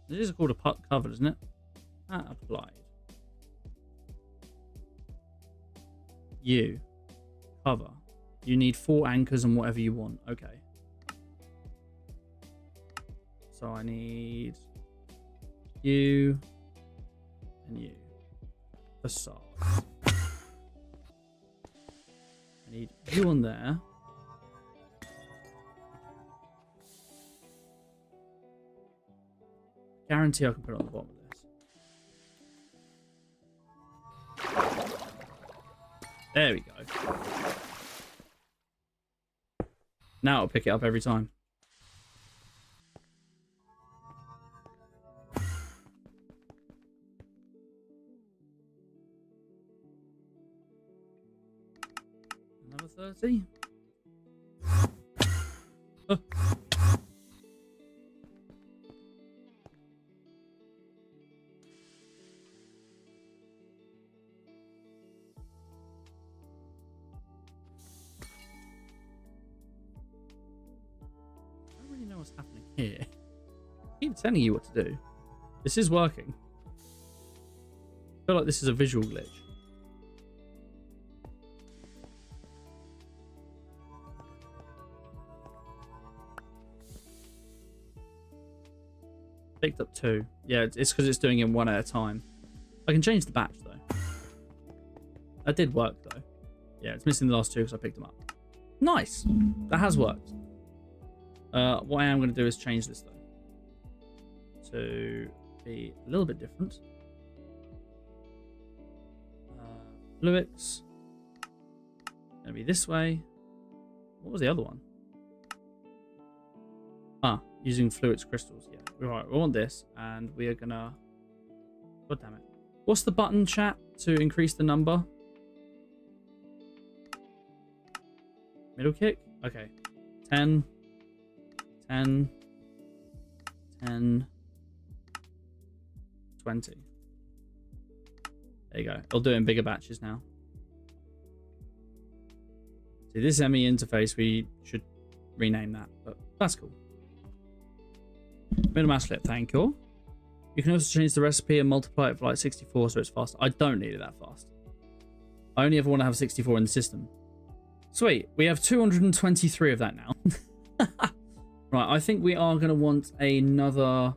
This is called a cover, isn't it? Ah, applied. You. Cover. You need 4 anchors and whatever you want. Okay. So I need you and you. Facade. I need you on there. Guarantee I can put it on the bottom of this. There we go. Now it'll pick it up every time. Another 30. Oh. What's happening here? I keep telling you what to do. This is working. I feel like this is a visual glitch. Picked up 2. Yeah, it's because it's doing it 1 at a time. I can change the batch though. That did work though. Yeah, it's missing the last 2 because I picked them up. Nice. That has worked. What I am going to do is change this though to be a little bit different. Fluix going to be this way. What was the other one? Ah, using Fluix crystals. Yeah, right. We want this, and we are gonna. God damn it! What's the button, chat, to increase the number? Middle kick. Okay, 10. 10, 10, 20. There you go. I'll do it in bigger batches now. See, this ME interface, we should rename that, but that's cool. Middle mass flip, thank you. You can also change the recipe and multiply it for like 64 so it's faster. I don't need it that fast. I only ever want to have 64 in the system. Sweet. We have 223 of that now. Right, I think we are going to want another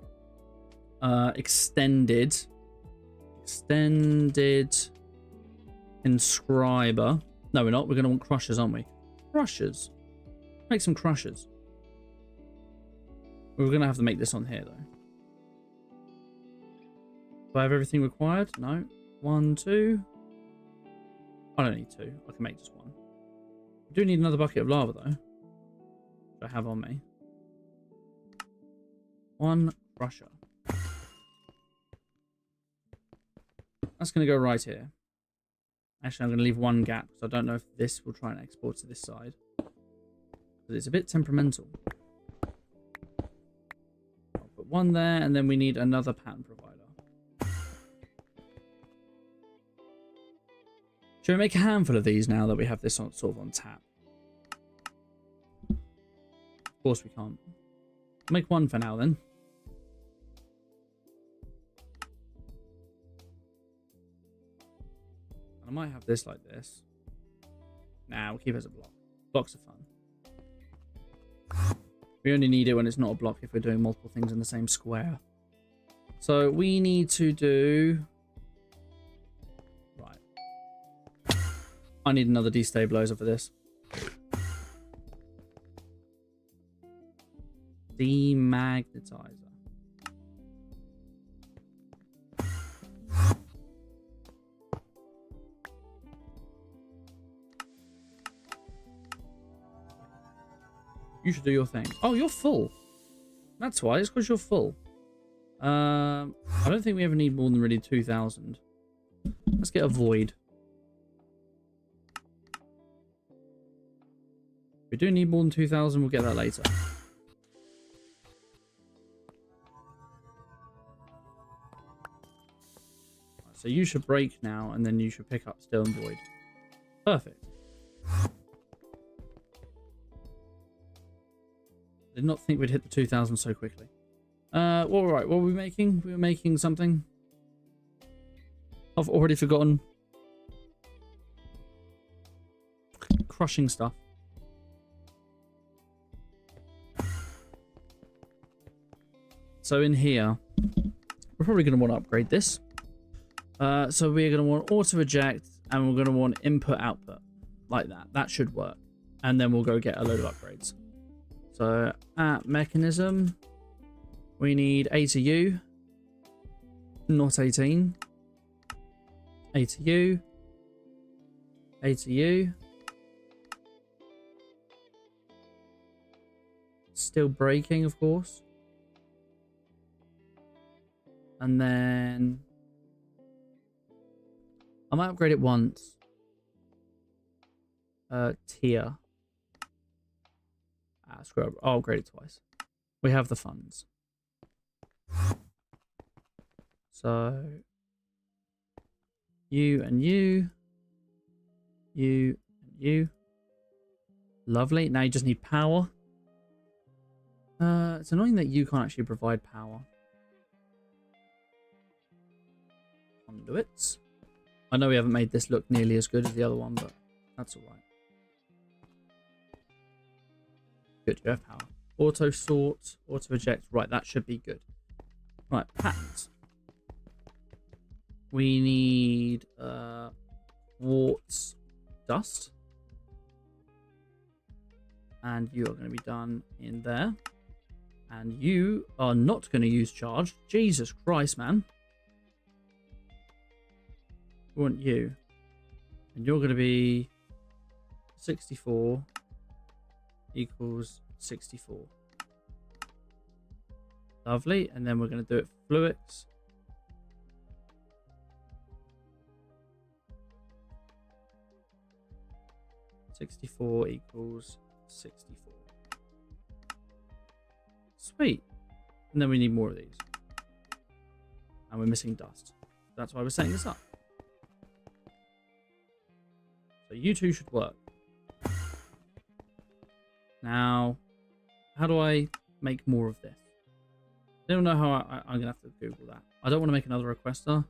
extended inscriber. No, we're not. We're going to want crushers, aren't we? Crushers. Make some crushers. We're going to have to make this on here, though. Do I have everything required? No. 1, 2. I don't need 2. I can make just 1. I do need another bucket of lava, though. Which I have on me. 1 crusher. That's going to go right here. Actually, I'm going to leave 1 gap because I don't know if this will try and export to this side. Because it's a bit temperamental. I'll put 1 there, and then we need another pattern provider. Should we make a handful of these now that we have this on, sort of on tap? Of course we can't. Make 1 for now then. And I might have this like this. Nah, we'll keep it as a block. Blocks are fun. We only need it when it's not a block if we're doing multiple things in the same square. So we need to do... I need another destabilizer for this. Demagnetizer. You should do your thing. Oh, you're full. That's why. It's because you're full. I don't think we ever need more than really 2,000. Let's get a void. If we do need more than 2,000, we'll get that later. Right, so you should break now, and then you should pick up still and void. Perfect. Did not think we'd hit the 2,000 so quickly. Well, right, what were we making? We were making something. I've already forgotten. Crushing stuff. So in here, we're probably going to want to upgrade this. So we're going to want auto eject, and we're going to want input output like that. That should work. And then we'll go get a load of upgrades. So at mechanism, we need A to U, not 18. A to U, A to U. Still breaking, of course. And then I might upgrade it once. Tier. Screw up. I'll upgrade it twice. We have the funds. So you and you. You and you. Lovely. Now you just need power. It's annoying that you can't actually provide power. Conduits. I know we haven't made this look nearly as good as the other one, but that's alright. Good, you have power. Auto sort, auto eject. Right, that should be good. Right, patterns. We need quartz dust. And you are going to be done in there. And you are not going to use charge. Jesus Christ, man. We want you. And you're going to be 64 equals 64. Lovely. And then we're going to do it for Fluix. (64 equals 64). Sweet. And then we need more of these. And we're missing dust. That's why we're setting this up. So you two should work. Now, how do I make more of this? I don't know how I'm going to have to Google that. I don't want to make another requester. I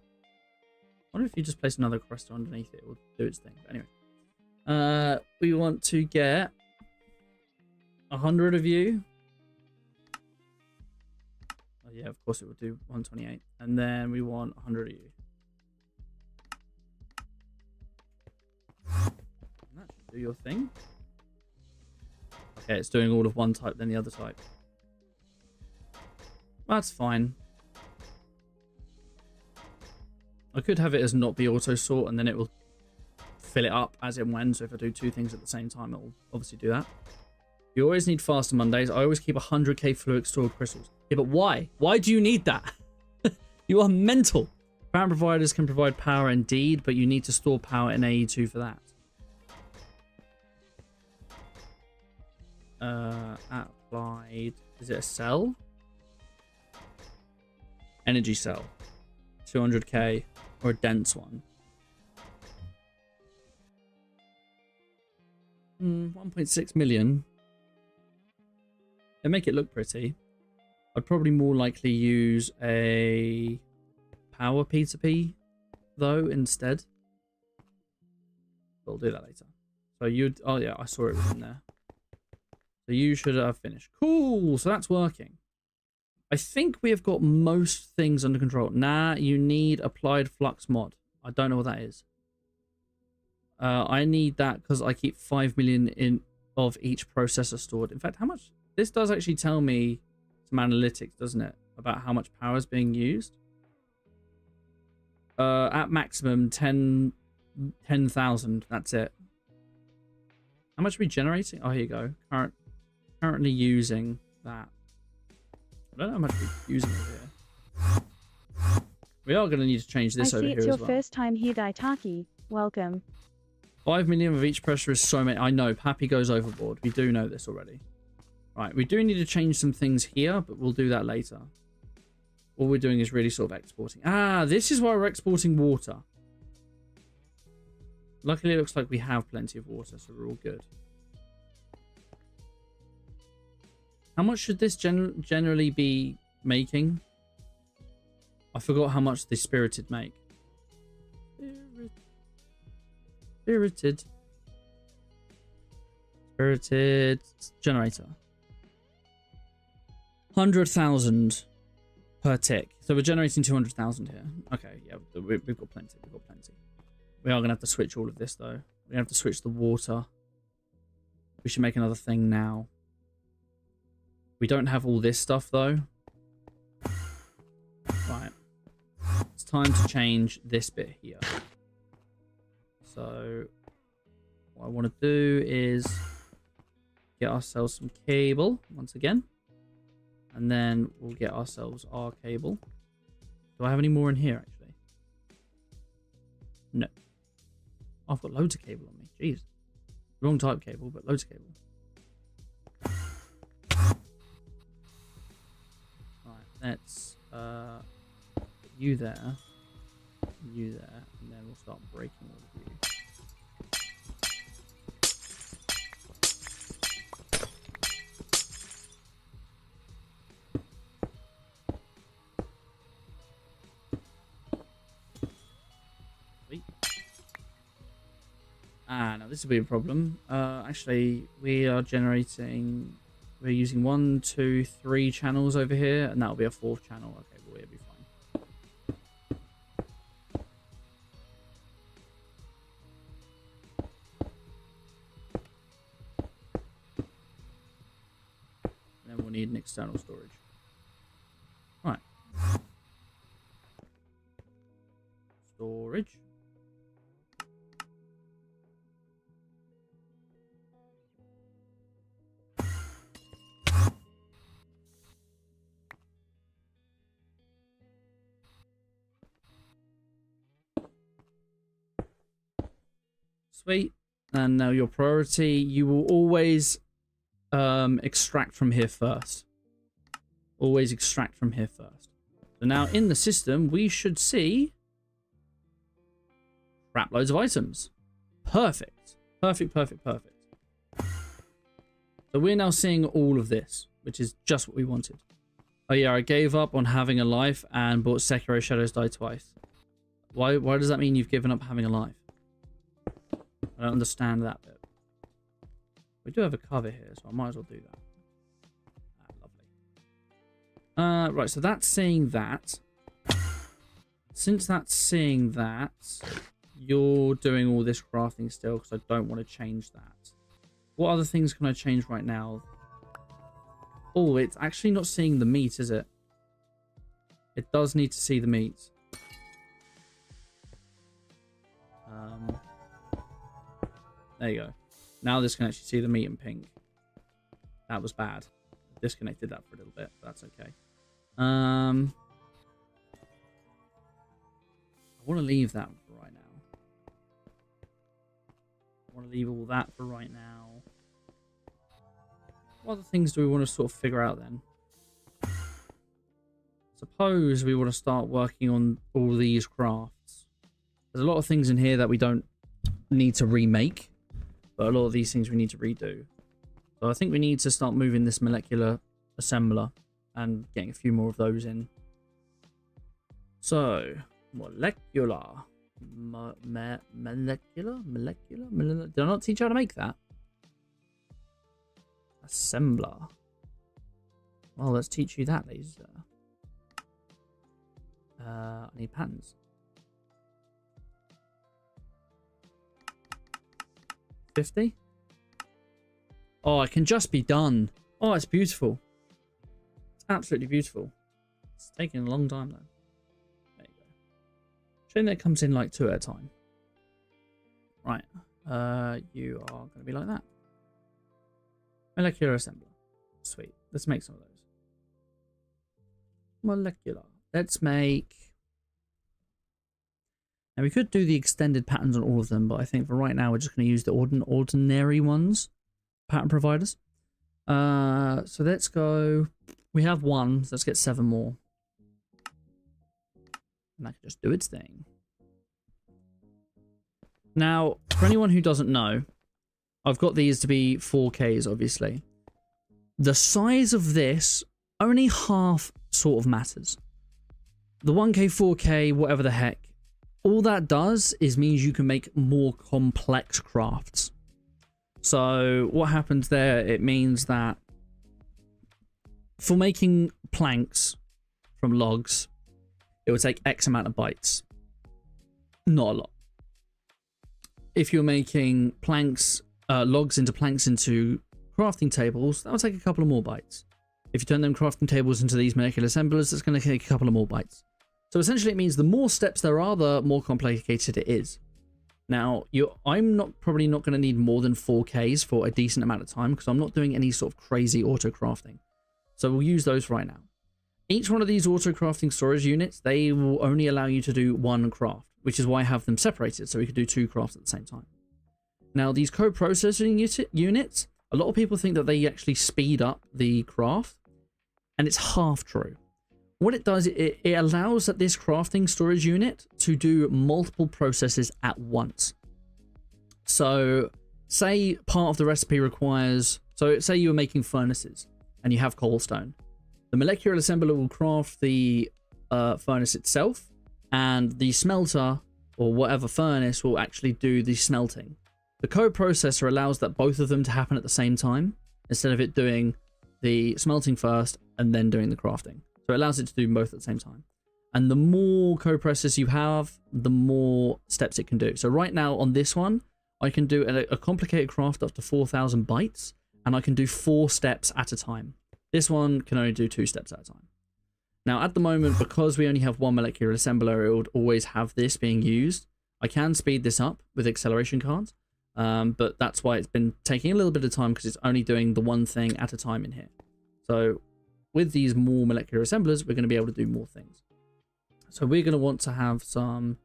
wonder if you just place another requester underneath it, it will do its thing. But anyway. We want to get 100 of you. Oh yeah, of course it will do 128. And then we want 100 of you. And that should do your thing. Okay, it's doing all of one type, then the other type. That's fine. I could have it as not be auto sort, and then it will fill it up as it when. So if I do two things at the same time, it will obviously do that. You always need faster Mondays. I always keep 100k fluid stored crystals. Yeah, but why? Why do you need that? You are mental. Power providers can provide power indeed, but you need to store power in AE2 for that. Applied. Is it a cell? Energy cell. 200k or a dense one. 1.6 million. They make it look pretty. I'd probably more likely use a power P2P though instead. We'll do that later. So you'd, oh yeah, I saw it was in there. So you should have finished. Cool, so that's working. I think we have got most things under control. Nah, you need applied flux mod. I don't know what that is. I need that because I keep 5 million in of each processor stored. In fact, how much? This does actually tell me some analytics, doesn't it? About how much power is being used. At maximum 10,000. That's it. How much are we generating? Oh, here you go. Currently using that. I don't know how much we're using over here. We are going to need to change this over here as well. I see it's your first time here, Daitaki. Welcome. 5 million of each pressure is so many. I know, Pappy goes overboard. We do know this already. Right, we do need to change some things here, but we'll do that later. All we're doing is really sort of exporting. Ah, this is why we're exporting water. Luckily, it looks like we have plenty of water, so we're all good. How much should this generally be making? I forgot how much the spirited make. Spirited generator. 100,000 per tick. So we're generating 200,000 here. Okay, yeah, we've got plenty. We've got plenty. We are going to have to switch all of this, though. We have to switch the water. We should make another thing now. We don't have all this stuff, though. Right. It's time to change this bit here. So, what I want to do is get ourselves some cable, once again. And then we'll get ourselves our cable. Do I have any more in here, actually? No. Oh, I've got loads of cable on me. Jeez. Wrong type cable, but loads of cable. Right, let's put you there, you there, and then we'll start breaking all of you. Ah, now this will be a problem. Actually, we're using 1, 2, 3 channels over here, and that'll be a 4th channel. Okay, well, it'll be fine. And then we'll need an external storage. Right. Storage. Sweet. And now your priority, you will always extract from here first. Always extract from here first. So now in the system, we should see crap loads of items. Perfect. Perfect, perfect, perfect. So we're now seeing all of this, which is just what we wanted. Oh yeah, I gave up on having a life and bought Sekiro Shadows Die Twice. Why does that mean you've given up having a life? I don't understand that bit. We do have a cover here, so I might as well do that. Ah, lovely. Right, so that's seeing that. Since that's seeing that, you're doing all this crafting still, because I don't want to change that. What other things can I change right now? Oh, it's actually not seeing the meat, is it? It does need to see the meat. There you go. Now this can actually see the meat in pink. That was bad. Disconnected that for a little bit, but that's okay. I want to leave that for right now. I want to leave all that for right now. What other things do we want to sort of figure out then? Suppose we want to start working on all these crafts. There's a lot of things in here that we don't need to remake, but a lot of these things we need to redo. So I think we need to start moving this molecular assembler and getting a few more of those in. So, molecular. Molecular? Did I not teach you how to make that? Assembler. Well, let's teach you that, ladies. I need patterns. 50? Oh, it can just be done. Oh, it's beautiful. It's absolutely beautiful. It's taking a long time, though. There you go. Shame that it comes in like 2 at a time. Right. You are going to be like that. Molecular assembler. Sweet. Let's make some of those. Molecular. Let's make... Now, we could do the extended patterns on all of them, but I think for right now, we're just going to use the ordinary ones. Pattern providers. So let's go... We have 1, so let's get 7 more. And that can just do its thing. Now, for anyone who doesn't know, I've got these to be 4Ks, obviously. The size of this, only half sort of matters. The 1K, 4K, whatever the heck, all that does is means you can make more complex crafts. So what happens there, it means that for making planks from logs, it would take X amount of bytes. Not a lot. If you're making planks, logs into planks into crafting tables, that will take a couple of more bytes. If you turn them crafting tables into these molecular assemblers, that's going to take a couple of more bytes. So essentially it means the more steps there are, the more complicated it is. Now, I'm probably not going to need more than 4Ks for a decent amount of time because I'm not doing any sort of crazy auto crafting. So we'll use those right now. Each one of these auto crafting storage units, they will only allow you to do 1 craft, which is why I have them separated so we could do 2 crafts at the same time. Now, these co-processing units, a lot of people think that they actually speed up the craft, and it's half true. What it does, it allows that this crafting storage unit to do multiple processes at once. So say part of the recipe requires, so say you were making furnaces and you have cobblestone. The molecular assembler will craft the furnace itself, and the smelter or whatever furnace will actually do the smelting. The co-processor allows that both of them to happen at the same time instead of it doing the smelting first and then doing the crafting. So it allows it to do both at the same time. And the more co-processors you have, the more steps it can do. So right now on this one, I can do a complicated craft up to 4,000 bytes, and I can do 4 steps at a time. This one can only do 2 steps at a time. Now at the moment, because we only have 1 molecular assembler, it would always have this being used. I can speed this up with acceleration cards, but that's why it's been taking a little bit of time because it's only doing the one thing at a time in here. So with these more molecular assemblers, we're going to be able to do more things. So we're going to want to have some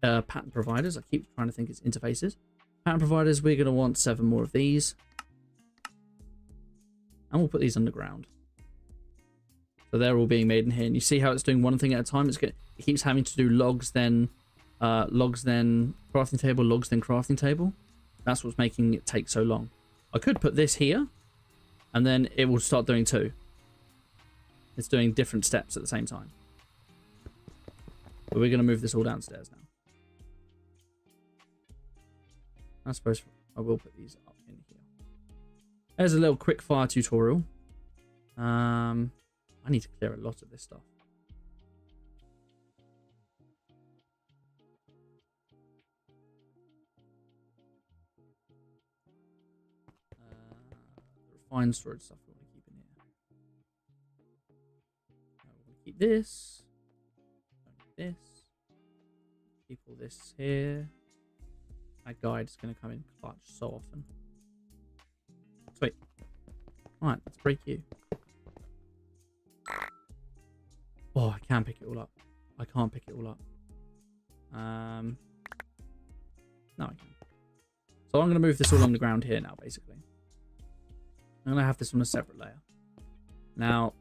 pattern providers. I keep trying to think it's interfaces. Pattern providers, we're going to want 7 more of these. And we'll put these underground. So they're all being made in here. And you see how it's doing one thing at a time? It keeps having to do logs, then crafting table, logs, then crafting table. That's what's making it take so long. I could put this here, and then it will start doing 2. It's doing different steps at the same time. But we're going to move this all downstairs now. I suppose I will put these up in here. There's a little quick fire tutorial. I need to clear a lot of this stuff. fine storage stuff we want to keep in here. We'll keep this. This. Keep all this here. That guide is going to come in clutch so often. Sweet. Alright, let's break you. Oh, I can pick it all up. I can't pick it all up. No, I can. So I'm going to move this all on the ground here now, basically. I'm going to have this on a separate layer. Now,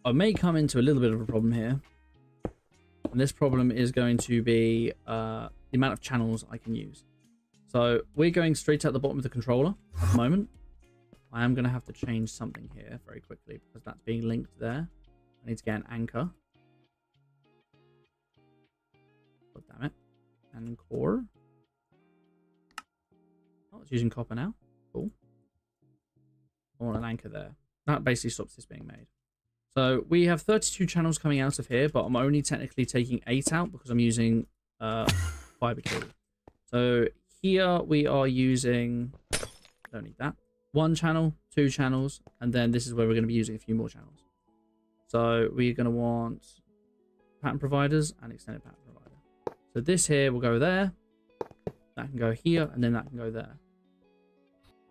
I may come into a little bit of a problem here. And this problem is going to be the amount of channels I can use. So we're going straight at the bottom of the controller at the moment. I am going to have to change something here very quickly because that's being linked there. I need to get an anchor. God damn it. And core. Oh, it's using copper now. Cool. I want an anchor there. That basically stops this being made. So we have 32 channels coming out of here, but I'm only technically taking 8 out because I'm using fiber cable. So here we are using, don't need that, 1 channel, 2 channels, and then this is where we're going to be using a few more channels. So we're going to want pattern providers and extended pattern provider. So this here will go there, that can go here, and then that can go there.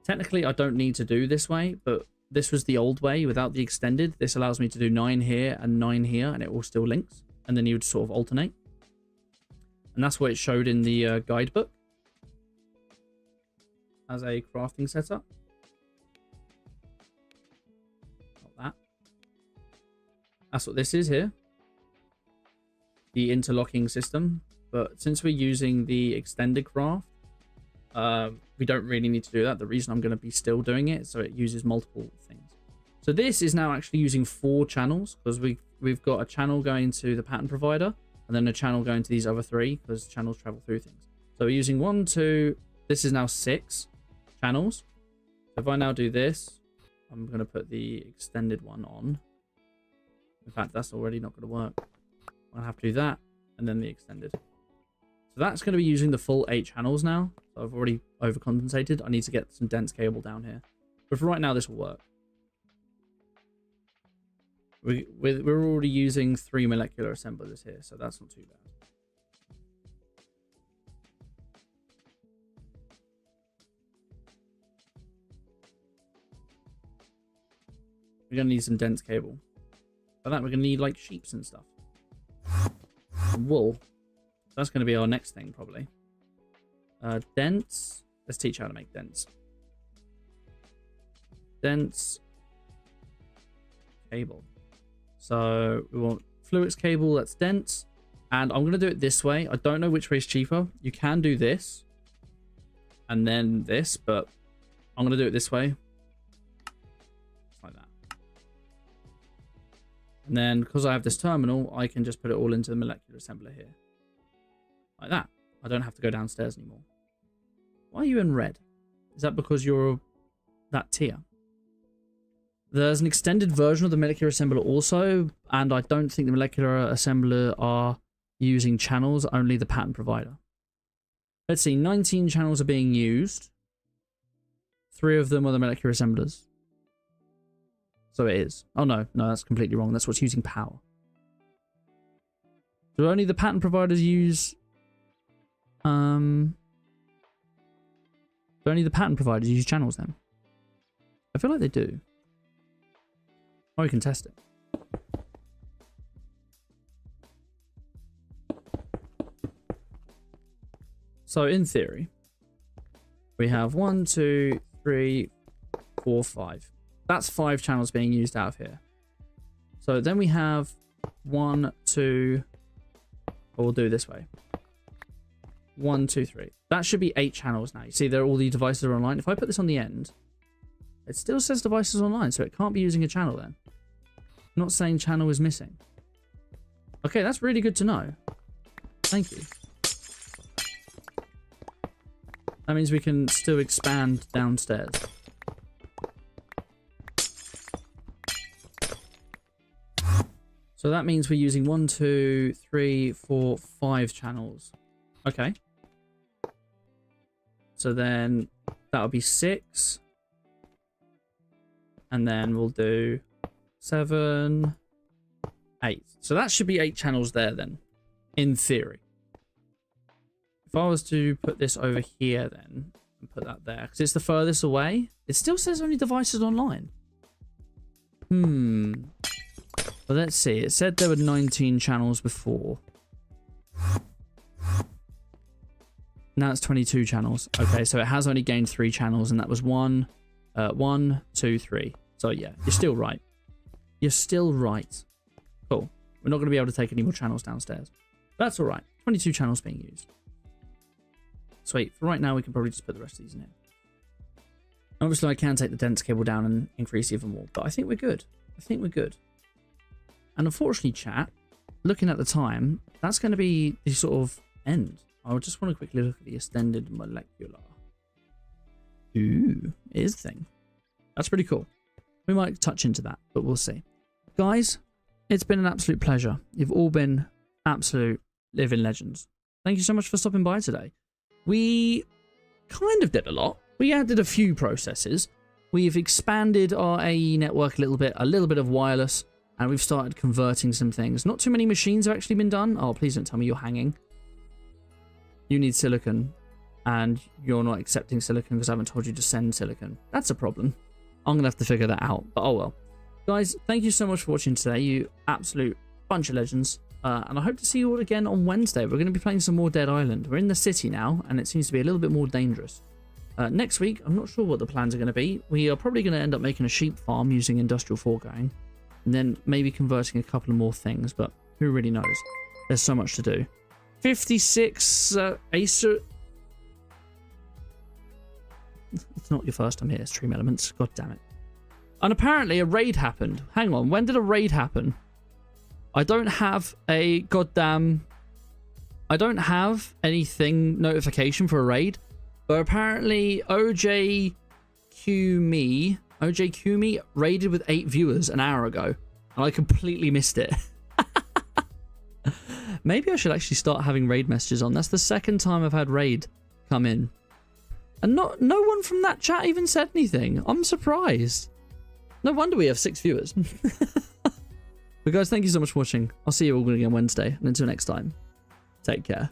Technically, I don't need to do this way, but this was the old way without the extended. This allows me to do 9 here and 9 here, and it all still links. And then you would sort of alternate. And that's what it showed in the guidebook as a crafting setup. Not that. That's what this is here. The interlocking system. But since we're using the extended craft, we don't really need to do that. The reason I'm going to be still doing it is so it uses multiple things. So this is now actually using 4 channels because we've got a channel going to the pattern provider and then a channel going to these other 3 because channels travel through things. So we're using 1, 2, this is now 6 channels. So if I now do this, I'm going to put the extended one on. In fact, that's already not going to work. I'll have to do that and then the extended. So that's going to be using the full 8 channels now. So I've already overcompensated. I need to get some dense cable down here. But for right now, this will work. We're already using 3 molecular assemblers here, so that's not too bad. We're going to need some dense cable. For that, we're going to need like sheeps and stuff. And wool. That's going to be our next thing, probably. Dense. Let's teach how to make dense. Dense cable. So we want fluix cable that's dense. And I'm going to do it this way. I don't know which way is cheaper. You can do this. And then this. But I'm going to do it this way. Like that. And then because I have this terminal, I can just put it all into the molecular assembler here. Like that. I don't have to go downstairs anymore. Why are you in red? Is that because you're that tier? There's an extended version of the molecular assembler also, and I don't think the molecular assembler are using channels, only the pattern provider. Let's see, 19 channels are being used. 3 of them are the molecular assemblers. So it is. Oh no, that's completely wrong. That's what's using power. Do only the pattern providers use... Do only the pattern providers use channels then? I feel like they do. Or we can test it. So in theory, we have 1, 2, 3, 4, 5. That's 5 channels being used out of here. So then we have 1, 2, or we'll do it this way. 1, 2, 3. That should be 8 channels now. You see there all the devices are online. If I put this on the end, it still says devices online, so it can't be using a channel then. I'm not saying channel is missing. Okay, that's really good to know. Thank you. That means we can still expand downstairs. So that means we're using 1, 2, 3, 4, 5 channels. Okay. So then that would be 6. And then we'll do 7, 8. So that should be 8 channels there then, in theory. If I was to put this over here then, and put that there, because it's the furthest away, it still says only devices online. Well, let's see. It said there were 19 channels before. Now it's 22 channels. Okay, so it has only gained 3 channels, and that was 1, 2, 3. So yeah, you're still right. You're still right. Cool. We're not going to be able to take any more channels downstairs. That's all right. 22 channels being used. Sweet. For right now, we can probably just put the rest of these in here. Obviously, I can take the dense cable down and increase even more, but I think we're good. I think we're good. And unfortunately, chat, looking at the time, that's going to be the sort of end. I just want to quickly look at the extended molecular. Ooh, it is a thing. That's pretty cool. We might touch into that, but we'll see. Guys, it's been an absolute pleasure. You've all been absolute living legends. Thank you so much for stopping by today. We kind of did a lot. We added a few processes. We've expanded our AE network a little bit of wireless, and we've started converting some things. Not too many machines have actually been done. Oh, please don't tell me you're hanging. You need silicon, and you're not accepting silicon because I haven't told you to send silicon. That's a problem. I'm going to have to figure that out, but oh well. Guys, thank you so much for watching today, you absolute bunch of legends. And I hope to see you all again on Wednesday. We're going to be playing some more Dead Island. We're in the city now, and it seems to be a little bit more dangerous. Next week, I'm not sure what the plans are going to be. We are probably going to end up making a sheep farm using industrial foregoing, and then maybe converting a couple of more things, but who really knows? There's so much to do. 56 Acer. It's not your first time here, Stream Elements. God damn it. And apparently a raid happened. Hang on, when did a raid happen? I don't have a goddamn... I don't have anything notification for a raid, but apparently OJQ Me raided with 8 viewers an hour ago, and I completely missed it. Maybe I should actually start having raid messages on. That's the second time I've had raid come in, and no one from that chat even said anything. I'm surprised. No wonder we have 6 viewers. But guys, thank you so much for watching. I'll see you all again Wednesday, and until next time, take care.